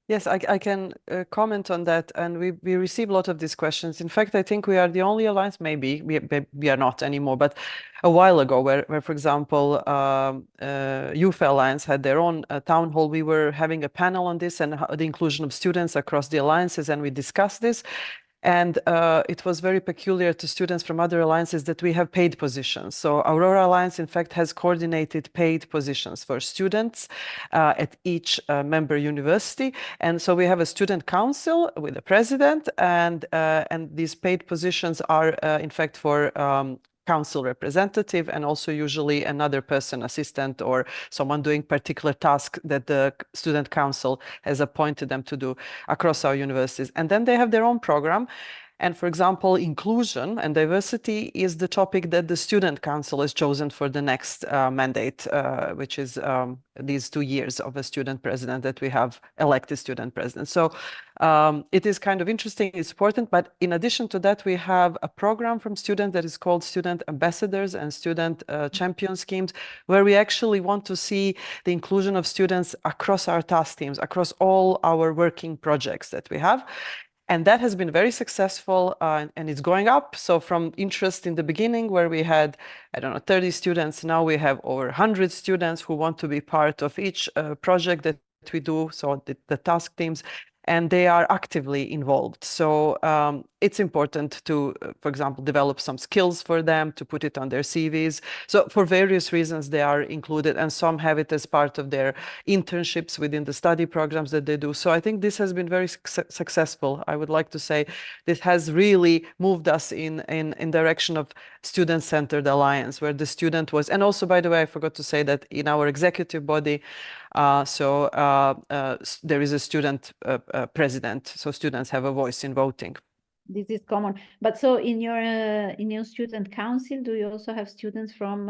S9: Yes, I can comment on that, and we receive a lot of these questions. In fact, I think we are the only alliance, maybe we are not anymore, but a while ago, where for example, Youth Alliance had their own town hall. We were having a panel on this and the inclusion of students across the alliances, and we discussed this. And it was very peculiar to students from other alliances that we have paid positions. So Aurora Alliance, in fact, has coordinated paid positions for students at each member university. And so we have a student council with a president, and these paid positions are, in fact, for council representative, and also usually another person, assistant, or someone doing particular task that the student council has appointed them to do across our universities. And then they have their own program. And for example, inclusion and diversity is the topic that the Student Council has chosen for the next mandate, which is these 2 years of a student president that we have elected student president. So it is kind of interesting, it's important, but in addition to that, we have a program from students that is called Student Ambassadors and Student Champion Schemes, where we actually want to see the inclusion of students across our task teams, across all our working projects that we have. And that has been very successful and it's going up. So from interest in the beginning where we had, I don't know, 30 students, now we have over 100 students who want to be part of each project that we do, so the task teams, and they are actively involved. So it's important to, for example, develop some skills for them, to put it on their CVs. So for various reasons, they are included, and some have it as part of their internships within the study programs that they do. So I think this has been very successful. I would like to say this has really moved us in direction of student-centered alliance, where the student was, and also, by the way, I forgot to say that in our executive body, there is a student president, so students have a voice in voting.
S7: This is common, but so in your student council, do you also have students from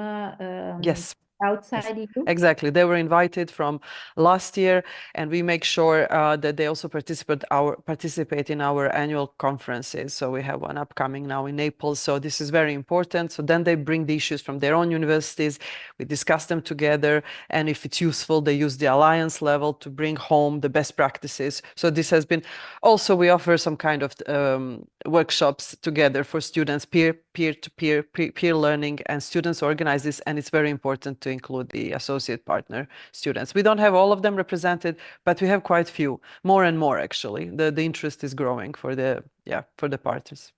S9: Yes.
S7: outside EU?
S9: Exactly. They were invited from last year, and we make sure that they also participate in our annual conferences. So we have one upcoming now in Naples. So this is very important. So then they bring the issues from their own universities. We discuss them together, and if it's useful, they use the alliance level to bring home the best practices. So this has been also, we offer some kind of workshops together for students, peer learning, and students organize this, and it's very important to include the associate partner students. We don't have all of them represented, but we have quite few, more and more actually. The interest is growing for the partners.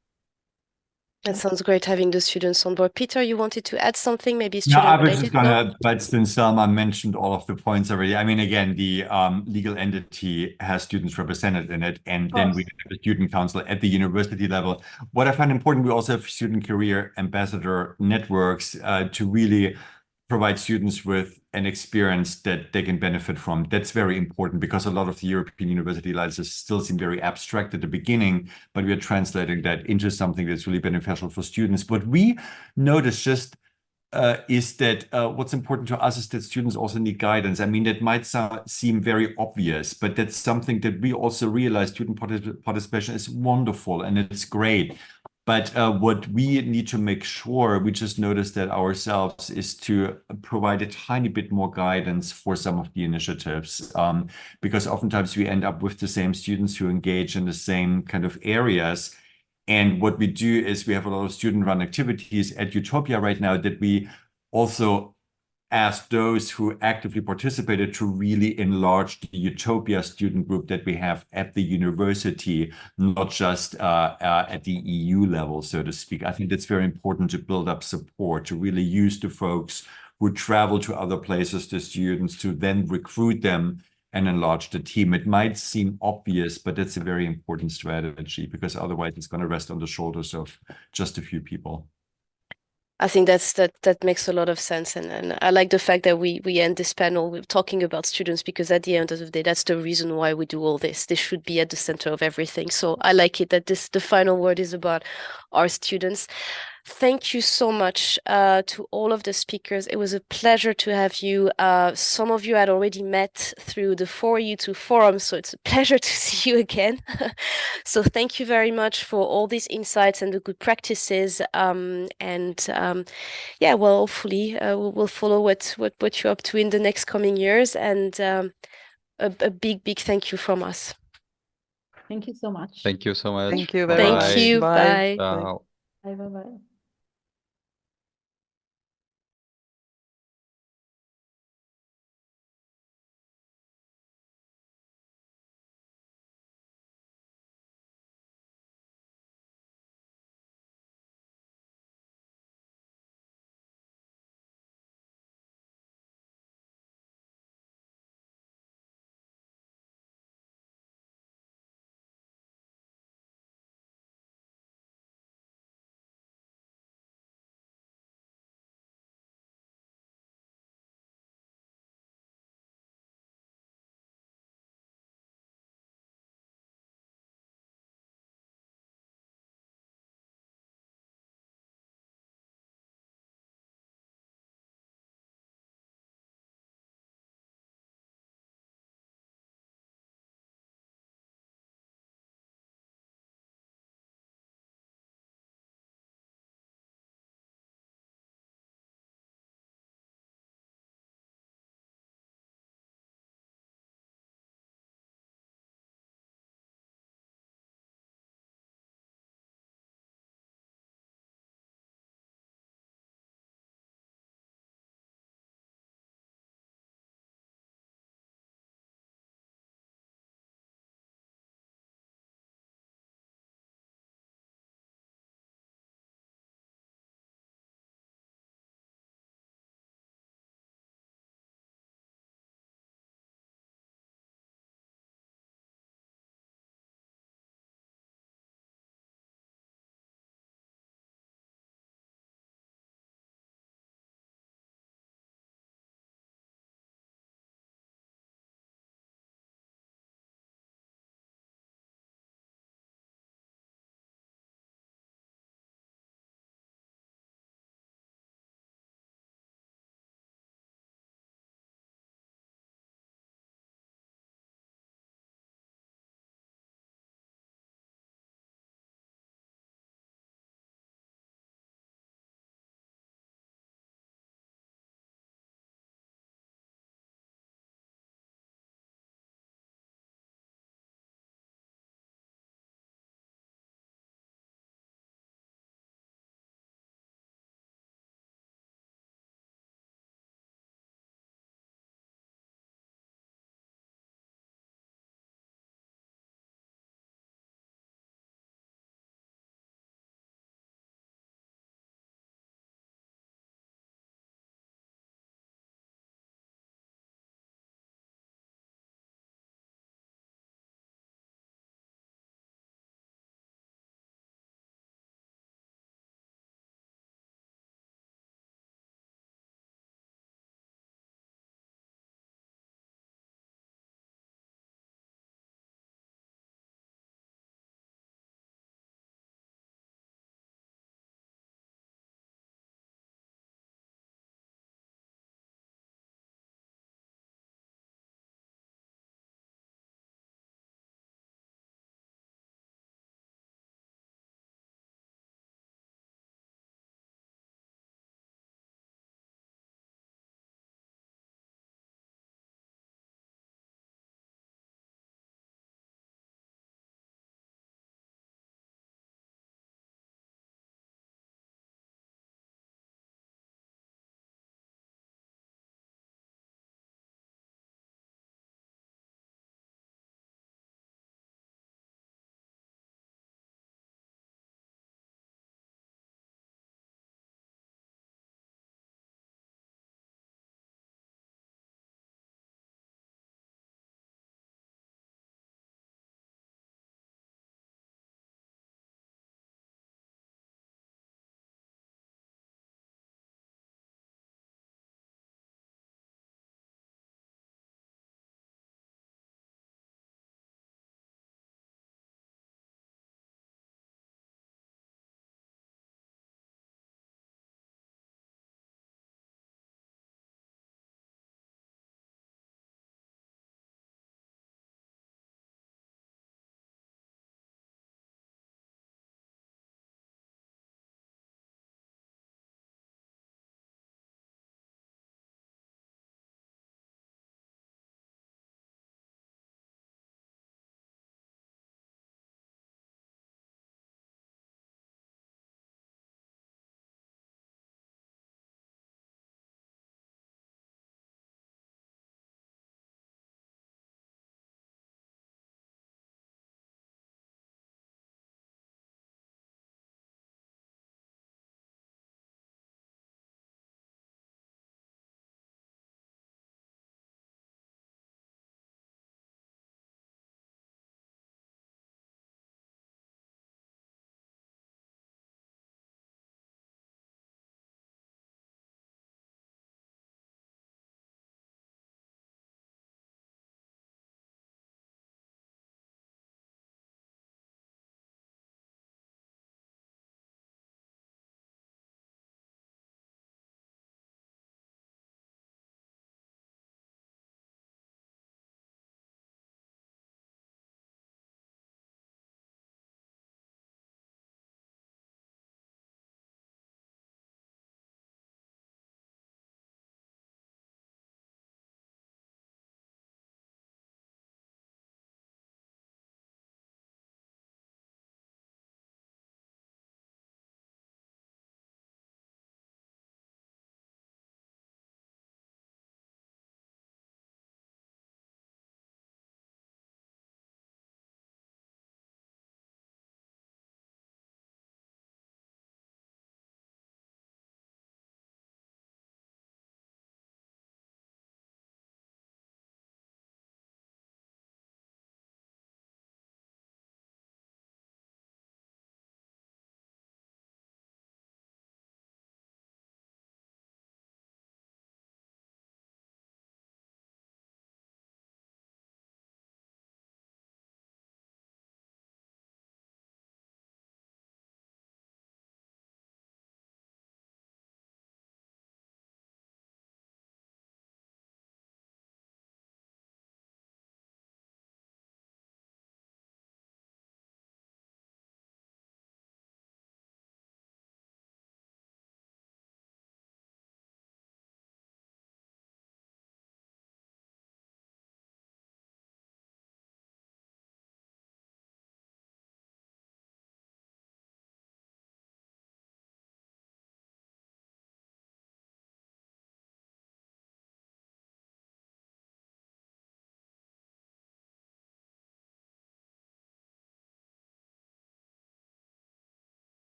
S6: That sounds great having the students on board. Peter, you wanted to add something, maybe
S10: No, I was
S6: student
S10: just
S6: related?
S10: gonna, but since Selma mentioned all of the points already, I mean, again, the legal entity has students represented in it, and then we have the student council at the university level. What I find important, we also have student career ambassador networks to really provide students with an experience that they can benefit from. That's very important because a lot of the European university licenses still seem very abstract at the beginning, but we are translating that into something that's really beneficial for students. What we notice just is that what's important to us is that students also need guidance. I mean, that might seem very obvious, but that's something that we also realize student participation is wonderful and it's great. But what we need to make sure, we just noticed that ourselves, is to provide a tiny bit more guidance for some of the initiatives, because oftentimes we end up with the same students who engage in the same kind of areas. And what we do is we have a lot of student-run activities at Utopia right now that we also ask those who actively participated to really enlarge the Utopia student group that we have at the university, not just at the EU level, so to speak. I think that's very important to build up support, to really use the folks who travel to other places, the students, to then recruit them and enlarge the team. It might seem obvious, but that's a very important strategy because otherwise it's going to rest on the shoulders of just a few people.
S6: I think that makes a lot of sense, and I like the fact that we end this panel with talking about students, because at the end of the day, that's the reason why we do all this. This should be at the center of everything. So I like it that the final word is about our students. Thank you so much to all of the speakers. It was a pleasure to have you. Some of you had already met through the 4U2 forum, so it's a pleasure to see you again. So thank you very much for all these insights and the good practices. Yeah, well, hopefully we'll follow what you're up to in the next coming years. And a big thank you from us.
S7: Thank you so much.
S8: Thank you so much.
S9: Thank you very
S8: Bye-bye.
S9: much.
S6: Thank you. Bye.
S8: Ciao.
S7: Bye bye.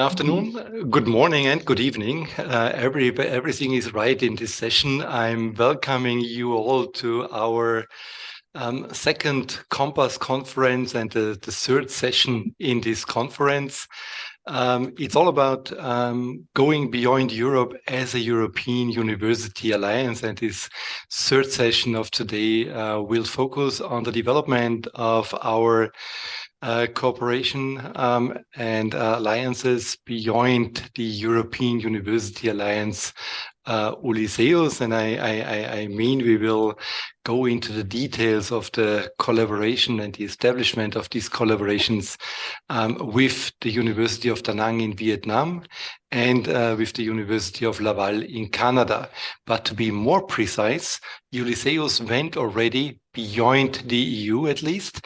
S1: Afternoon, good morning, and good evening. Everything is right in this session. I'm welcoming you all to our second Compass conference and the third session in this conference. It's all about going beyond Europe as a European University Alliance. And this third session of today will focus on the development of our cooperation and alliances beyond the European University Alliance Ulysseus. And I mean, we will go into the details of the collaboration and the establishment of these collaborations with the University of Da Nang in Vietnam and with the University of Laval in Canada. But to be more precise, Ulysseus went already beyond the EU, at least,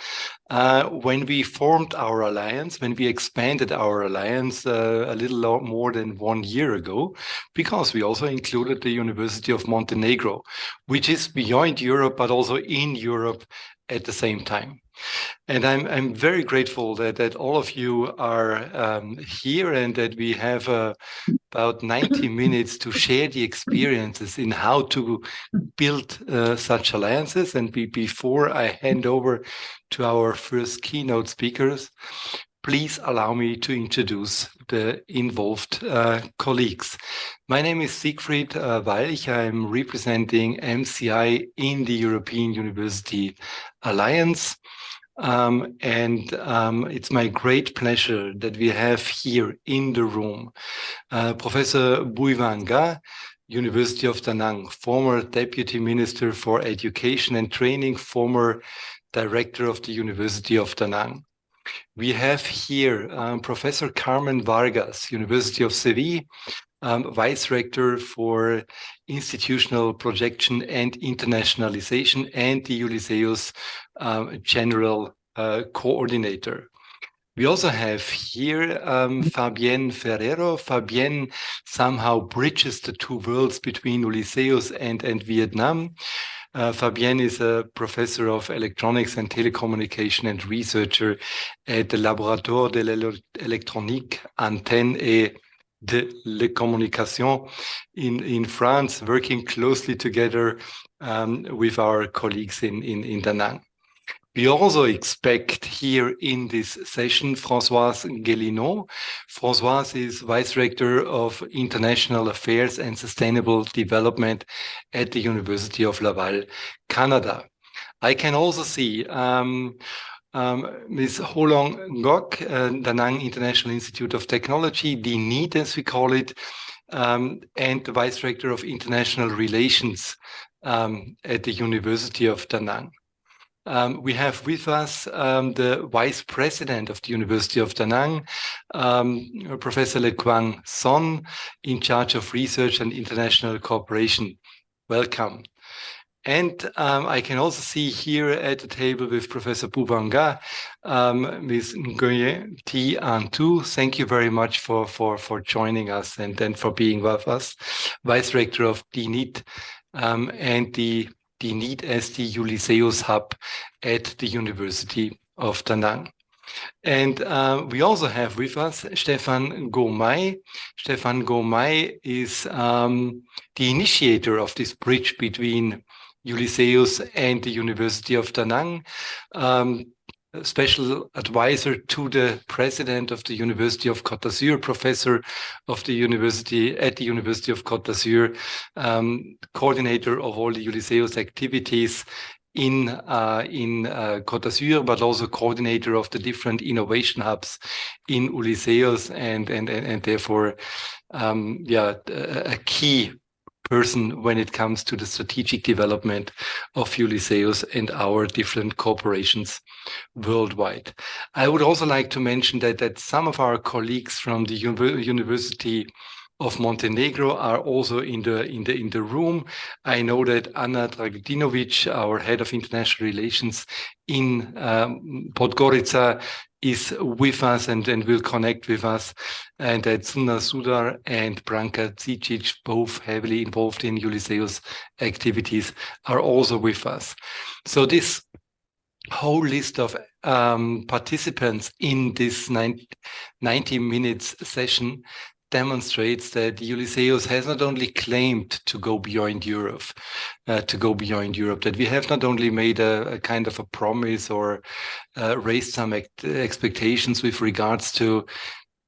S1: when we formed our alliance, when we expanded our alliance a little more than 1 year ago, because we also included the University of Montenegro, which is beyond Europe, but also in Europe at the same time. And I'm very grateful that all of you are here and that we have about 90 minutes to share the experiences in how to build such alliances. And before I hand over to our first keynote speakers, please allow me to introduce the involved colleagues. My name is Siegfried Walch. I'm representing MCI in the European University Alliance. It's my great pleasure that we have here in the room Professor Bhuivan Ga, University of Da Nang, former Deputy Minister for Education and Training, former Director of the University of Da Nang. We have here Professor Carmen Vargas, University of Seville, Vice Rector for Institutional Projection and Internationalization, and the Ulysseus General Coordinator. We also have here Fabienne Ferrero. Fabienne somehow bridges the two worlds between Ulysseus and Vietnam. Fabienne is a professor of electronics and telecommunication and researcher at the Laboratoire de l'électronique, antenne et de la communication in France, working closely together with our colleagues in Da Nang. We also expect here in this session Françoise Guélineau. Françoise is Vice Rector of International Affairs and Sustainable Development at the University of Laval, Canada. I can also see Ms. Ho Long Ngoc, Da Nang International Institute of Technology, the NEET as we call it, and the Vice Rector of International Relations at the University of Da Nang. We have with us the Vice President of the University of Da Nang, Professor Le Quang Son, in charge of research and international cooperation. Welcome. And I can also see here at the table with Professor Bhuivan Ga, Ms. Nguyen T. Antu. Thank you very much for joining us and then for being with us, Vice Rector of DNIT and the NEET as the Ulysseus Hub at the University of Da Nang. And we also have with us Stefan Gomay. Stefan Gomay is the initiator of this bridge between Ulysseus and the University of Da Nang, special advisor to the president of the University of Côte d'Azur, professor of the university at the University of Côte d'Azur, coordinator of all the Ulysseus activities in Côte d'Azur, but also coordinator of the different innovation hubs in Ulysseus, and therefore, a key person when it comes to the strategic development of Ulysseus and our different corporations worldwide. I would also like to mention that some of our colleagues from the University of Montenegro are also in the room. I know that Anna Dragutinovic, our head of international relations in Podgorica, is with us and will connect with us, and that Suna Sudar and Branka Cicic, both heavily involved in Ulysseus activities, are also with us. So this whole list of participants in this 90 minutes session demonstrates that Ulysseus has not only claimed to go beyond Europe, that we have not only made a kind of a promise or raised some expectations with regards to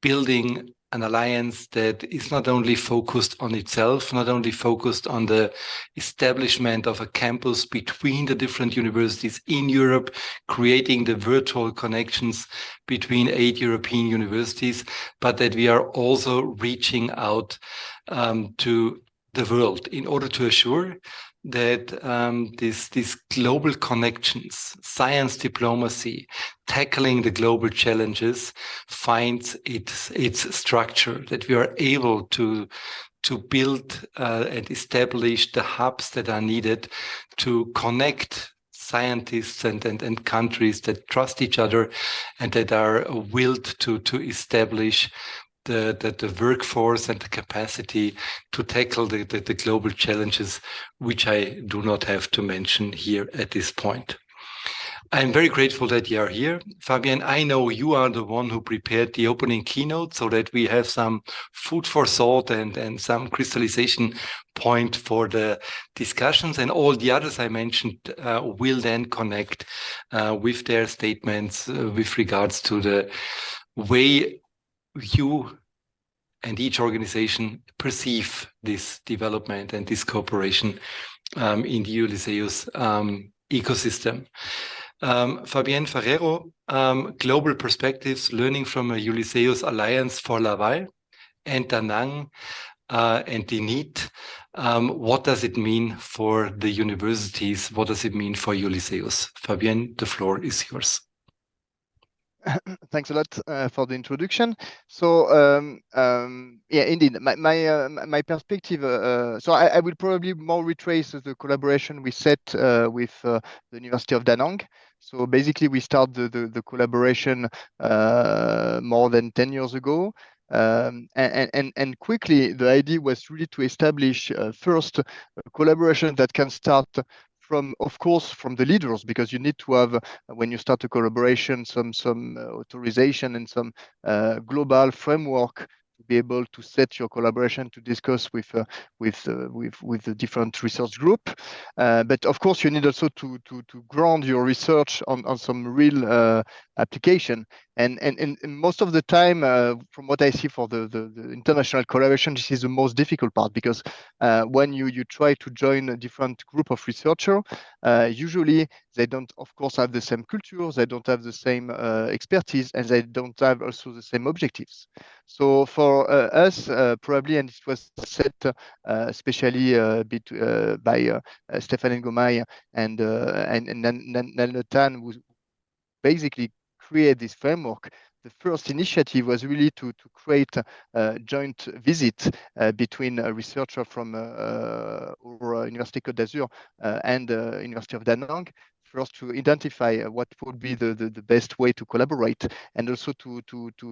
S1: building an alliance that is not only focused on itself, not only focused on the establishment of a campus between the different universities in Europe, creating the virtual connections between 8 European universities, but that we are also reaching out to the world in order to assure that these global connections, science diplomacy, tackling the global challenges finds its structure, that we are able to build and establish the hubs that are needed to connect scientists and countries that trust each other and that are willed to establish the workforce and the capacity to tackle the global challenges, which I do not have to mention here at this point. I'm very grateful that you are here. Fabian, I know you are the one who prepared the opening keynote so that we have some food for thought and some crystallization point for the discussions, and all the others I mentioned will then connect with their statements with regards to the way you and each organization perceive this development and this cooperation in the Ulysseus ecosystem. Fabienne Ferrero, Global Perspectives, Learning from a Ulysseus Alliance for Laval, and Da Nang and the NEET. What does it mean for the universities? What does it mean for Ulysseus? Fabienne, the floor is yours.
S11: Thanks a lot for the introduction. So yeah, indeed, my perspective. So I will probably more retrace the collaboration we set with the University of Da Nang. So basically, we started the collaboration more than 10 years ago. And quickly, the idea was really to establish first a collaboration that can start from, of course, from the leaders, because you need to have, when you start a collaboration, some authorization and some global framework to be able to set your collaboration to discuss with the different research group. But of course, you need also to ground your research on some real application. And most of the time, from what I see for the international collaboration, this is the most difficult part, because when you try to join a different group of researchers, usually they don't, of course, have the same culture, they don't have the same expertise, and they don't have also the same objectives. So for us, probably, and it was set especially by Stéphane Ngomay and Natan, who basically create this framework. The first initiative was really to create a joint visit between a researcher from Université Côte d'Azur and University of Da Nang, first to identify what would be the best way to collaborate, and also to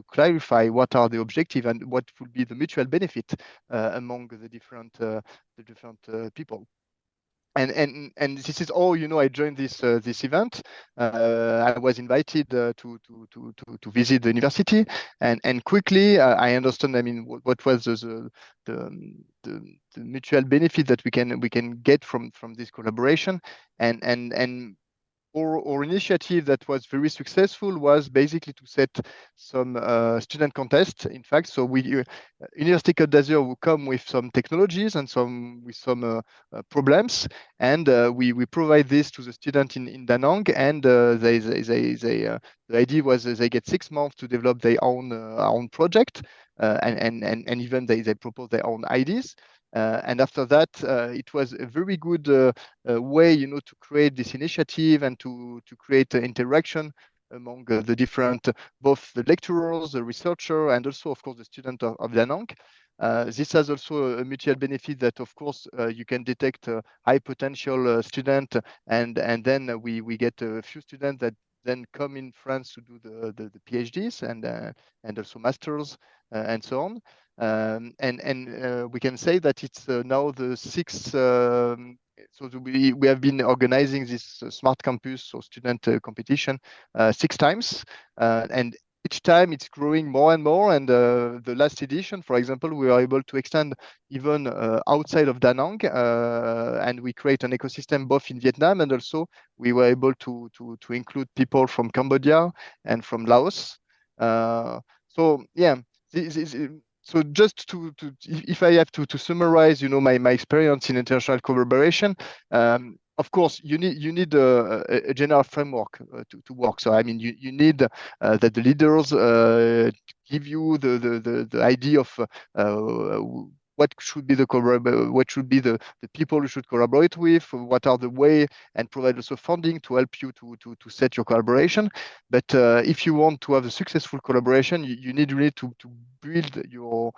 S11: clarify what are the objectives and what would be the mutual benefit among the different people. And this is all, I joined this event. I was invited to visit the university, and quickly I understand. I mean, what was the mutual benefit that we can get from this collaboration, and our initiative that was very successful was basically to set some student contests. In fact, so we Université Côte d'Azur will come with some technologies and some problems, and we provide this to the student in Da Nang, and the idea was they get 6 months to develop their own project, and even they propose their own ideas. And after that, it was a very good way, to create this initiative and to create interaction among the different, both the lecturers, the researcher, and also, of course, the student of Da Nang. This has also a mutual benefit that, of course, you can detect high potential student, and then we get a few students that then come in France to do the PhDs and also masters and so on. And we can say that it's now the 6th So we have been organizing this Smart Campus or student competition 6 times, and each time it's growing more and more. And the last edition, for example, we were able to extend even outside of Da Nang, and we create an ecosystem both in Vietnam, and also we were able to include people from Cambodia and from Laos. So yeah, so just if I have to summarize, my experience in international collaboration, of course, you need a general framework to work. So I mean, you need that the leaders give you the idea of what should be what should be the people you should collaborate with, what are the way, and provide also funding to help you to set your collaboration. But if you want to have a successful collaboration, you need really to build your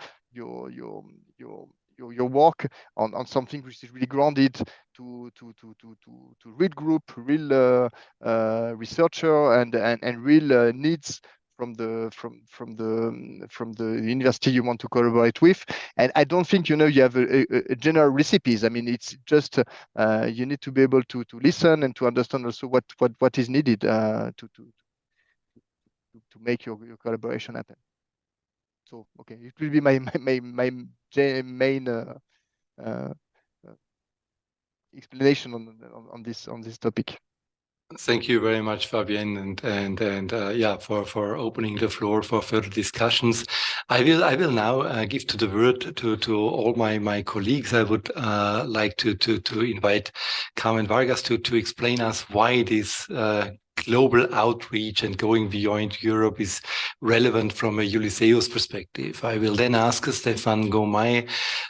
S11: work on something which is really grounded to real group, real researcher, and real needs from the university you want to collaborate with. And I don't think you have a general recipes. I mean, it's just you need to be able to listen and to understand also what is needed to make your collaboration happen. So okay, it will be my main uh, explanation on this topic.
S1: Thank you very much, Fabienne, and yeah, for opening the floor for further discussions. I will now give the word to all my colleagues. I would like to invite Carmen Vargas to explain us why this global outreach and going beyond Europe is relevant from a Ulysseus perspective. I will then ask Stefan Gomay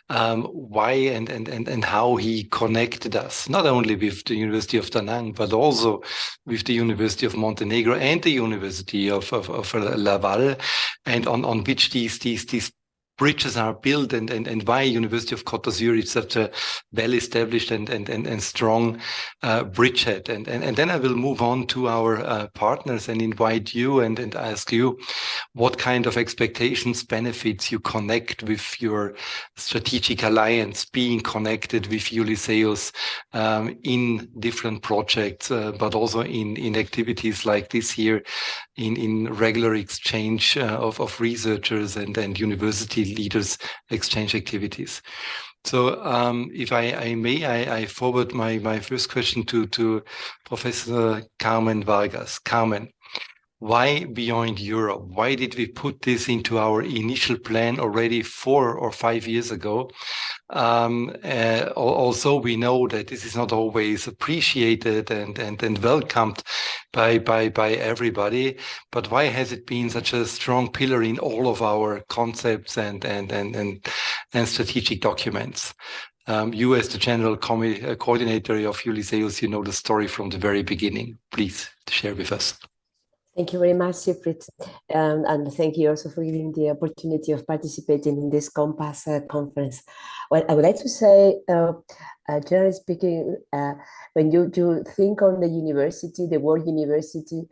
S1: why and how he connected us, not only with the University of Da Nang, but also with the University of Montenegro and the University of Laval, and on which these bridges are built, and why University of Côte d'Azur is such a well-established and strong bridgehead. And then I will move on to our partners and invite you and ask you what kind of expectations, benefits you connect with your strategic alliance, being connected with Ulysseus in different projects, but also in activities like this here, in regular exchange of researchers and university leaders exchange activities. So if I may, I forward my first question to Professor Carmen Vargas. Carmen, why beyond Europe? Why did we put this into our initial plan already 4 or 5 years ago? Also, we know that this is not always appreciated and welcomed by everybody. But why has it been such a strong pillar in all of our concepts and strategic documents? You, as the general coordinator of Ulysseus, you know the story from the very beginning. Please share with us.
S12: Thank you very much, Siegfried, and thank you also for giving the opportunity of participating in this Compass conference. Well, I would like to say, generally speaking, when you think on the university, the word university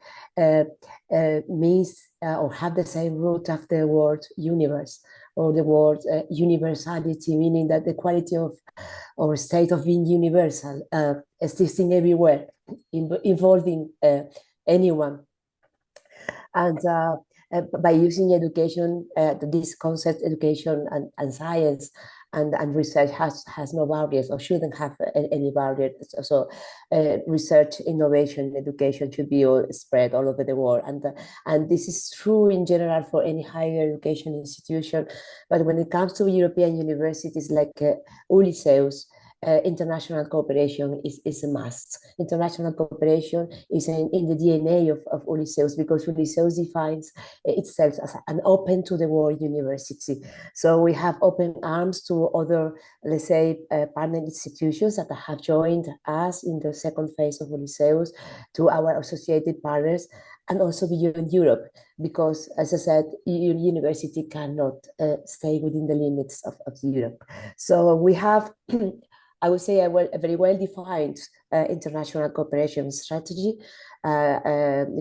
S12: means or have the same root of the word universe, or the word universality, meaning that the quality of or state of being universal, existing everywhere, involving anyone. And by using education, this concept, education and science and research has no barriers, or shouldn't have any barriers. So research, innovation, education should be all spread all over the world. And this is true in general for any higher education institution. But when it comes to European universities like Ulysseus, international cooperation is a must. International cooperation is in the DNA of Ulysseus, because Ulysseus defines itself as an open to the world university. So we have open arms to other, let's say, partner institutions that have joined us in the second phase of Ulysseus, to our associated partners, and also beyond Europe, because, as I said, university cannot stay within the limits of Europe. So we have I would say a very well-defined international cooperation strategy,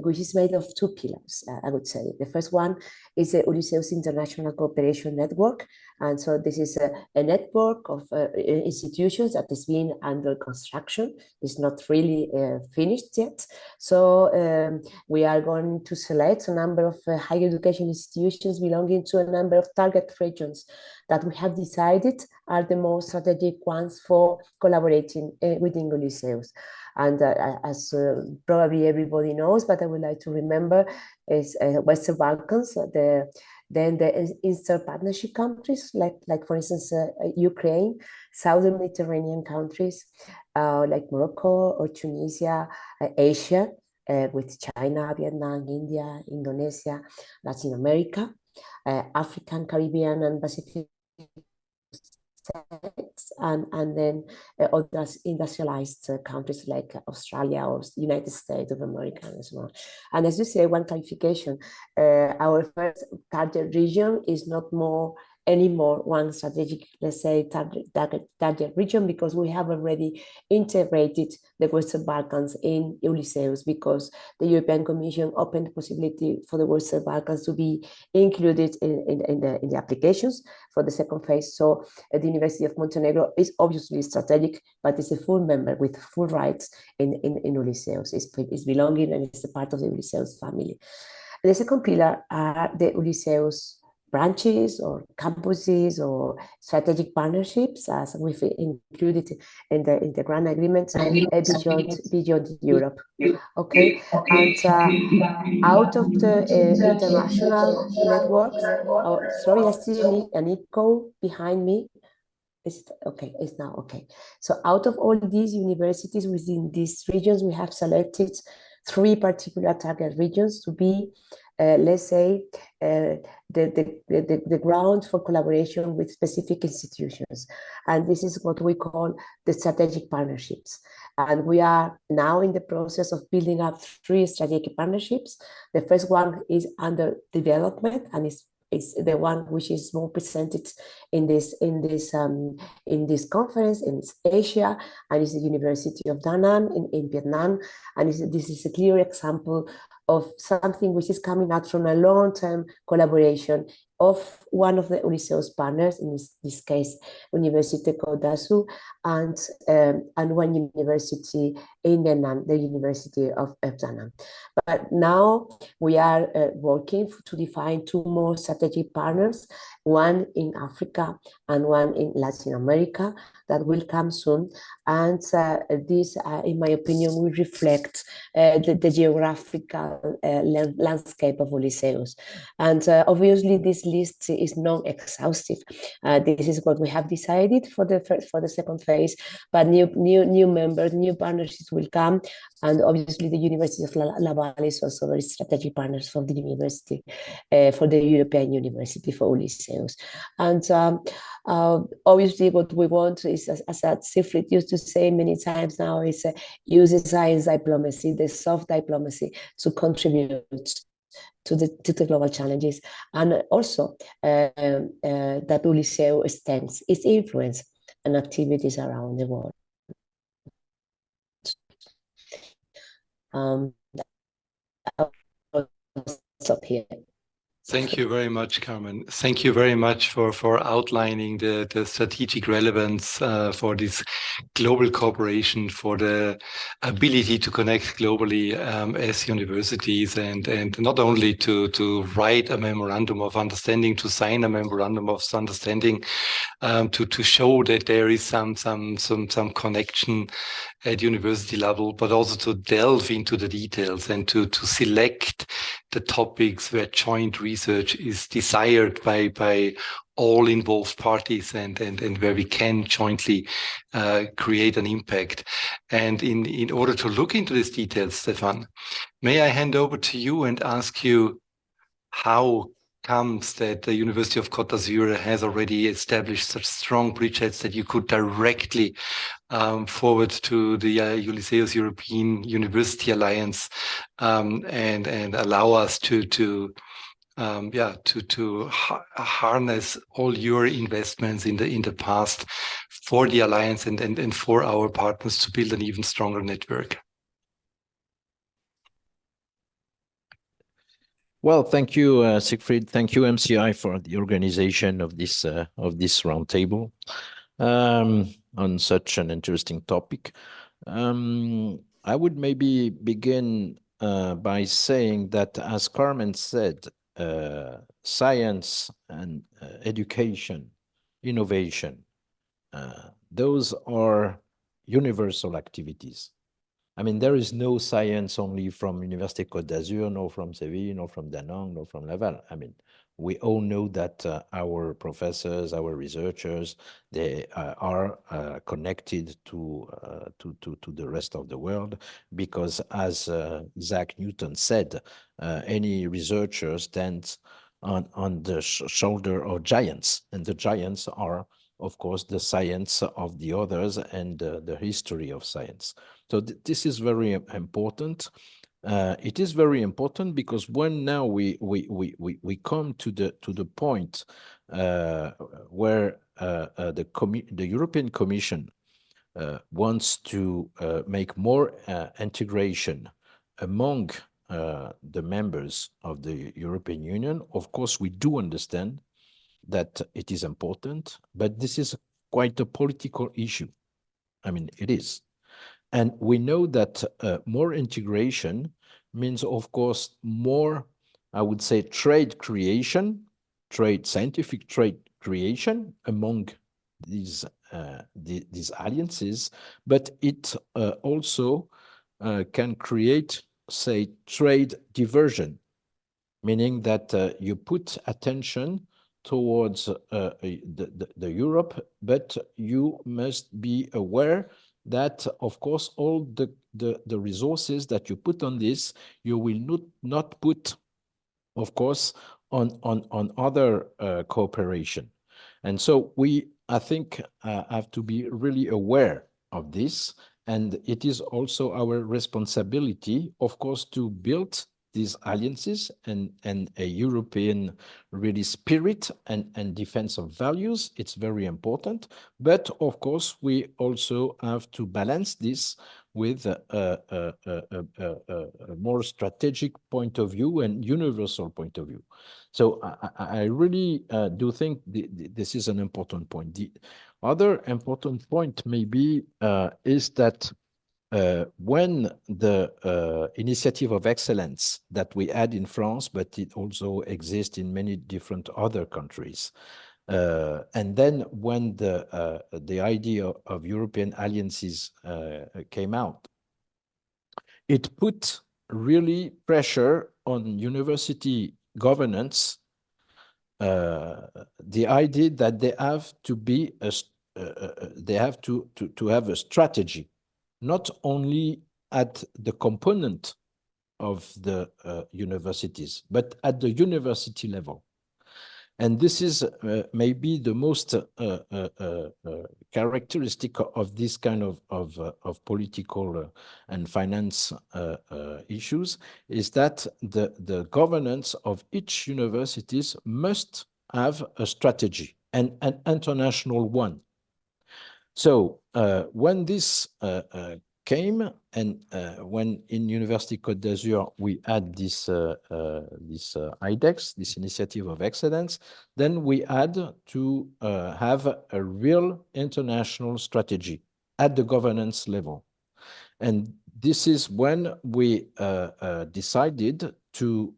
S12: which is made of two pillars, I would say. The first one is the Ulysseus International Cooperation Network. And so this is a network of institutions that is being under construction. It's not really finished yet. So we are going to select a number of higher education institutions belonging to a number of target regions that we have decided are the most strategic ones for collaborating within Ulysseus. And as probably everybody knows, but I would like to remember, is Western Balkans, then the Eastern Partnership countries, like for instance, Ukraine, Southern Mediterranean countries, like Morocco or Tunisia, Asia, with China, Vietnam, India, Indonesia, Latin America, African, Caribbean, and Pacific states, and then other industrialized countries like Australia or United States of America and so on. And as you say, one clarification, our first target region is not anymore one strategic, let's say, target region, because we have already integrated the Western Balkans in Ulysseus, because the European Commission opened the possibility for the Western Balkans to be included in the applications for the second phase. So the University of Montenegro is obviously strategic, but it's a full member with full rights in Ulysseus. It's belonging and it's a part of the Ulysseus family. And the second pillar are the Ulysseus branches or campuses or strategic partnerships, as we've included in the grant agreement, beyond Europe. Okay, and out of the international networks, sorry, I still an echo behind me. Okay, it's now okay. So out of all these universities within these regions, we have selected 3 particular target regions to be, let's say, the ground for collaboration with specific institutions. And this is what we call the strategic partnerships. And we are now in the process of building up 3 strategic partnerships. The first one is under development, and is the one which is more presented in this conference in Asia, and is the University of Da Nang in Vietnam. And this is a clear example of something which is coming out from a long-term collaboration of one of the Ulysseus partners, in this case, Université Côte d'Azur, and one university in Vietnam, the University of Da Nang. But now we are working to define 2 more strategic partners, one in Africa and one in Latin America, that will come soon. And this, in my opinion, will reflect the geographical landscape of Ulysseus. And obviously, this list is non-exhaustive. This is what we have decided for the second phase. But new members, new partnerships will come, and obviously the University of Laval is also very strategic partners for the university, for the European University for Ulysseus. And obviously, what we want is, as Siegfried used to say many times now, is use science diplomacy, the soft diplomacy, to contribute to the global challenges, and also that Ulysseus extends its influence and activities around the world. I'll stop here.
S1: Thank you very much, Carmen. Thank you very much for outlining the strategic relevance for this global cooperation, for the ability to connect globally as universities, and not only to write a memorandum of understanding, to sign a memorandum of understanding, to show that there is some connection at university level, but also to delve into the details and to select the topics where joint research is desired by all involved parties, and where we can jointly create an impact. And in order to look into these details, Stefan, may I hand over to you and ask you how comes that the University of Côte d'Azur has already established such strong bridgeheads that you could directly forward to the Ulysseus European University Alliance and allow us to to harness all your investments in the past for the alliance and for our partners to build an even stronger network.
S13: Well, thank you, Siegfried. Thank you, MCI, for the organization of this roundtable on such an interesting topic. I would maybe begin by saying that, as Carmen said, science and education, innovation, those are universal activities. I mean, there is no science only from Université Côte d'Azur, nor from Seville, nor from Danang, nor from Laval. I mean, we all know that our professors, our researchers, they are connected to the rest of the world, because as Isaac Newton said, any researcher stands on the shoulder of giants, and the giants are, of course, the science of the others and the history of science. So this is very important. It is very important because when now we come to the point where the European Commission wants to make more integration among the members of the European Union. Of course, we do understand that it is important, but this is quite a political issue. I mean, it is. And we know that more integration means, of course, more, I would say, scientific trade creation among these alliances, but it also can create, say, trade diversion, meaning that you put attention towards the Europe, but you must be aware that, of course, all the resources that you put on this, you will not put, of course, on other cooperation. And so we, I think, have to be really aware of this. And it is also our responsibility, of course, to build these alliances and a European really spirit and defense of values. It's very important. But of course, we also have to balance this with a more strategic point of view and universal point of view. So I really do think this is an important point. The other important point maybe is that when the initiative of excellence that we had in France, but it also exists in many different other countries, and then when the idea of European alliances came out, it put really pressure on university governance. The idea that they have to be they have to have a strategy, not only at the component of the universities, but at the university level. And this is maybe the most characteristic of this kind of political and finance issues, is that the governance of each universities must have a strategy, and an international one. So when this came, and when in Université Côte d'Azur we had this IDEX, this initiative of excellence, then we had to have a real international strategy at the governance level. And this is when we decided to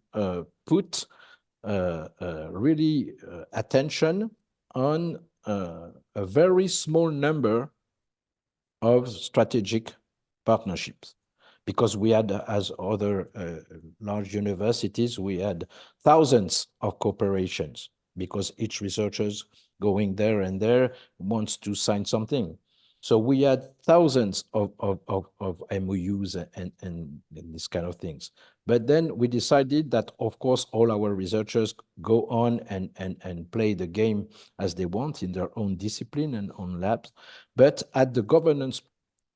S13: put really attention on a very small number of strategic partnerships, because we had, as other large universities, we had thousands of cooperations, because each researcher's going there and there wants to sign something. So we had thousands of MOUs and these kind of things. But then we decided that, of course, all our researchers go on and play the game as they want in their own discipline and own labs. But at the governance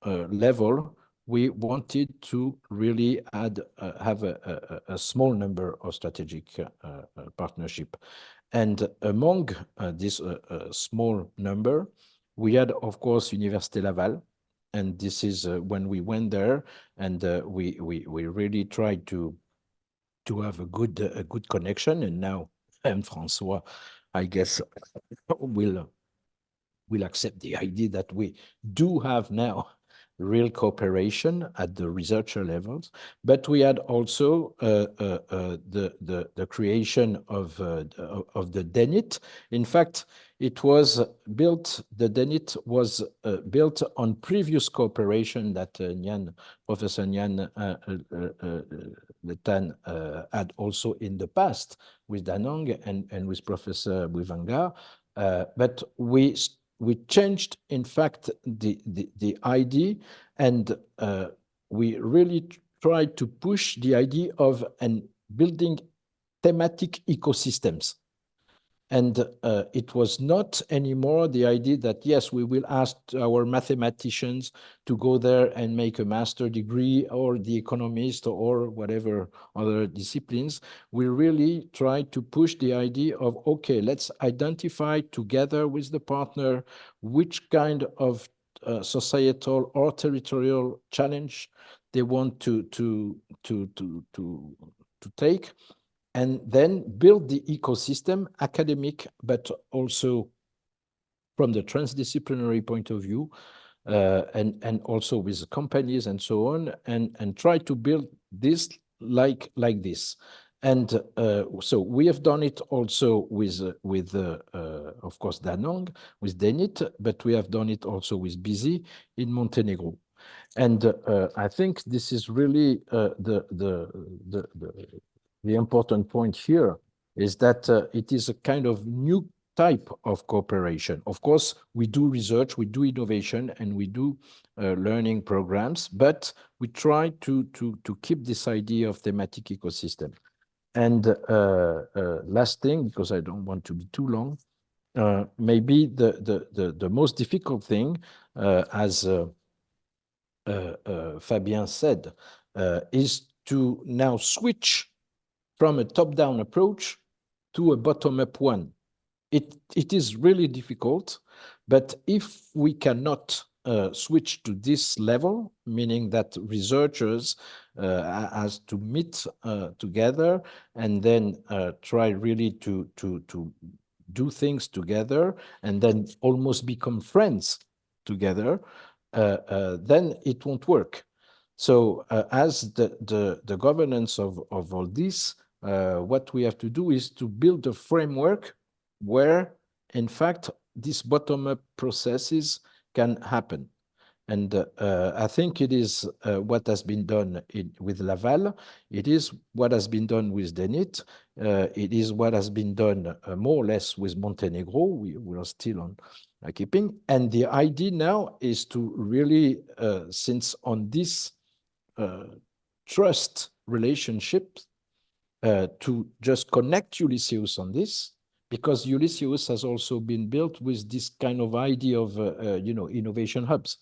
S13: level, we wanted to really have a small number of strategic partnership. And among this small number, we had, of course, Université Laval. And this is when we went there, and we really tried to have a good connection. And now, and François, I guess, will accept the idea that we do have now real cooperation at the researcher levels, but we had also the creation of the DENIT. In fact, it was built. The DENIT was built on previous cooperation that Professor Nyan Letan had also in the past with Danong and with Professor Bouivanga, but we changed, in fact, the idea, and we really tried to push the idea of building thematic ecosystems. And it was not anymore the idea that, yes, we will ask our mathematicians to go there and make a master degree, or the economist, or whatever other disciplines. We really tried to push the idea of, okay, let's identify together with the partner which kind of societal or territorial challenge they want to take, and then build the ecosystem, academic, but also from the transdisciplinary point of view, and also with companies and so on, and try to build this like this. And so we have done it also with of course, Danong, with DENIT, but we have done it also with BISI in Montenegro. And I think this is really the important point here, is that it is a kind of new type of cooperation. Of course, we do research, we do innovation, and we do learning programs, but we try to keep this idea of thematic ecosystem. And last thing, because I don't want to be too long, maybe the most difficult thing, as Fabien said, is to now switch from a top-down approach to a bottom-up one. It is really difficult, but if we cannot switch to this level, meaning that researchers has to meet together and then try really to do things together and then almost become friends together, then it won't work. So as the governance of all this, what we have to do is to build a framework where, in fact, these bottom-up processes can happen. And I think it is what has been done with Laval. It is what has been done with DENIT. It is what has been done more or less with Montenegro. We are still on keeping. And the idea now is to really, since on this trust relationship, to just connect Ulysseus on this, because Ulysseus has also been built with this kind of idea of innovation hubs.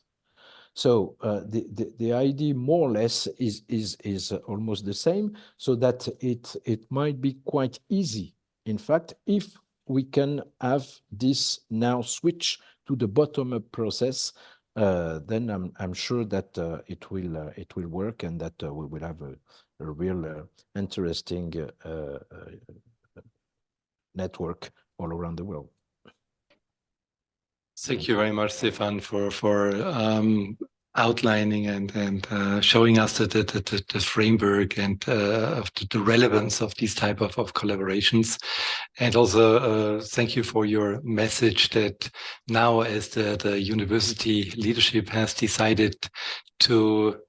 S13: So the idea more or less is almost the same, so that it might be quite easy, in fact, if we can have this now switch to the bottom-up process. Then I'm sure that it will work, and that we will have a real interesting network all around the world.
S1: Thank you very much, Stefan, for outlining and showing us the framework and the relevance of these type of collaborations. And also thank you for your message that now, as the university leadership has decided to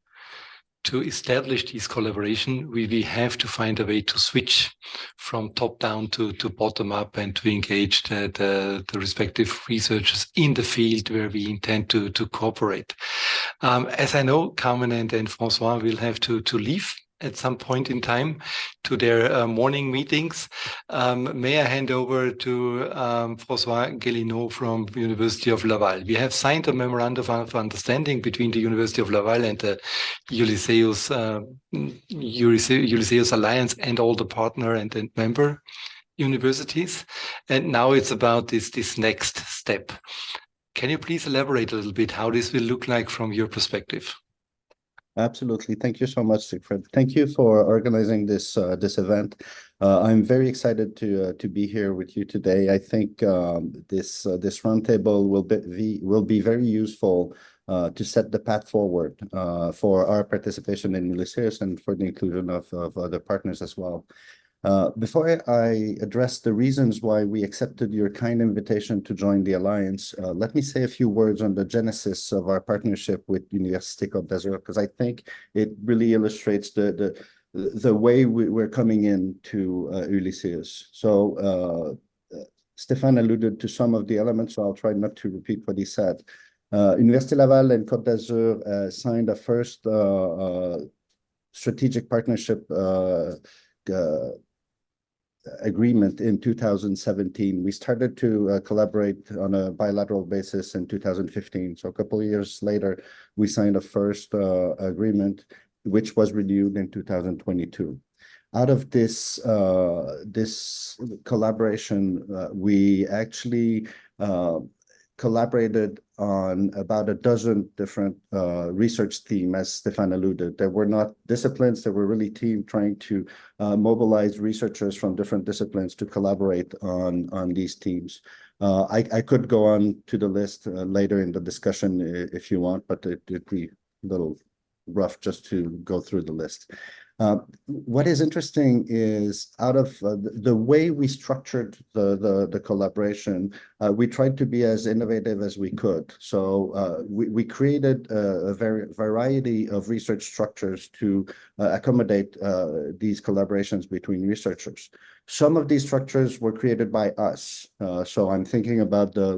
S1: establish this collaboration, we have to find a way to switch from top down to bottom up, and to engage the respective researchers in the field where we intend to cooperate. As I know, Carmen and François will have to leave at some point in time to their morning meetings. May I hand over to François Guélineau from the University of Laval. We have signed a memorandum of understanding between the University of Laval and the Ulysseus Alliance and all the partner and member universities. And now it's about this next step. Can you please elaborate a little bit how this will look like from your perspective?
S14: Absolutely. Thank you so much, Siegfried. Thank you for organizing this this event. I'm very excited to be here with you today. I think this roundtable will be very useful to set the path forward for our participation in Ulysseus and for the inclusion of other partners as well. Before I address the reasons why we accepted your kind invitation to join the Alliance, let me say a few words on the genesis of our partnership with Université Côte d'Azur, because I think it really illustrates the way we're coming into Ulysseus. So Stéphane alluded to some of the elements, so I'll try not to repeat what he said. Université Laval and Côte d'Azur signed a first strategic partnership agreement in 2017. We started to collaborate on a bilateral basis in 2015. So a couple of years later, we signed a first agreement, which was renewed in 2022. Out of this this collaboration, we actually collaborated on about a dozen different research themes, as Stéphane alluded. There were not disciplines, there were really teams trying to mobilize researchers from different disciplines to collaborate on these teams. I could go on to the list later in the discussion if you want, but it'd be a little rough just to go through the list. What is interesting is out of the way we structured the collaboration, we tried to be as innovative as we could. So we created a variety of research structures to accommodate these collaborations between researchers. Some of these structures were created by us. So I'm thinking about the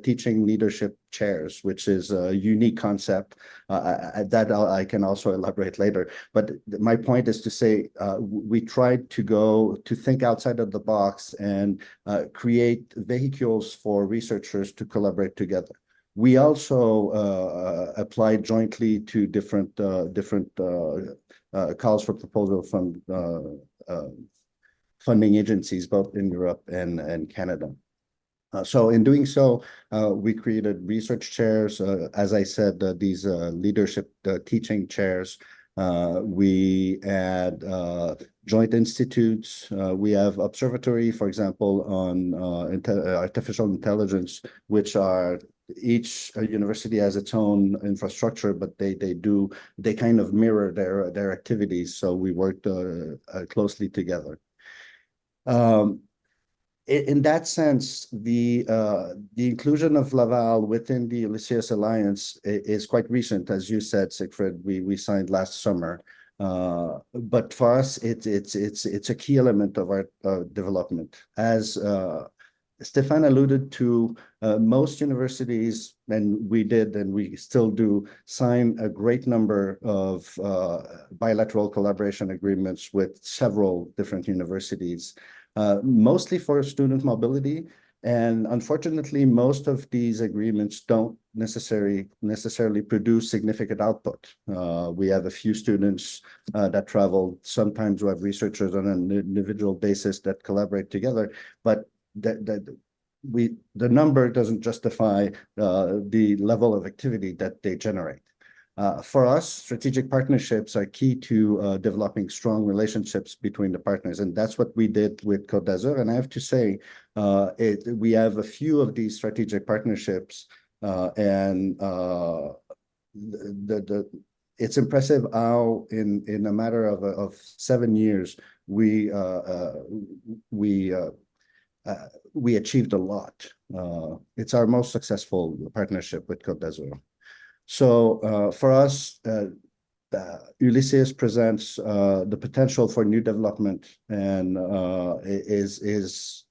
S14: teaching leadership chairs, which is a unique concept that I can also elaborate later. But my point is to say we tried to think outside of the box and create vehicles for researchers to collaborate together. We also applied jointly to different calls for proposal from funding agencies, both in Europe and Canada. So in doing so, we created research chairs, as I said, these leadership teaching chairs. We had joint institutes. We have observatory, for example, on artificial intelligence, which are each university has its own infrastructure, but they kind of mirror their activities. So we worked closely together. In that sense, the inclusion of Laval within the Ulysseus Alliance is quite recent, as you said, Siegfried. We signed last summer, but for us, it's a key element of our development. As Stéphane alluded to, most universities, and we still do, sign a great number of bilateral collaboration agreements with several different universities. Mostly for student mobility. And unfortunately, most of these agreements don't necessarily produce significant output. We have a few students that travel. Sometimes we have researchers on an individual basis that collaborate together, but the number doesn't justify the level of activity that they generate. For us, strategic partnerships are key to developing strong relationships between the partners, and that's what we did with Côte d'Azur. And I have to say, we have a few of these strategic partnerships, and it's impressive how in a matter of 7 years we achieved a lot. It's our most successful partnership with Côte d'Azur. So for us, Ulysseus presents the potential for new development and is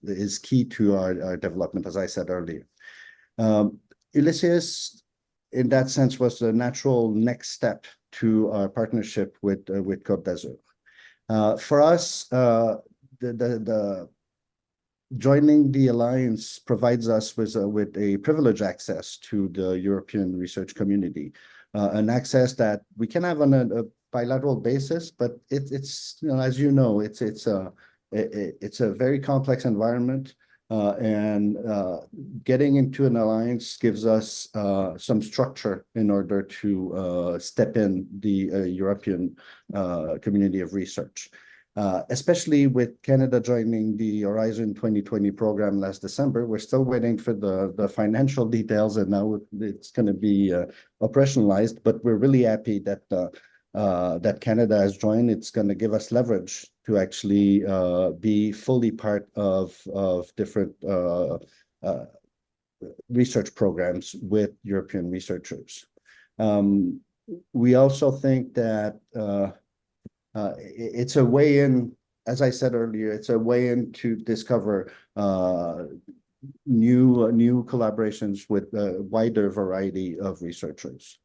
S14: key to our development, as I said earlier. Ulysseus, in that sense, was the natural next step to our partnership with Côte d'Azur. For us, the joining the alliance provides us with a privileged access to the European research community, an access that we can have on a bilateral basis, but it's as you know, it's a very complex environment, and getting into an alliance gives us some structure in order to step in the European community of research. Especially with Canada joining the Horizon 2020 program last December. We're still waiting for the financial details, and now it's going to be operationalized, but we're really happy that that Canada has joined. It's going to give us leverage to actually be fully part of different research programs with European researchers. We also think that it's a way in, as I said earlier, it's a way in to discover new collaborations with a wider variety of researchers.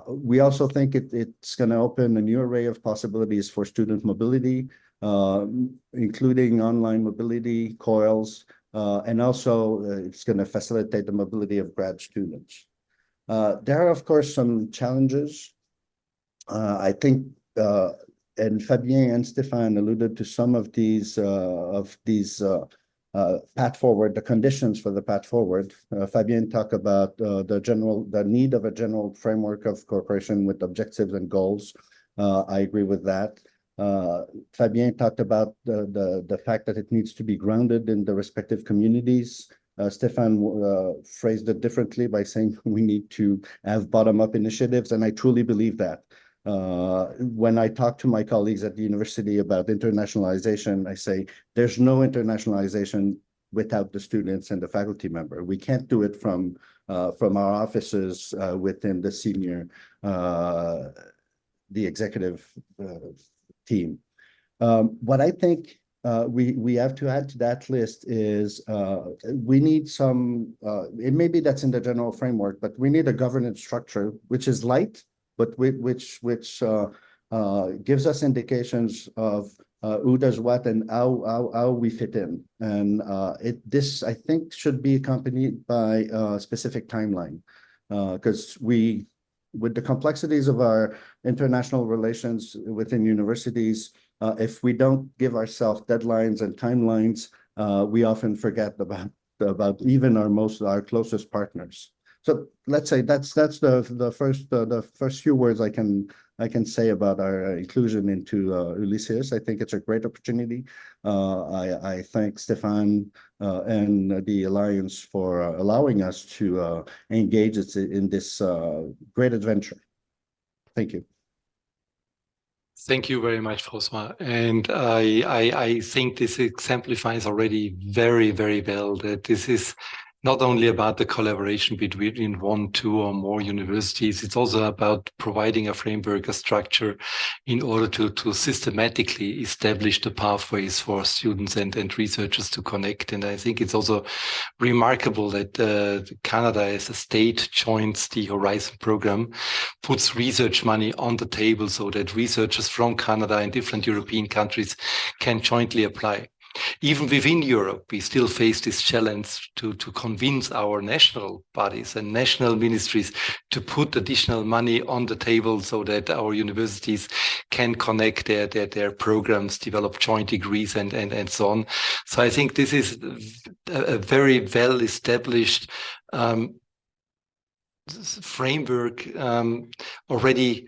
S14: We also think it's going to open a new array of possibilities for student mobility, including online mobility, COILs, and also it's going to facilitate the mobility of grad students. There are, of course, some challenges. I think and Fabien and Stéphane alluded to some of these path forward, the conditions for the path forward. Fabien talked about the need of a general framework of cooperation with objectives and goals. I agree with that. Fabien talked about the fact that it needs to be grounded in the respective communities. Stéphane phrased it differently by saying we need to have bottom-up initiatives, and I truly believe that. When I talk to my colleagues at the university about internationalization, I say there's no internationalization without the students and the faculty member. We can't do it from our offices within the senior, the executive team. What I think we have to add to that list is we need some, maybe that's in the general framework, but we need a governance structure which is light, but which gives us indications of who does what and how we fit in. And this, I think, should be accompanied by a specific timeline, because with the complexities of our international relations within universities, if we don't give ourselves deadlines and timelines, we often forget about even our closest partners. So let's say that's the first few words I can say about our inclusion into Ulysseus. I think it's a great opportunity. I thank Stéphane and the Alliance for allowing us to engage in this great adventure. Thank you.
S1: Thank you very much, François. And I think this exemplifies already very, very well that this is not only about the collaboration between one, two, or more universities, it's also about providing a framework, a structure in order to systematically establish the pathways for students and researchers to connect. And I think it's also remarkable that Canada as a state joins the Horizon program, puts research money on the table so that researchers from Canada and different European countries can jointly apply. Even within Europe, we still face this challenge to convince our national bodies and national ministries to put additional money on the table so that our universities can connect their programs, develop joint degrees and so on. So I think this is a very well established framework already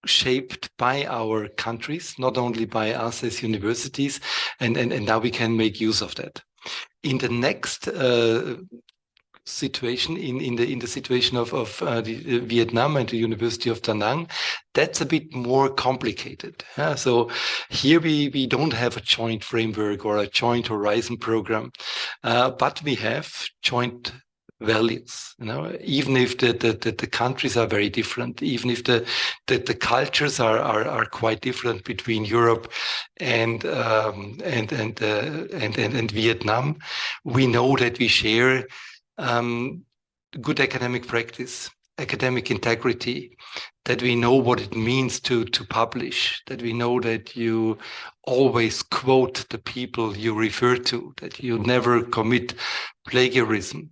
S1: shaped by our countries, not only by us as universities, and now we can make use of that. In the next situation, in the situation of Vietnam and the University of Da Nang, that's a bit more complicated. So here we don't have a joint framework or a joint Horizon program, but we have joint values, even if the countries are very different, even if the cultures are quite different between Europe and Vietnam. We know that we share good academic practice, academic integrity, that we know what it means to publish, that we know that you always quote the people you refer to, that you never commit plagiarism,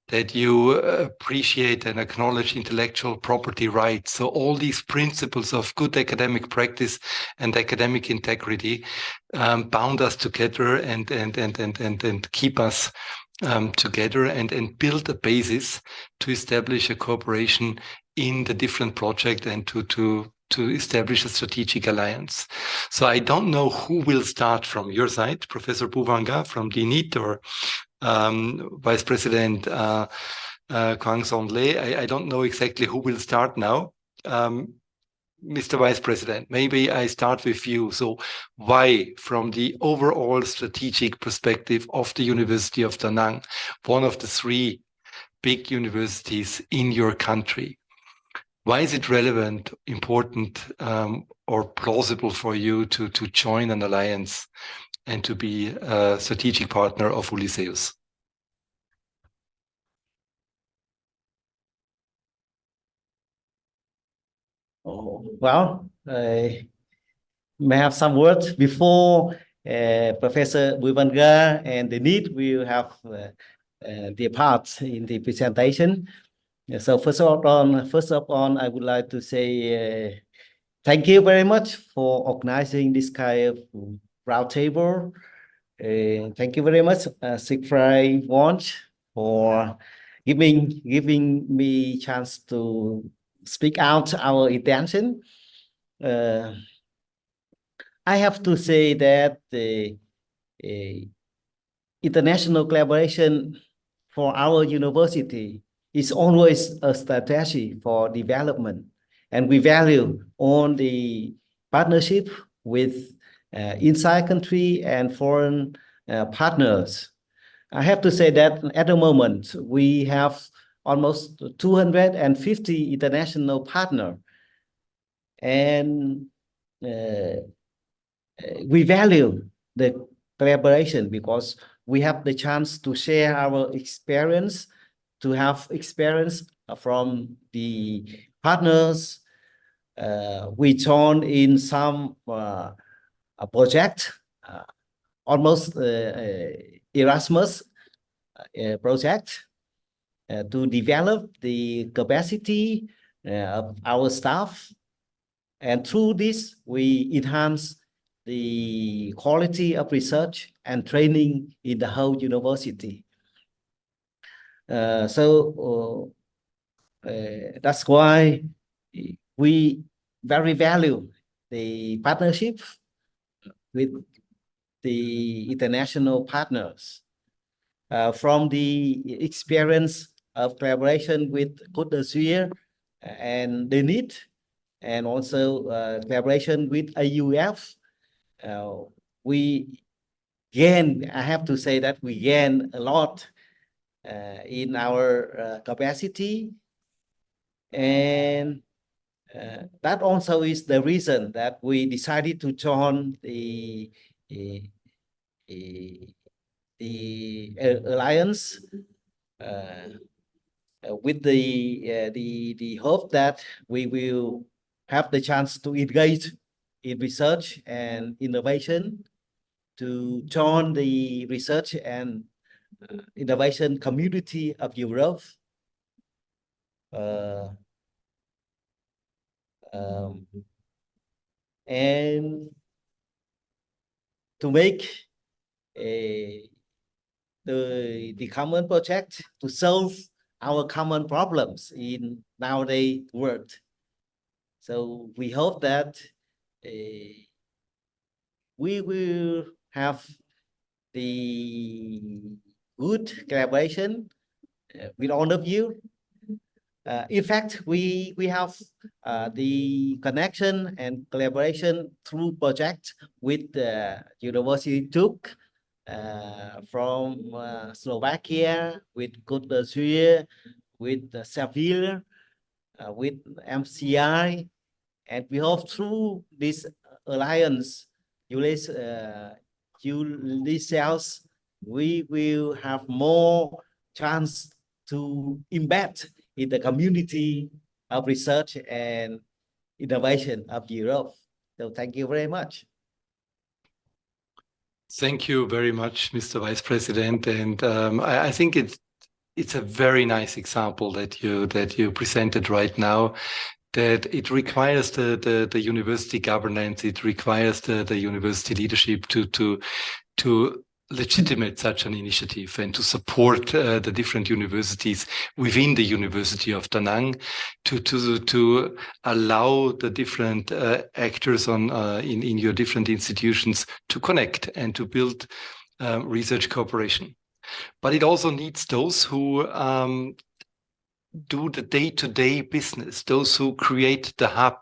S1: that you appreciate and acknowledge intellectual property rights. So all these principles of good academic practice and academic integrity bound us together and keep us together and build a basis to establish a cooperation in the different project and to establish a strategic alliance. So I don't know who will start from your side, Professor Buvanga from DNIT or Vice President Kwang Song Le. I don't know exactly who will start now. Mr. Vice President, maybe I start with you. So why, from the overall strategic perspective of the University of Da Nang, one of the three big universities in your country, why is it relevant, important, or plausible for you to join an alliance and to be a strategic partner of Ulysseus?
S15: Oh, well, I may have some words before Professor Bhuivanga and the NEET will have their part in the presentation. So first of all, I would like to say thank you very much for organizing this kind of roundtable. Thank you very much, Siegfried Wunsch, for giving me chance to speak out our intention. I have to say that the international collaboration for our university is always a strategy for development, and we value on the partnership with inside country and foreign partners. I have to say that at the moment we have almost 250 international partners, and we value the collaboration because we have the chance to share our experience, to have experience from the partners. We join in some project, almost Erasmus project, to develop the capacity of our staff. And through this, we enhance the quality of research and training in the whole university. So that's why we very value the partnership with the international partners. From the experience of collaboration with Côte d'Azur and the NEET, and also collaboration with AUF, we gain, I have to say that we gain a lot in our capacity, and that also is the reason that we decided to join the alliance with the hope that we will have the chance to engage in research and innovation, to join the research and innovation community of Europe. And to make the common project to solve our common problems in nowadays world. So we hope that we will have the good collaboration with all of you. In fact, we have the connection and collaboration through projects with the University Duke from Slovakia, with Côte d'Azur, with Seville, with MCI, and we hope through this alliance, Ulysseus, we will have more chance to embed in the community of research and innovation of Europe. So thank you very much.
S1: Thank you very much, Mr. Vice President. And I think it's a very nice example that you presented right now, that it requires the university governance, it requires the university leadership to legitimate such an initiative and to support the different universities within the University of Da Nang to allow the different actors in your different institutions to connect and to build research cooperation. But it also needs those who do the day-to-day business, those who create the hub,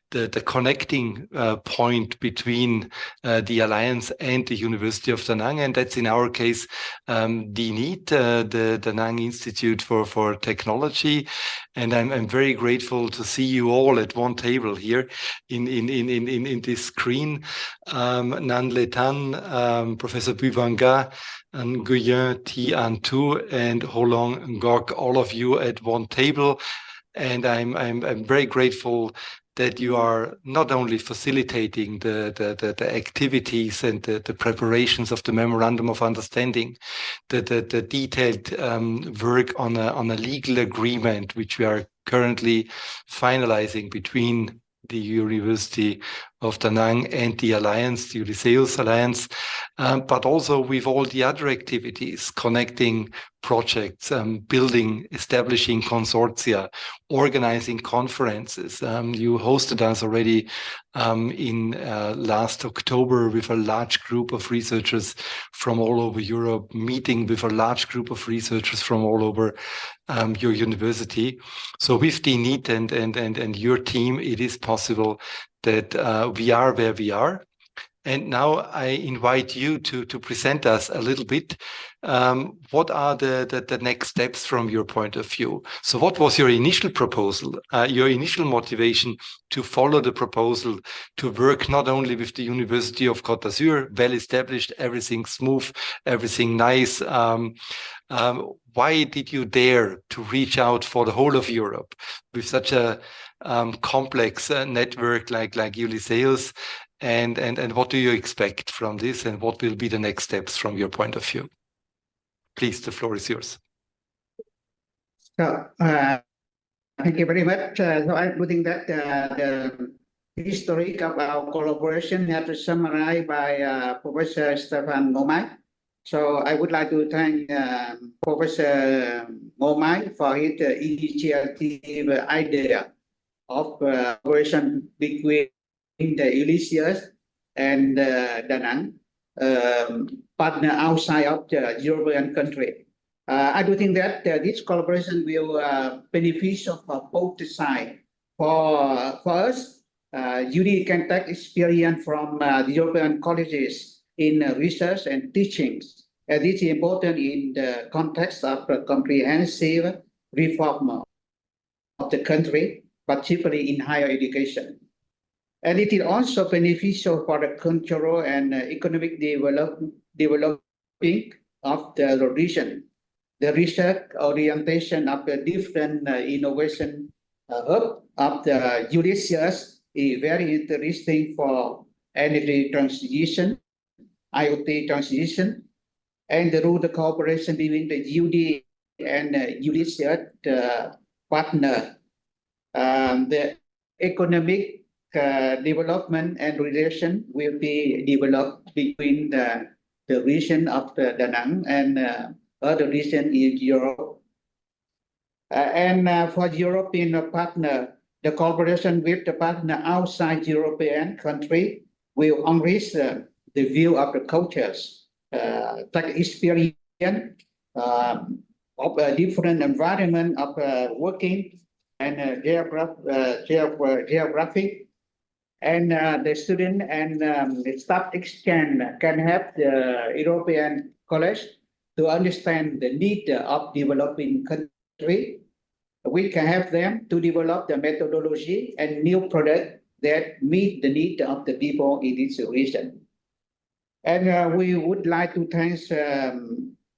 S1: the connecting point between the Alliance and the University of Da Nang. And that's in our case, DNIT, the Da Nang Institute for Technology. And I'm very grateful to see you all at one table here in this screen. Nan Le Tan, Professor Buvanga, Nguyen Thi An Tu, and Holong Ngok, all of you at one table. And I'm very grateful that you are not only facilitating the activities and the preparations of the memorandum of understanding, the detailed work on a legal agreement which we are currently finalizing between the University of Da Nang and the Alliance, the Ulysseus Alliance, but also with all the other activities, connecting projects, building, establishing consortia, organizing conferences. You hosted us already in last October with a large group of researchers from all over Europe, meeting with a large group of researchers from all over your university. So with the NEET and your team, it is possible that we are where we are. And now I invite you to present us a little bit. What are the next steps from your point of view? So what was your initial proposal, your initial motivation to follow the proposal, to work not only with the University of Côte d'Azur, well established, everything smooth, everything nice. Why did you dare to reach out for the whole of Europe with such a complex network like Ulysseus? And what do you expect from this, and what will be the next steps from your point of view? Please, the floor is yours.
S16: So, thank you very much. So I'm putting that the history of our collaboration has been summarized by Professor Stefan Momai. So I would like to thank Professor Momai for his initiative idea of collaboration between the Ulysseus and Da Nang, partner outside of the European country. I do think that this collaboration will beneficial for both sides. For us, UD can take experience from the European colleges in research and teachings. This is important in the context of the comprehensive reform of the country, particularly in higher education. And it is also beneficial for the cultural and economic developing of the region. The research orientation of the different innovation hub of the Ulysseus is very interesting for energy transition, IoT transition, and the rural cooperation between the UD and Ulysseus partner. The economic development and relation will be developed between the region of the Da Nang and other region in Europe. And for European partner, the cooperation with the partner outside European country will enrich the view of the cultures, take experience of a different environment of working and geographic. And the student and the staff exchange can help the European college to understand the need of developing country. We can help them to develop the methodology and new product that meet the need of the people in this region. And we would like to thank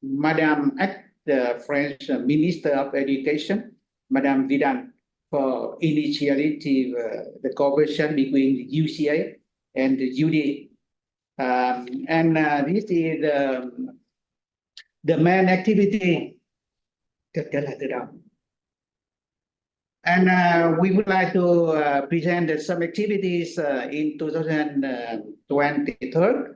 S16: Madame Ek, the French Minister of Education, Madame Vidal, for initiative the cooperation between the UCA and the UD. This is the main activity. And we would like to present some activities in 2023.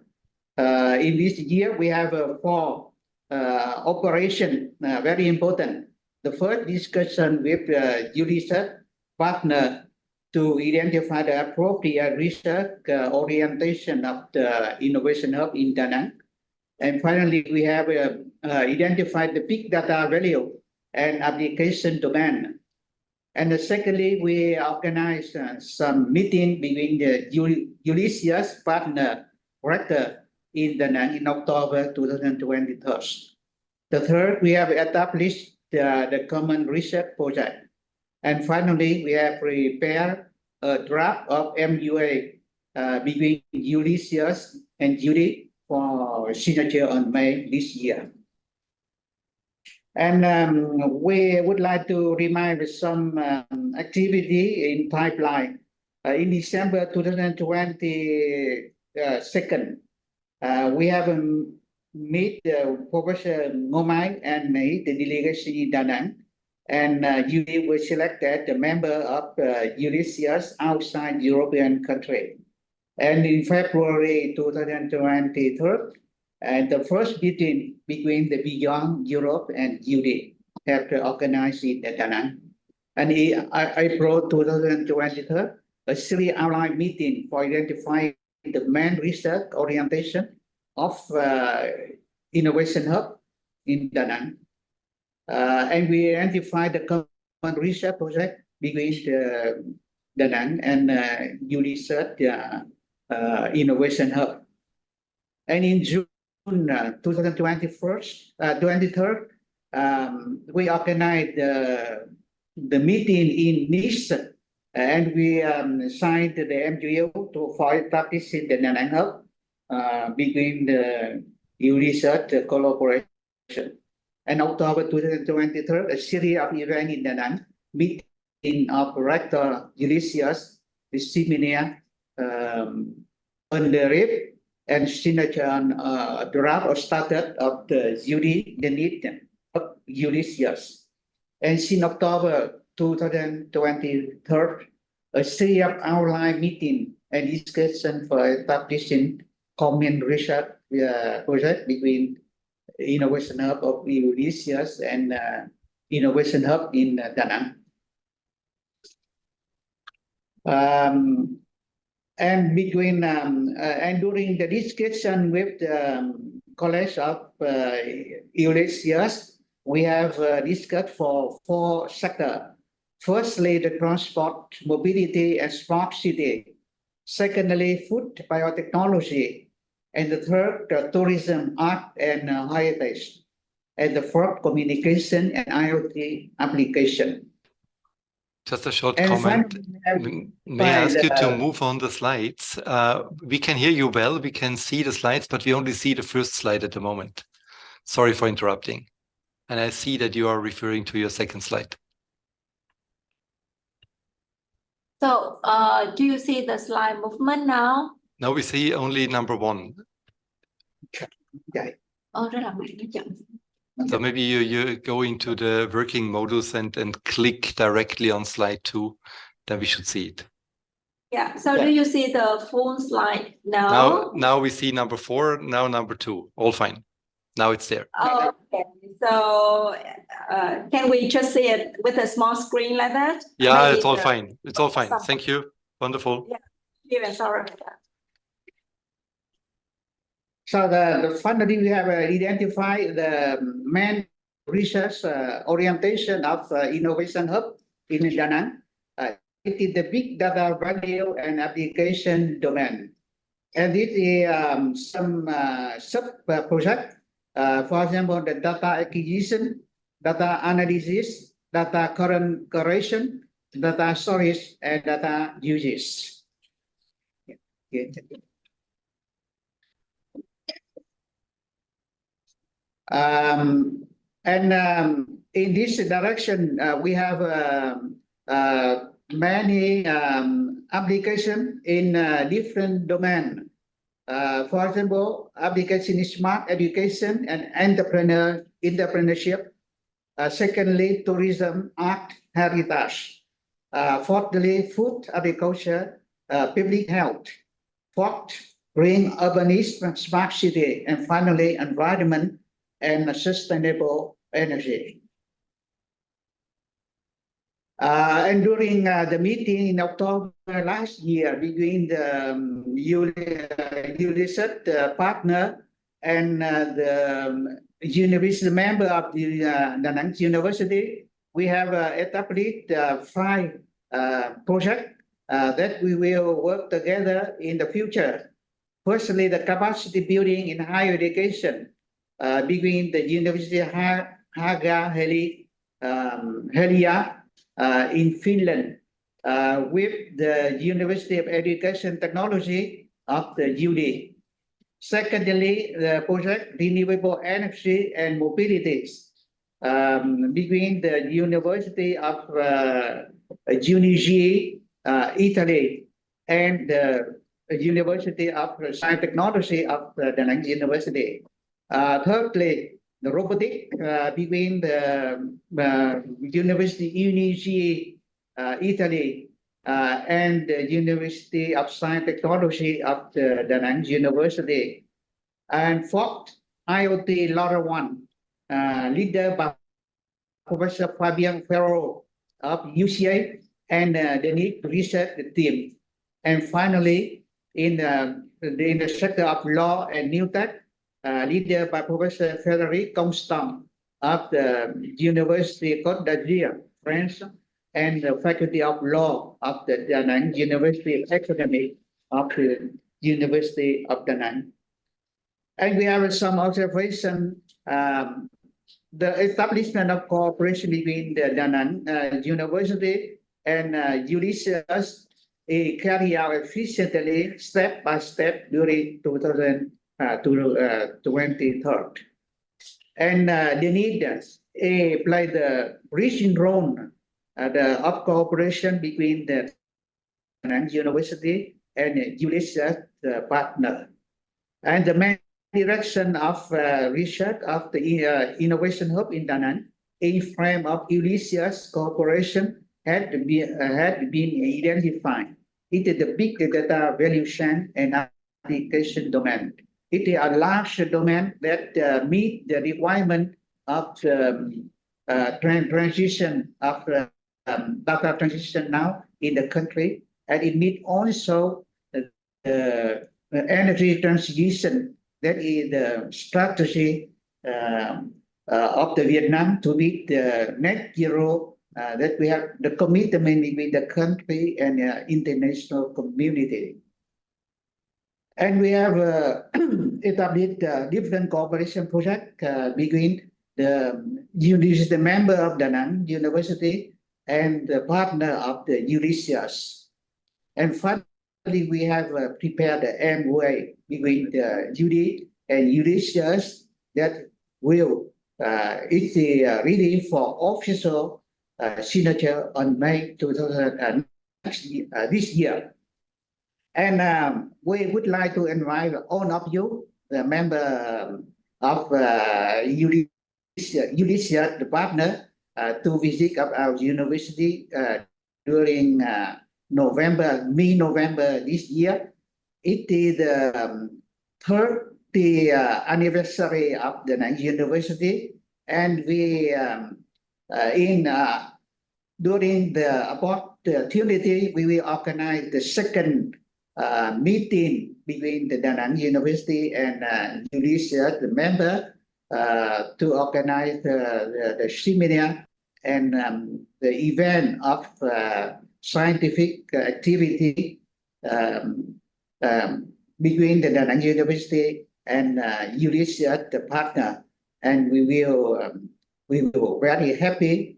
S16: In this year, we have 4 operations, very important. The first discussion with Ulysseus partner to identify the appropriate research orientation of the Innovation Hub in Da Nang. And finally, we have identified the big data value and application domain. And secondly, we organize some meeting between the Ulysseus partner rector in Da Nang in October 2023. The third, we have established the common research project. And finally, we have prepared a draft of MUA between Ulysseus and Judy for signature on May this year. And we would like to remind some activity in pipeline. In December 2022, we have meet Professor Ngomai and me, the delegation in Da Nang, and UD was selected a member of Ulysseus outside European country. And in February 2023, and the first meeting between the Beyond Europe and UD have organized in Da Nang. And in April 2023, a series outline meeting for identifying the main research orientation of Innovation Hub in Da Nang. And we identified the common research project between Da Nang and Ulysseus Innovation Hub. And in June 2023, we organized the meeting in Nice, and we signed the MOU for establishing the Da Nang Hub between the Ulysseus collaboration. And October 2023, a series of events in Da Nang, meeting of Rector Ulysseus, the seminar on the RIP, and signature on draft or started of the UD, the need of Ulysseus. And since October 2023, a series of outline meeting and discussion for establishing common research project between Innovation Hub of Ulysseus and Innovation Hub in Da Nang. And between and during the discussion with the College of Ulysseus, we have discussed for 4 sectors. Firstly, the transport, mobility, and smart city. Secondly, food, biotechnology. And the third, tourism, art, and heritage. And the fourth, communication and IoT application.
S1: Just a short comment. May I ask you to move on the slides? We can hear you well, we can see the slides, but we only see the first slide at the moment. Sorry for interrupting. And I see that you are referring to your second slide.
S17: So, do you see the slide movement now?
S1: Now we see only number 1. So maybe you go into the working modus and click directly on slide 2, then we should see it.
S17: Yeah, so do you see the full slide now?
S1: Now we see number 4, now number 2, all fine. Now it's there.
S17: Oh, okay, so can we just see it with a small screen like that?
S1: Yeah,
S17: Maybe
S1: it's all fine. It's all fine. Thank you. Wonderful.
S17: Yeah, even sorry for that.
S16: So finally, we have identified the main research orientation of Innovation Hub in Da Nang. It is the big data value and application domain. And it is some sub-project. For example, the data acquisition, data analysis, data current curation, data storage, and data uses. In this direction, we have many applications in different domains. For example, application is smart education and entrepreneurship. Secondly, tourism, art, heritage. Fourthly, food, agriculture, public health. Fourth, green urbanism, smart city. And finally, environment and sustainable energy. And during the meeting in October last year between the Ulysseus partner and the university member of the Da Nang University, we have established 5 projects that we will work together in the future. Firstly, the capacity building in higher education between the University Helia in Finland with the University of Education Technology of the UD. Secondly, the project Renewable Energy and Mobilities between the University of Unigi, Italy, and the University of Science Technology of the Da Nang University. Thirdly, the robotic between the University Unigi, Italy, and the University of Science Technology of the Da Nang University. And fourth, IoT LoRaWAN, leader by Professor Fabian Ferro of UCA and the NIC research team. And finally, in the sector of law and new tech, leader by Professor Frédéric Constant of the University Côte d'Azur, France, and the Faculty of Law of the Da Nang University Academy of the University of Da Nang. And we have some observation. The establishment of cooperation between the Da Nang University and Ulysseus carry out efficiently step by step during 2023. And the leaders play the bridging role of cooperation between the Da Nang University and Ulysseus partner. And the main direction of research of the Innovation Hub in Da Nang in frame of Ulysseus cooperation had been identified. It is the big data value chain and application domain. It is a large domain that meet the requirement of transition of data transition now in the country, and it meet also the energy transition. That is the strategy of the Vietnam to meet the net zero that we have the commitment between the country and international community. And we have established different cooperation projects between the university member of Da Nang University and the partner of the Ulysseus. And finally, we have prepared the MOA between the UD and Ulysseus that will it's ready for official signature on May 2000 this year. And we would like to invite all of you, the member of Ulysseus, the partner, to visit our university during mid-November this year. It is the 30th anniversary of the Da Nang University, and we during the opportunity we will organize the second meeting between the Da Nang University and Ulysseus, the member, to organize the seminar and the event of scientific activity between the Da Nang University and Ulysseus, the partner. And we will very happy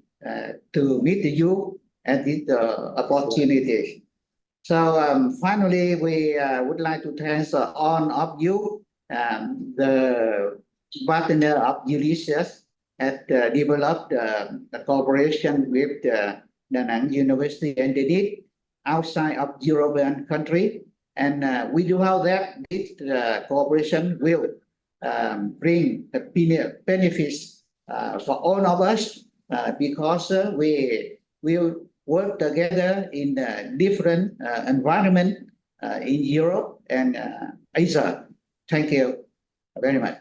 S16: to meet you at this opportunity. So finally, we would like to thank all of you, the partner of Ulysseus, had developed the cooperation with the Da Nang University and the need outside of European country. And we do hope that this cooperation will bring the benefits for all of us because we will work together in different environment in Europe and Asia. Thank you very much.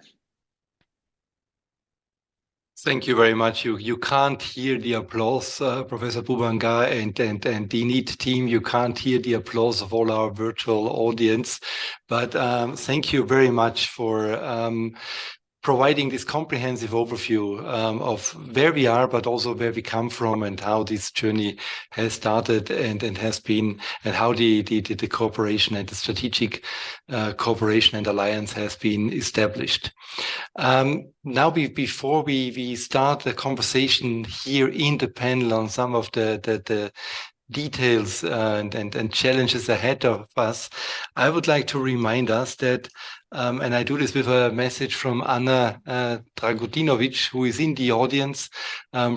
S1: Thank you very much. You can't hear the applause, Professor Bubanga and the NEET team. You can't hear the applause of all our virtual audience. But thank you very much for providing this comprehensive overview of where we are, but also where we come from and how this journey has started and has been, and how the cooperation and the strategic cooperation and alliance has been established. Now, before we start the conversation here in the panel on some of the details and challenges ahead of us, I would like to remind us that, and I do this with a message from Anna Dragutinovic, who is in the audience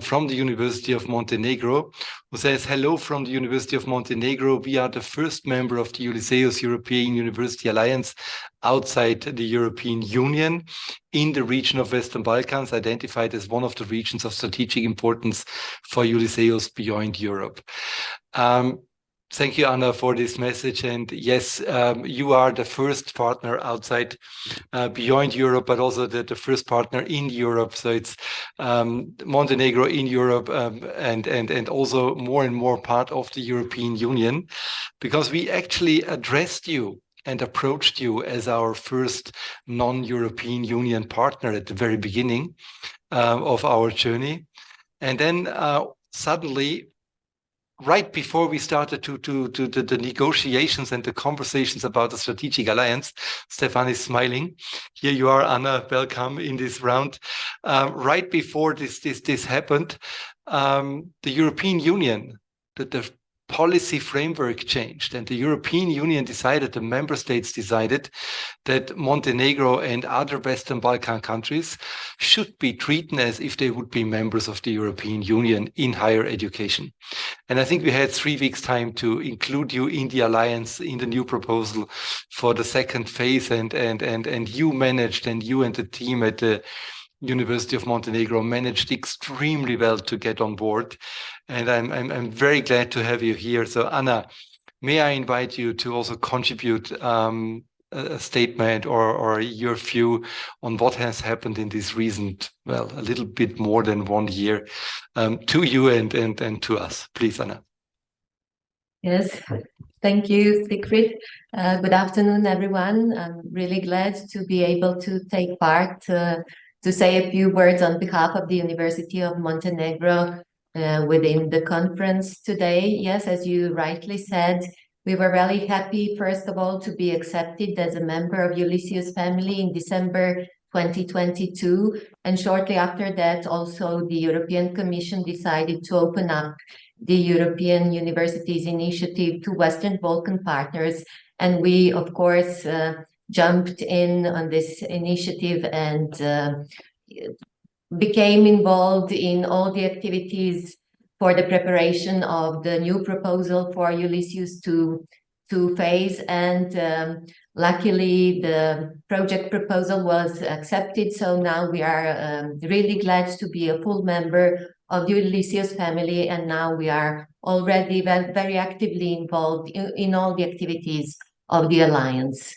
S1: from the University of Montenegro, who says, hello from the University of Montenegro. We are the first member of the Ulysseus European University Alliance outside the European Union in the region of Western Balkans, identified as one of the regions of strategic importance for Ulysseus beyond Europe. Thank you, Anna, for this message. And yes, you are the first partner outside beyond Europe, but also the first partner in Europe. So it's Montenegro in Europe and also more and more part of the European Union, because we actually addressed you and approached you as our first non-European Union partner at the very beginning of our journey. And then suddenly, right before we started to the negotiations and the conversations about the strategic alliance, Stefan is smiling. Here you are, Anna, welcome in this round. Right before this happened, the European Union, the policy framework changed, and the European Union decided, the member states decided, that Montenegro and other Western Balkan countries should be treated as if they would be members of the European Union in higher education. And I think we had 3 weeks time to include you in the alliance, in the new proposal for the second phase, and you managed, and you and the team at the University of Montenegro managed extremely well to get on board. And I'm very glad to have you here. So Anna, may I invite you to also contribute a statement or your view on what has happened in this recent, well, a little bit more than 1 year, to you and to us. Please, Anna.
S18: Yes, thank you, Siegfried. Good afternoon, everyone. I'm really glad to be able to take part, to say a few words on behalf of the University of Montenegro within the conference today. Yes, as you rightly said, we were really happy, first of all, to be accepted as a member of Ulysseus family in December 2022. And shortly after that, also the European Commission decided to open up the European Universities Initiative to Western Balkan partners. And we, of course, jumped in on this initiative and became involved in all the activities for the preparation of the new proposal for Ulysseus 2 phase. And luckily, the project proposal was accepted. So now we are really glad to be a full member of the Ulysseus family. And now we are already very actively involved in all the activities of the Alliance.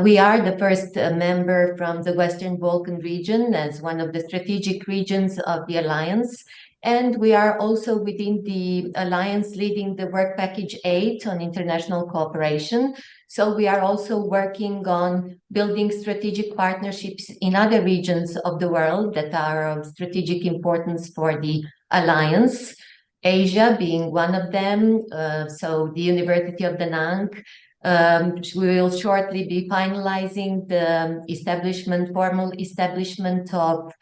S18: We are the first member from the Western Balkan region as one of the strategic regions of the Alliance. And we are also within the Alliance leading the work package 8 on international cooperation. So we are also working on building strategic partnerships in other regions of the world that are of strategic importance for the Alliance, Asia being one of them. So the University of Da Nang. We will shortly be finalizing the formal establishment of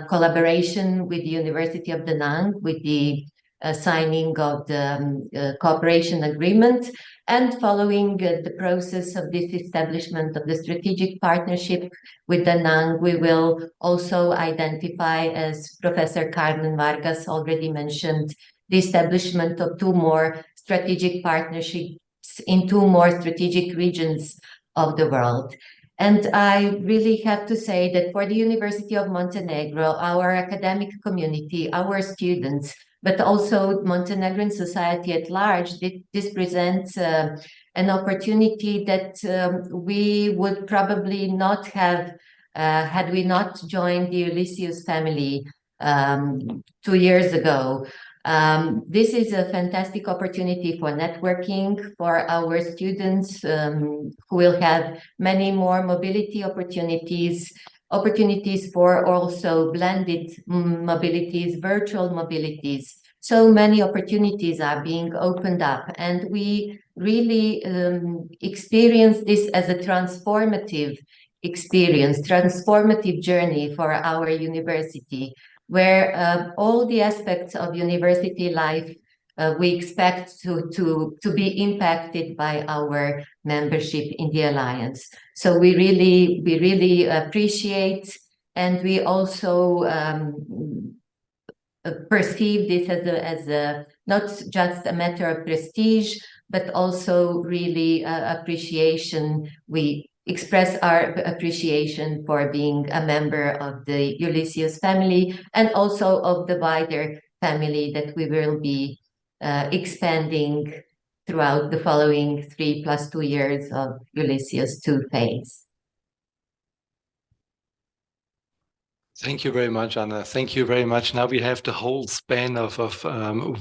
S18: collaboration with the University of Da Nang, with the signing of the cooperation agreement. And following the process of this establishment of the strategic partnership with Da Nang, we will also identify, as Professor Carmen Vargas already mentioned, the establishment of 2 more strategic partnerships in 2 more strategic regions of the world. And I really have to say that for the University of Montenegro, our academic community, our students, but also Montenegrin society at large, this presents an opportunity that we would probably not have had we not joined the Ulysseus family 2 years ago. This is a fantastic opportunity for networking for our students who will have many more mobility opportunities for also blended mobilities, virtual mobilities. So many opportunities are being opened up, and we really experience this as a transformative experience, transformative journey for our university, where all the aspects of university life we expect to be impacted by our membership in the Alliance. So we really appreciate, and we also perceive this as a not just a matter of prestige, but also really appreciation. We express our appreciation for being a member of the Ulysseus family and also of the wider family that we will be expanding throughout the following 3 + 2 years of Ulysseus 2 phase.
S1: Thank you very much, Anna. Thank you very much. Now we have the whole span of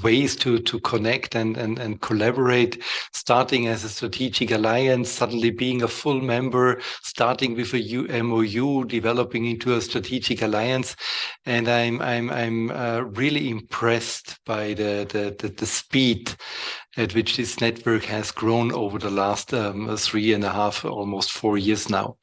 S1: ways to connect and collaborate, starting as a strategic alliance, suddenly being a full member, starting with a MOU, developing into a strategic alliance. And I'm really impressed by the speed at which this network has grown over the last 3.5, almost 4 years now.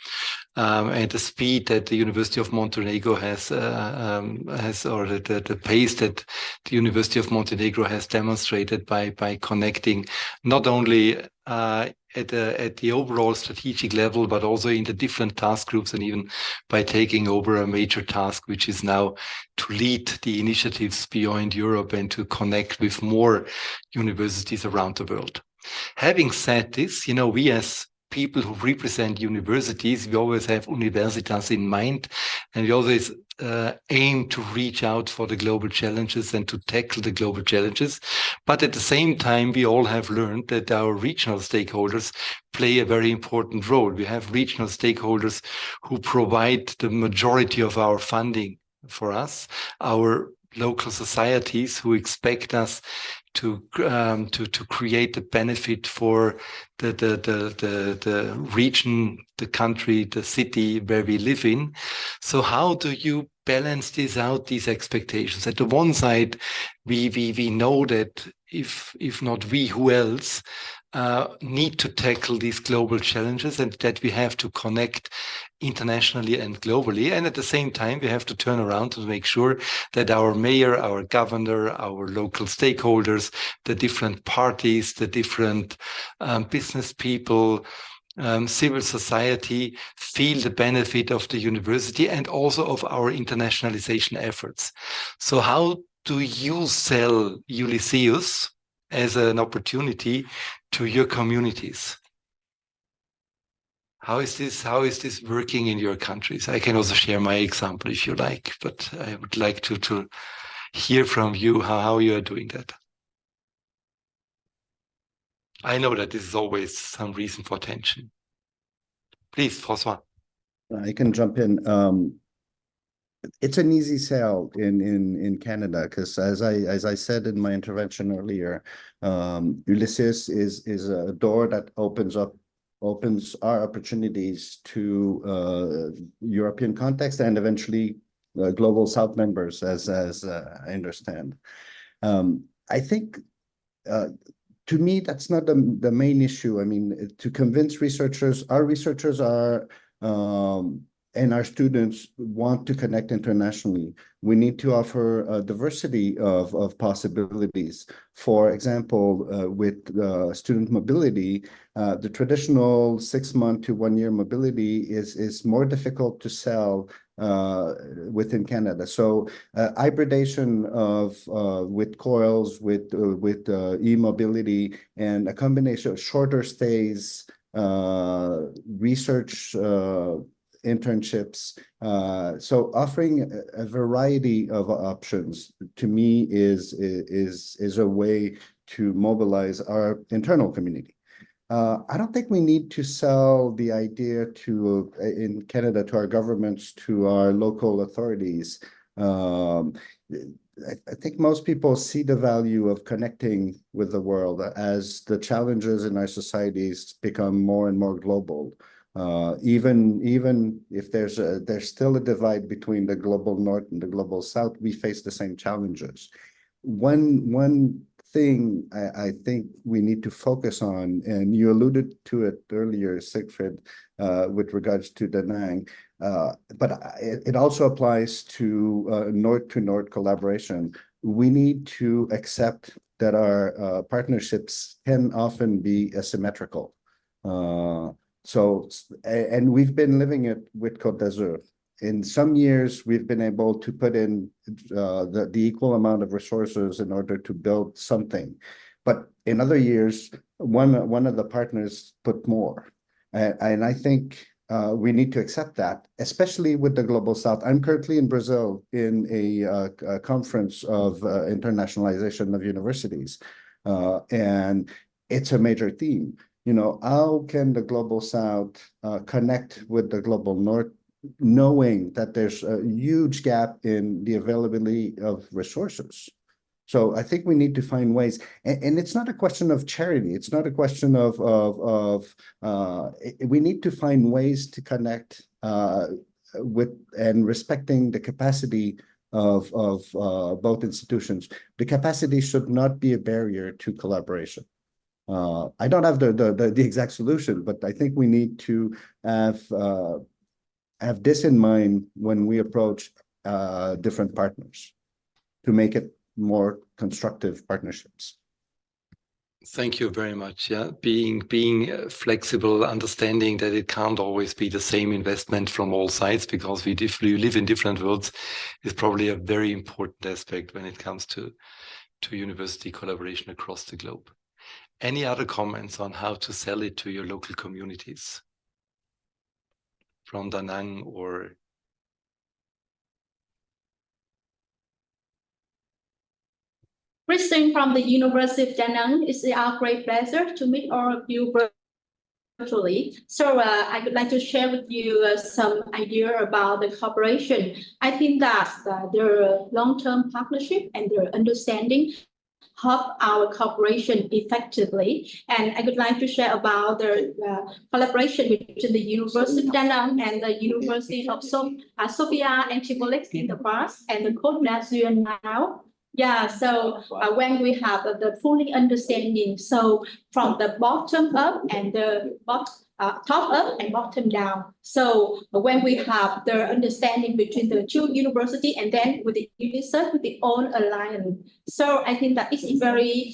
S1: And the speed that the University of Montenegro has, or the pace that the University of Montenegro has demonstrated by connecting not only at the overall strategic level, but also in the different task groups, and even by taking over a major task, which is now to lead the initiatives beyond Europe and to connect with more universities around the world. Having said this, we as people who represent universities, we always have universitas in mind, and we always aim to reach out for the global challenges and to tackle the global challenges. But at the same time, we all have learned that our regional stakeholders play a very important role. We have regional stakeholders who provide the majority of our funding for us, our local societies who expect us to create the benefit for the region, the country, the city where we live in. So how do you balance this out, these expectations? At the one side, we know that if not we, who else need to tackle these global challenges, and that we have to connect internationally and globally. And at the same time, we have to turn around to make sure that our mayor, our governor, our local stakeholders, the different parties, the different business people, civil society feel the benefit of the university and also of our internationalization efforts. So how do you sell Ulysseus as an opportunity to your communities? How is this working in your countries? I can also share my example if you like, but I would like to hear from you how you are doing that. I know that this is always some reason for tension. Please, François.
S14: I can jump in. It's an easy sell in Canada because, as I said in my intervention earlier, Ulysseus is a door that opens our opportunities to European context and eventually global South members, as I understand. I think. To me, that's not the main issue. I mean, to convince researchers, our researchers are and our students want to connect internationally, we need to offer a diversity of possibilities. For example, with student mobility, the traditional 6-month to 1-year mobility is more difficult to sell within Canada. So hybridation of with coils, with e-mobility, and a combination of shorter stays, research internships. So offering a variety of options to me is a way to mobilize our internal community. I don't think we need to sell the idea to in Canada to our governments, to our local authorities. I think most people see the value of connecting with the world as the challenges in our societies become more and more global. Even if there's still a divide between the global north and the global south, we face the same challenges. One thing I think we need to focus on, and you alluded to it earlier, Siegfried, with regards to Da Nang, but it also applies to north collaboration. We need to accept that our partnerships can often be asymmetrical. And we've been living it with Côte d'Azur. In some years, we've been able to put in the equal amount of resources in order to build something. But in other years, one of the partners put more. And I think we need to accept that, especially with the Global South. I'm currently in Brazil in a conference of internationalization of universities. And it's a major theme. You know, how can the Global South connect with the Global North, knowing that there's a huge gap in the availability of resources? So I think we need to find ways, and it's not a question of charity. It's not a question of we need to find ways to connect with and respecting the capacity of both institutions. The capacity should not be a barrier to collaboration. I don't have the exact solution, but I think we need to have this in mind when we approach different partners to make it more constructive partnerships.
S1: Thank you very much. Yeah, being flexible, understanding that it can't always be the same investment from all sides, because we live in different worlds, is probably a very important aspect when it comes to university collaboration across the globe. Any other comments on how to sell it to your local communities from Da Nang or?
S19: Christine from the University of Da Nang. It's our great pleasure to meet all of you virtually. So I would like to share with you some idea about the cooperation. I think that their long-term partnership and their understanding help our cooperation effectively. And I would like to share about the collaboration between the University of Da Nang and the University of Sofia Antipolis in the past and the Côte d'Azur now. Yeah, so when we have the fully understanding, so from the bottom up and the top up and bottom down. So when we have the understanding between the two universities and then with the Ulysseus, with the own alliance. So I think that is a very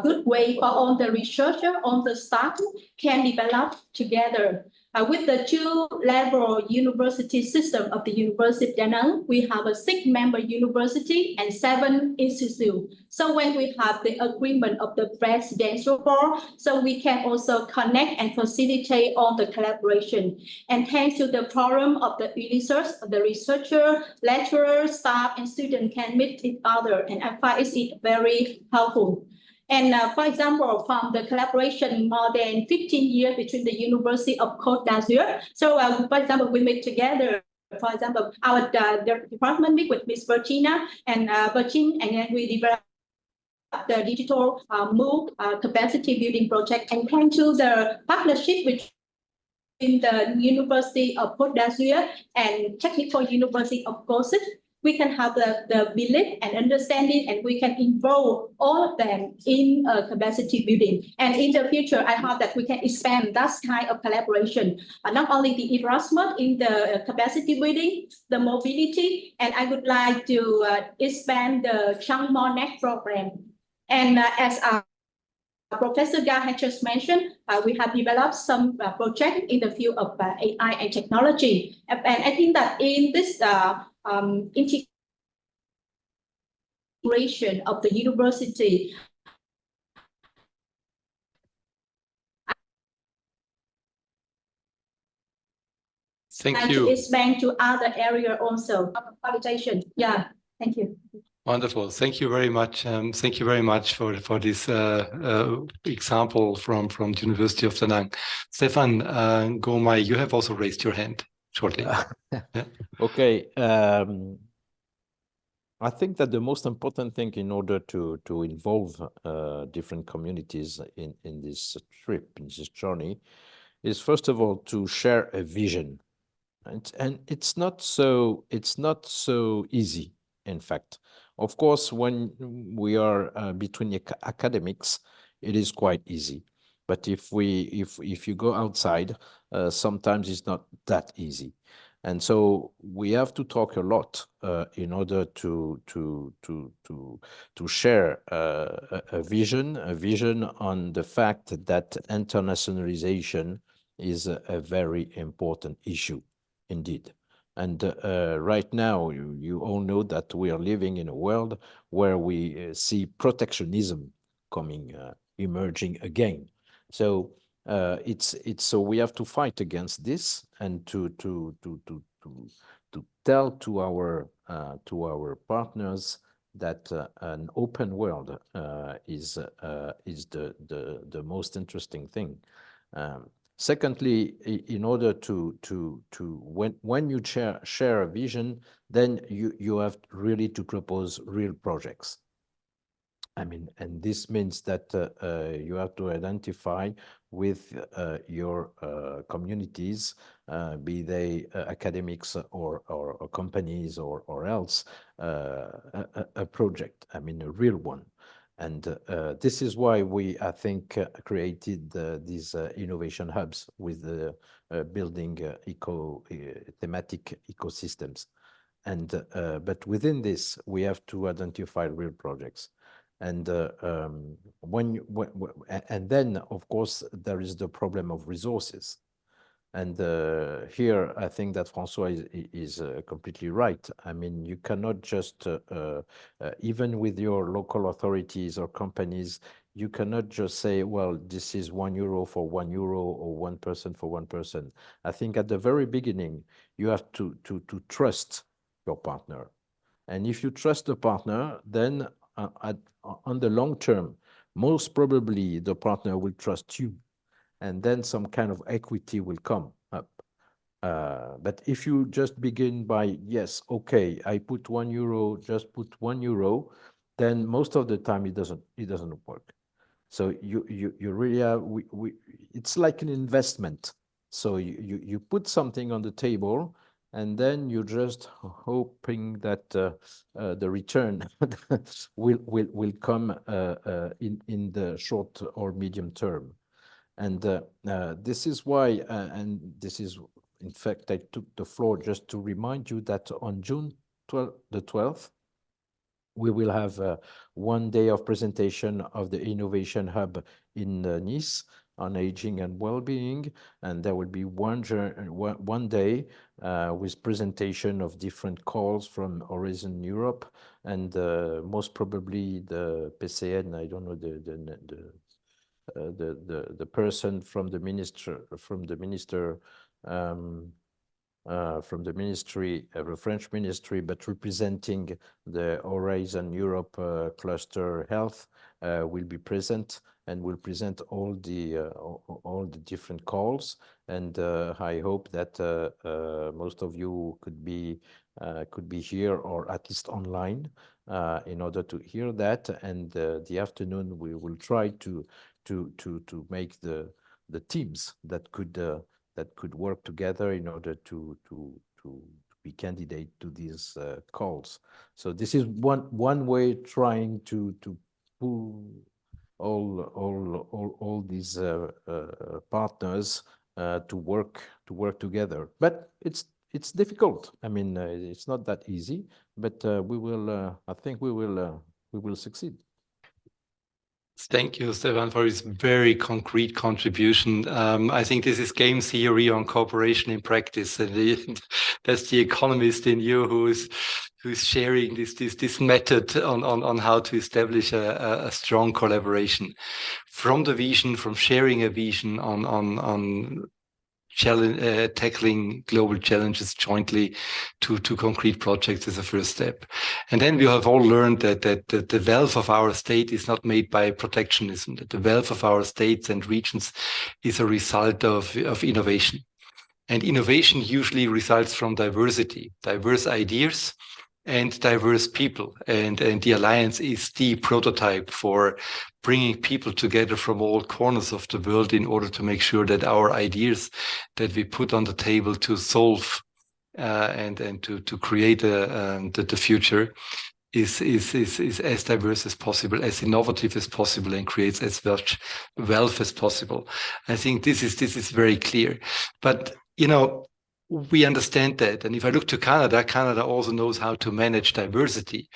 S19: good way for all the researcher, all the staff can develop together. With the two-level university system of the University of Da Nang, we have a 6-member university and 7 institutes. So when we have the agreement of the presidential board, so we can also connect and facilitate all the collaboration. And thanks to the forum of the Ulysseus, the researcher, lecturer, staff, and student can meet each other, and I find it very helpful. And for example, from the collaboration more than 15 years between the University of Côte d'Azur. So for example, we meet together. For example, our department meet with Miss Bertina and Bertin, and then we develop the digital MOOC capacity building project. And thanks to the partnership between the University of Côte d'Azur and Technical University of Gossip. we can have the belief and understanding, and we can involve all of them in capacity building. And in the future, I hope that we can expand that kind of collaboration, not only the Erasmus in the capacity building, the mobility, and I would like to expand the Chiang Mai Next program. And as Professor Ga had just mentioned, we have developed some projects in the field of AI and technology. And I think that in this integration of the university,
S1: Thank
S19: and
S1: you.
S19: to expand to other area also. Qualification. Yeah, thank you.
S1: Wonderful. Thank you very much. Thank you very much for this example from the University of Da Nang. Stefan Gomay, you have also raised your hand shortly. Yeah.
S13: Okay. I think that the most important thing in order to involve different communities in this trip, in this journey, is first of all to share a vision. And it's not so easy, in fact. Of course, when we are between academics, it is quite easy. But if you go outside, sometimes it's not that easy. And so we have to talk a lot in order to share a vision on the fact that internationalization is a very important issue. Indeed. And right now, you all know that we are living in a world where we see protectionism emerging again. So so we have to fight against this and to tell to our partners that an open world is the most interesting thing. Secondly, in order when you share a vision, then you have really to propose real projects. I mean, and this means that you have to identify with your communities, be they academics or companies or else, a project, I mean, a real one. And this is why we, I think, created these innovation hubs with the building thematic ecosystems. And but within this, we have to identify real projects. And and then, of course, there is the problem of resources. And here, I think that Francois is completely right. I mean, you cannot just, even with your local authorities or companies, you cannot just say, well, this is €1 for €1 or 1 person for 1 person. I think at the very beginning, you have to trust your partner. And if you trust the partner, then on the long term, most probably the partner will trust you. And then some kind of equity will come up. But if you just begin by, yes, okay, I put €1, just put €1, then most of the time it doesn't work. So you really have, it's like an investment. So you put something on the table, and then you're just hoping that the return will come in the short or medium term. And this is why, and this is, in fact, I took the floor just to remind you that on June the 12th, we will have 1 day of presentation of the Innovation Hub in Nice on aging and well-being, and there will be one day with presentation of different calls from Horizon Europe, and most probably the PCN, I don't know the person from the ministry, the French ministry, but representing the Horizon Europe cluster health, will be present and will present all the different calls. And I hope that most of you could be here or at least online in order to hear that. And the afternoon we will try to make the teams that could work together in order to candidate to these calls. So this is one way trying to pull all these partners to work together. But it's difficult. I mean, it's not that easy. But we will. I think we will succeed.
S1: Thank you, Stefan, for this very concrete contribution. I think this is game theory on cooperation in practice, and that's the economist in you who's sharing this method on how to establish a strong collaboration, from the vision, from sharing a vision on tackling global challenges jointly to concrete projects is a first step. And then we have all learned that the wealth of our state is not made by protectionism, that the wealth of our states and regions is a result of innovation. And innovation usually results from diversity, diverse ideas and diverse people. And the Alliance is the prototype for bringing people together from all corners of the world in order to make sure that our ideas that we put on the table to solve and to create the future is as diverse as possible, as innovative as possible, and creates as much wealth as possible. I think this is very clear. But we understand that. And if I look to Canada, Canada also knows how to manage diversity.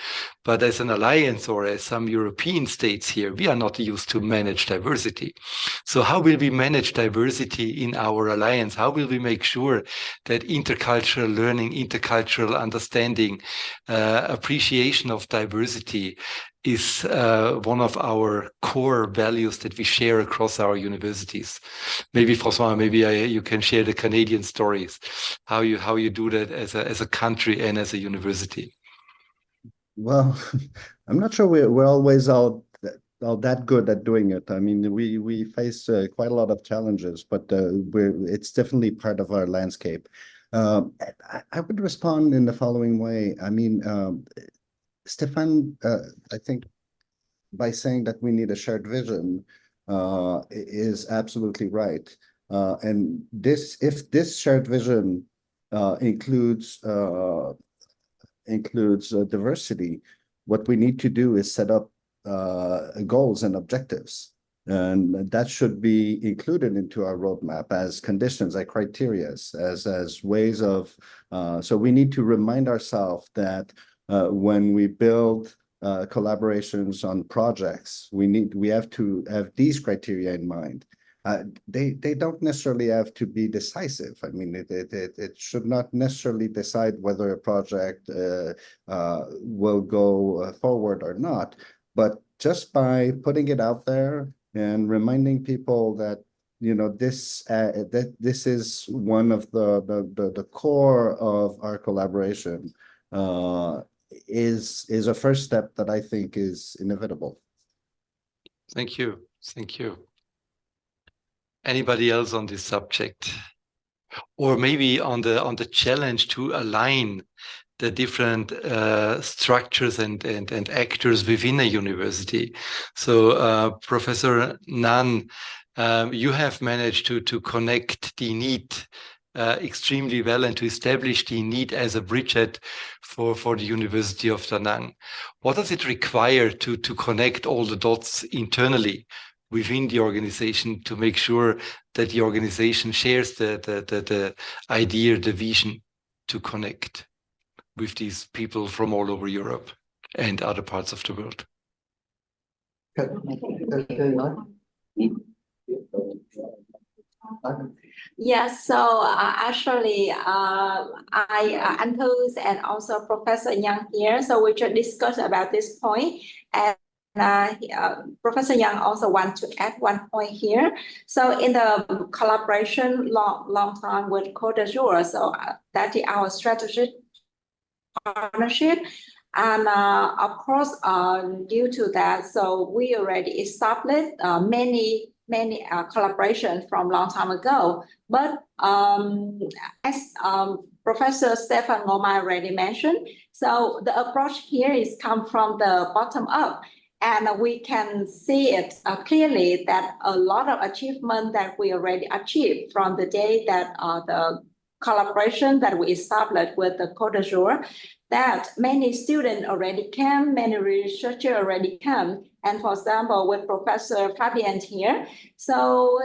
S1: But as an alliance, or as some European states here, we are not used to manage diversity. So how will we manage diversity in our alliance? How will we make sure that intercultural learning, intercultural understanding, appreciation of diversity is one of our core values that we share across our universities? Maybe François, you can share the Canadian stories, how you do that as a country and as a university.
S14: Well, I'm not sure we're always all that good at doing it. I mean, we face quite a lot of challenges, but it's definitely part of our landscape. I would respond in the following way. I mean, Stefan, I think by saying that we need a shared vision is absolutely right. And if this shared vision includes diversity, what we need to do is set up goals and objectives. And that should be included into our roadmap as conditions, as criteria, as ways of, so we need to remind ourselves that when we build collaborations on projects, we have to have these criteria in mind. They don't necessarily have to be decisive. I mean, it should not necessarily decide whether a project will go forward or not. But just by putting it out there and reminding people that this is one of the core of our collaboration is a first step that I think is inevitable.
S1: Thank you. Thank you. Anybody else on this subject? Or maybe on the challenge to align the different structures and actors within a university. So Professor Nan, you have managed to connect the need extremely well and to establish the need as a bridgehead for the University of Da Nang. What does it require to connect all the dots internally within the organization to make sure that the organization shares the idea, the vision to connect with these people from all over Europe and other parts of the world?
S17: Yes, so actually, Anthus and also Professor Yang here, so we should discuss about this point. And Professor Yang also wants to add one point here. So in the collaboration long time with Côte d'Azur, so that is our strategic partnership. And of course, due to that, so we already established many collaboration from long time ago. But as Professor Stefan Ngomai already mentioned, so the approach here is come from the bottom up. And we can see it clearly that a lot of achievement that we already achieved from the day that the collaboration that we established with the Côte d'Azur, that many students already came, many researchers already came. And for example, with Professor Fabien here, so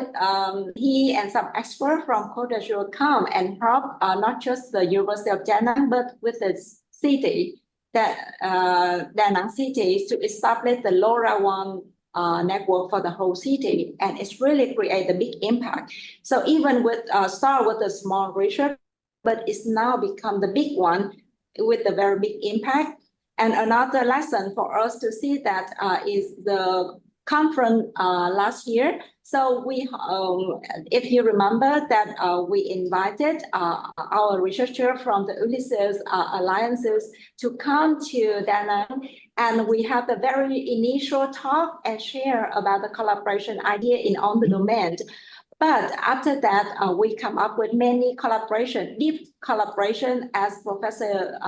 S17: he and some experts from Côte d'Azur come and help not just the University of Da Nang, but with the city, that Da Nang city, to establish the LoRaWAN network for the whole city, and it's really create a big impact. So even with start with a small research, but it's now become the big one with a very big impact. And another lesson for us to see that is the conference last year. So we, if you remember that we invited our researcher from the Ulysseus Alliances to come to Da Nang, and we have a very initial talk and share about the collaboration idea in on the domain. But after that, we come up with many collaboration, deep collaboration, as Professor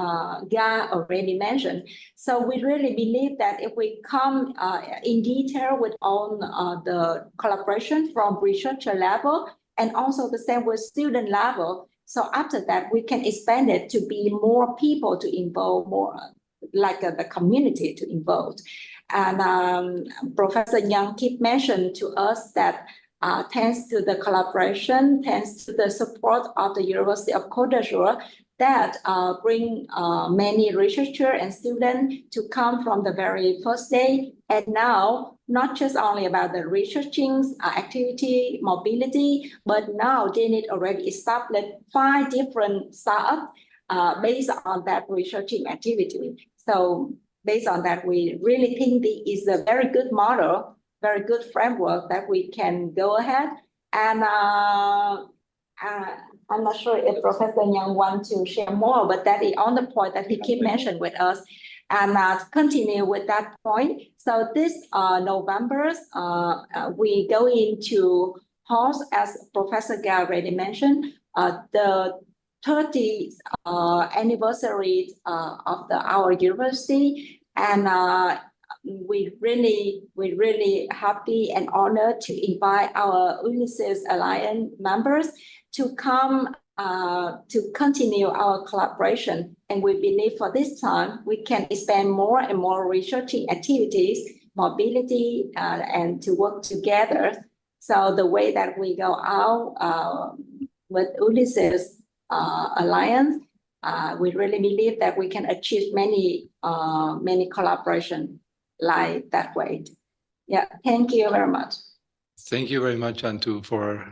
S17: Ga already mentioned. So we really believe that if we come in detail with all the collaboration from researcher level, and also the same with student level, so after that, we can expand it to be more people to involve, more like the community to involve. And Professor Yang keep mentioned to us that thanks to the collaboration, thanks to the support of the University of Côte d'Azur, that bring many researchers and students to come from the very first day. And now, not just only about the researching activity, mobility, but now they need already established 5 different startups based on that researching activity. So based on that, we really think this is a very good model, very good framework that we can go ahead. And I'm not sure if Professor Yang wants to share more, but that is on the point that he keep mentioning with us. And continue with that point. So this November, we go into host, as Professor Gao already mentioned, the 30th anniversary of our university. And we really happy and honored to invite our Ulysseus Alliance members to come to continue our collaboration. And we believe for this time, we can expand more and more researching activities, mobility, and to work together. So the way that we go out with Ulysseus Alliance, we really believe that we can achieve many collaboration like that way. Yeah, thank you very much.
S1: Thank you very much, Antu, for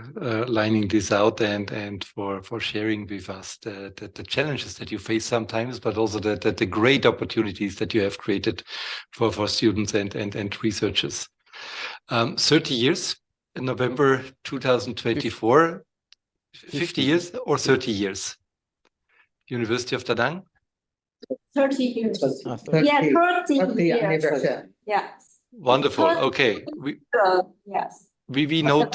S1: lining this out and for sharing with us the challenges that you face sometimes, but also the great opportunities that you have created for students and researchers. 30 years in November 2024, 50 years or 30 years? University of Da Nang?
S17: 30 years.
S16: 30,
S17: Yeah, 30 years.
S16: anniversary.
S17: Yeah.
S1: Wonderful. Okay.
S17: Yes.
S1: We note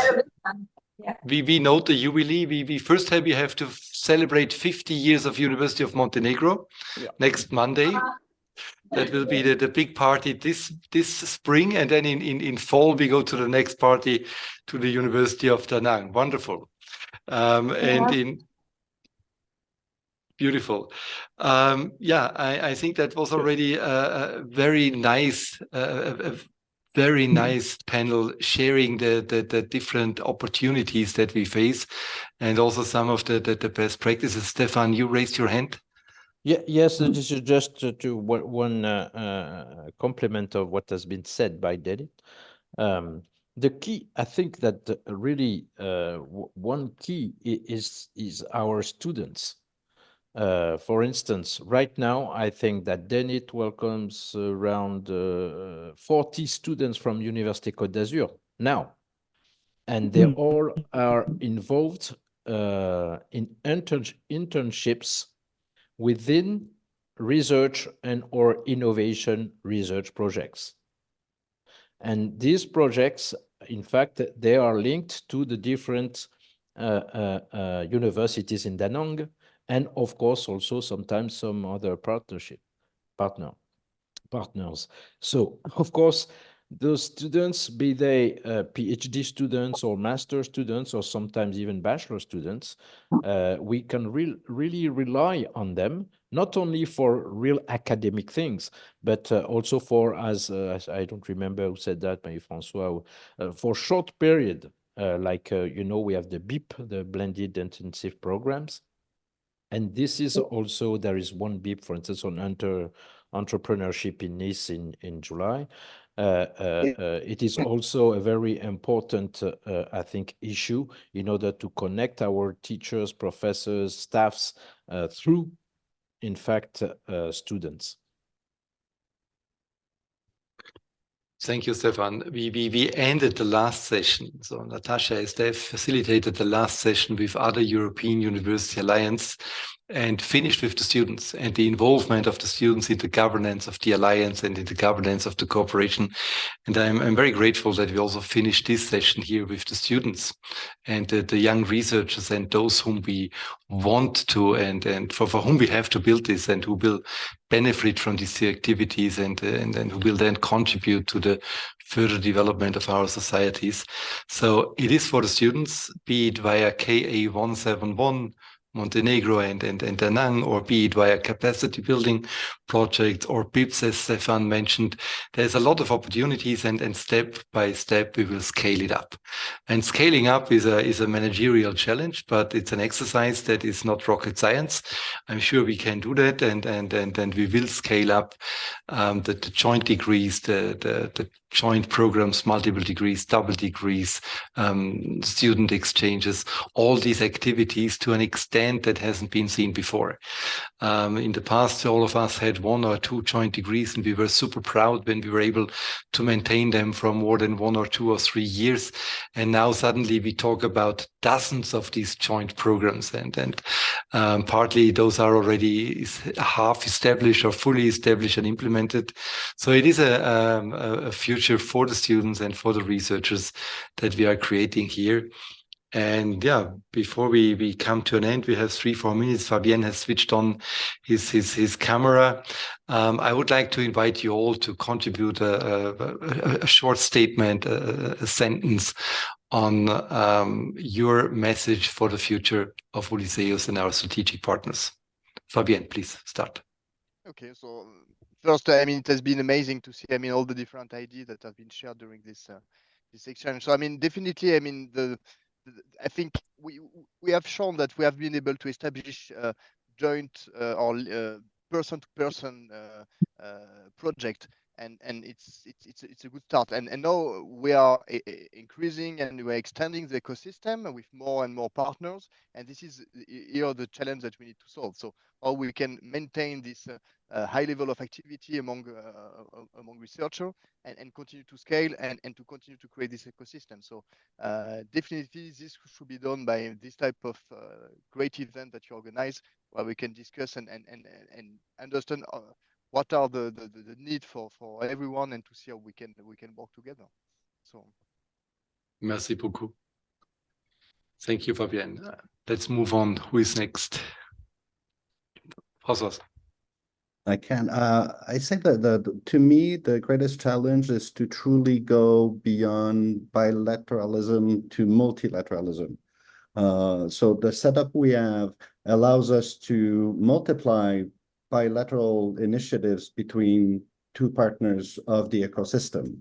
S1: the jubilee. We first have to celebrate 50 years of University of Montenegro next Monday. That will be the big party this spring, and then in fall we go to the next party to the University of Da Nang. Wonderful. And beautiful. I think that was already a very nice panel sharing the different opportunities that we face, and also some of the best practices. Stefan, you raised your hand.
S13: Yes, this is just to one complement of what has been said by Dennis. The key, I think that really one key is our students. For instance, right now, I think that DENIT welcomes around 40 students from Université Côte d'Azur now, and they all are involved in internships within research and or innovation research projects. And these projects, in fact, they are linked to the different universities in Da Nang, and of course also sometimes some other partners. So of course, those students, be they PhD students or master students or sometimes even bachelor students, we can really rely on them, not only for real academic things, but also for, as I don't remember who said that, maybe Francois, for short period, like, you know, we have the BIP, the blended intensive programs. And this is also, there is one BIP, for instance, on entrepreneurship in Nice in July. It is also a very important, I think, issue in order to connect our teachers, professors, staffs through, in fact, students.
S1: Thank you, Stefan. We ended the last session. So Natasha and Steph facilitated the last session with other European University Alliance and finished with the students and the involvement of the students in the governance of the Alliance and in the governance of the cooperation. And I'm very grateful that we also finished this session here with the students and the young researchers and those whom we want to and for whom we have to build this and who will benefit from these activities and who will then contribute to the further development of our societies. So it is for the students, be it via KA 171, Montenegro and Da Nang, or be it via capacity building projects or BIPs, as Stefan mentioned. There's a lot of opportunities, and step by step we will scale it up. And scaling up is a managerial challenge, but it's an exercise that is not rocket science. I'm sure we can do that, and we will scale up the joint degrees, the joint programs, multiple degrees, double degrees, student exchanges, all these activities to an extent that hasn't been seen before. In the past, all of us had 1 or 2 joint degrees, and we were super proud when we were able to maintain them for more than 1 or 2 or 3 years. And now suddenly we talk about dozens of these joint programs, and partly those are already half established or fully established and implemented. So it is a future for the students and for the researchers that we are creating here. And yeah, before we come to an end, we have 3-4 minutes. Fabienne has switched on his camera. I would like to invite you all to contribute a short statement, a sentence on your message for the future of Ulysseus and our strategic partners. Fabienne, please start.
S11: Okay, so first, I mean, it has been amazing to see, I mean, all the different ideas that have been shared during this exchange. So, I mean, definitely, I mean, I think we have shown that we have been able to establish joint or person-to-person project, and it's a good start. And now we are increasing and we're extending the ecosystem with more and more partners. And this is here the challenge that we need to solve. So how we can maintain this high level of activity among researchers and continue to scale and to continue to create this ecosystem. So definitely this should be done by this type of great event that you organize, where we can discuss and understand what are the need for everyone, and to see how we can work together. So
S1: merci beaucoup. Thank you, Fabienne. Let's move on. Who is next? François.
S14: I can. I say that to me, the greatest challenge is to truly go beyond bilateralism to multilateralism. So the setup we have allows us to multiply bilateral initiatives between 2 partners of the ecosystem.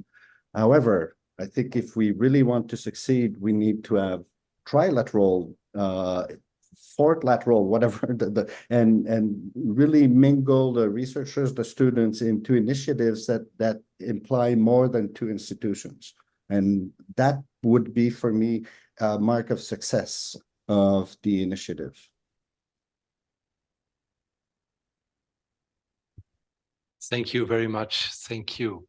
S14: However, I think if we really want to succeed, we need to have trilateral, fourth lateral, whatever, and really mingle the researchers, the students into initiatives that imply more than 2 institutions. And that would be, for me, a mark of success of the initiative.
S1: Thank you very much. Thank you.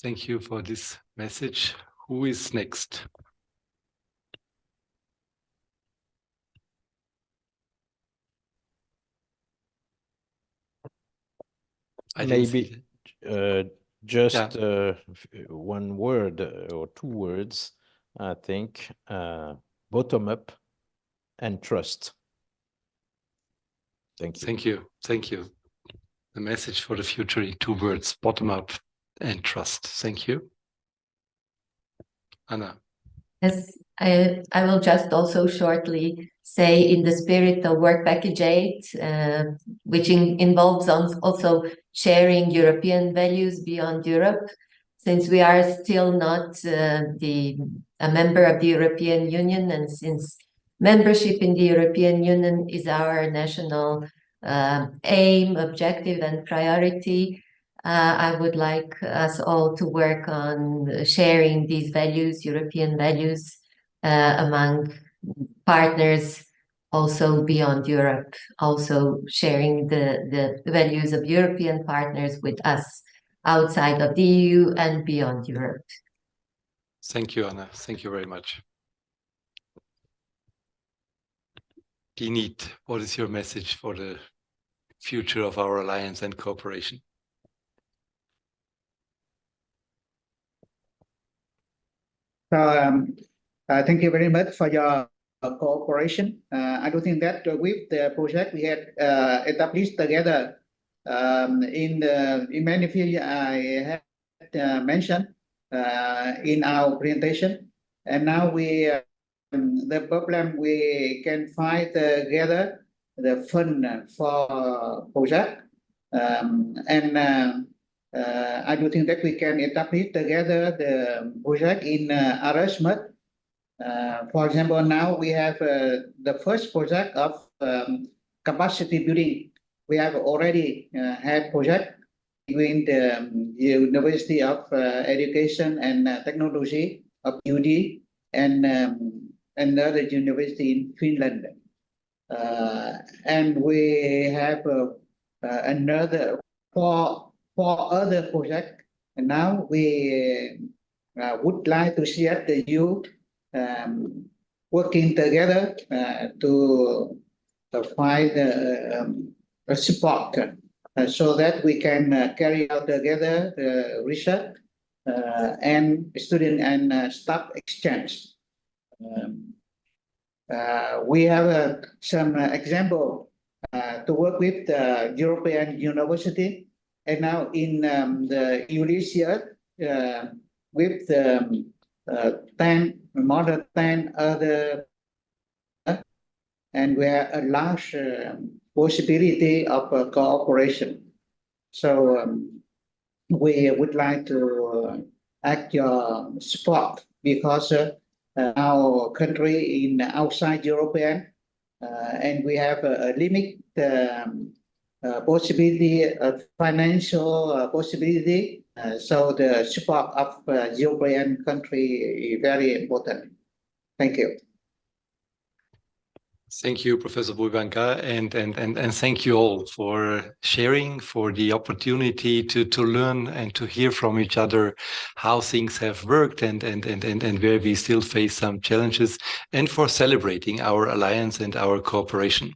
S1: Thank you for this message. Who is next?
S13: Maybe just one word or 2 words, I think, bottom up and trust. Thank you.
S1: Thank you. Thank you. The message for the future in 2 words, bottom up and trust. Thank you. Anna.
S18: Yes, I will just also shortly say, in the spirit of Work Package 8, which involves also sharing European values beyond Europe, since we are still not a member of the European Union, and since membership in the European Union is our national aim, objective, and priority, I would like us all to work on sharing these values, European values, among partners also beyond Europe, also sharing the values of European partners with us outside of the EU and beyond Europe.
S1: Thank you, Anna. Thank you very much. Dinit, what is your message for the future of our alliance and cooperation?
S16: So thank you very much for your cooperation. I do think that with the project we had established together in many fields I had mentioned in our presentation, and now the problem we can find together the fund for project, and I do think that we can establish together the project in Erasmus. For example, now we have the first project of capacity building. We have already had project between the University of Education and Technology of UD and another university in Finland. And we have another four other projects. And now we would like to see the youth working together to find support so that we can carry out together the research and student and staff exchange. We have some example to work with the European University, and now in the Ulysseus with more than 10 other, and we have a large possibility of cooperation. So we would like to ask your support, because our country in outside European, and we have a limit possibility of financial possibility. So the support of European country is very important. Thank you.
S1: Thank you, Professor Bulbanka, and thank you all for sharing, for the opportunity to learn and to hear from each other how things have worked and where we still face some challenges, and for celebrating our alliance and our cooperation.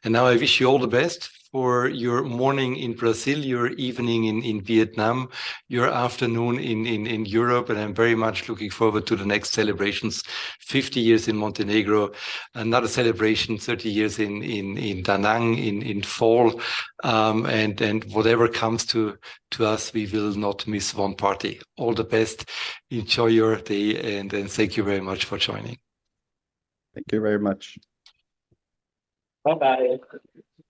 S1: And now I wish you all the best for your morning in Brazil, your evening in Vietnam, your afternoon in Europe, and I'm very much looking forward to the next celebrations. 50 years in Montenegro, another celebration, 30 years in Da Nang in fall, and whatever comes to us, we will not miss one party. All the best, enjoy your day, and thank you very much for joining.
S14: Thank you very much.
S15: Bye-bye.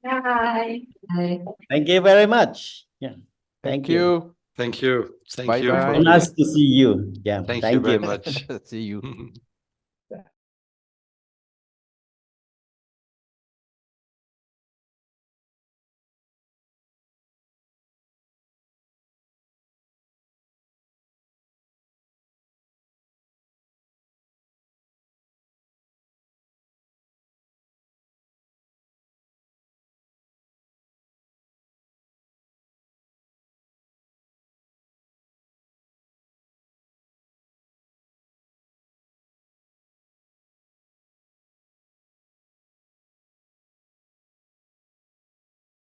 S17: Bye.
S18: Bye.
S15: Thank you very much. Yeah. Thank you.
S1: Thank you. Thank
S20: Bye
S1: you.
S20: bye.
S1: For
S15: Nice to see you. Yeah.
S1: Thank you
S15: Thank
S1: very
S15: you.
S1: much.
S20: See you.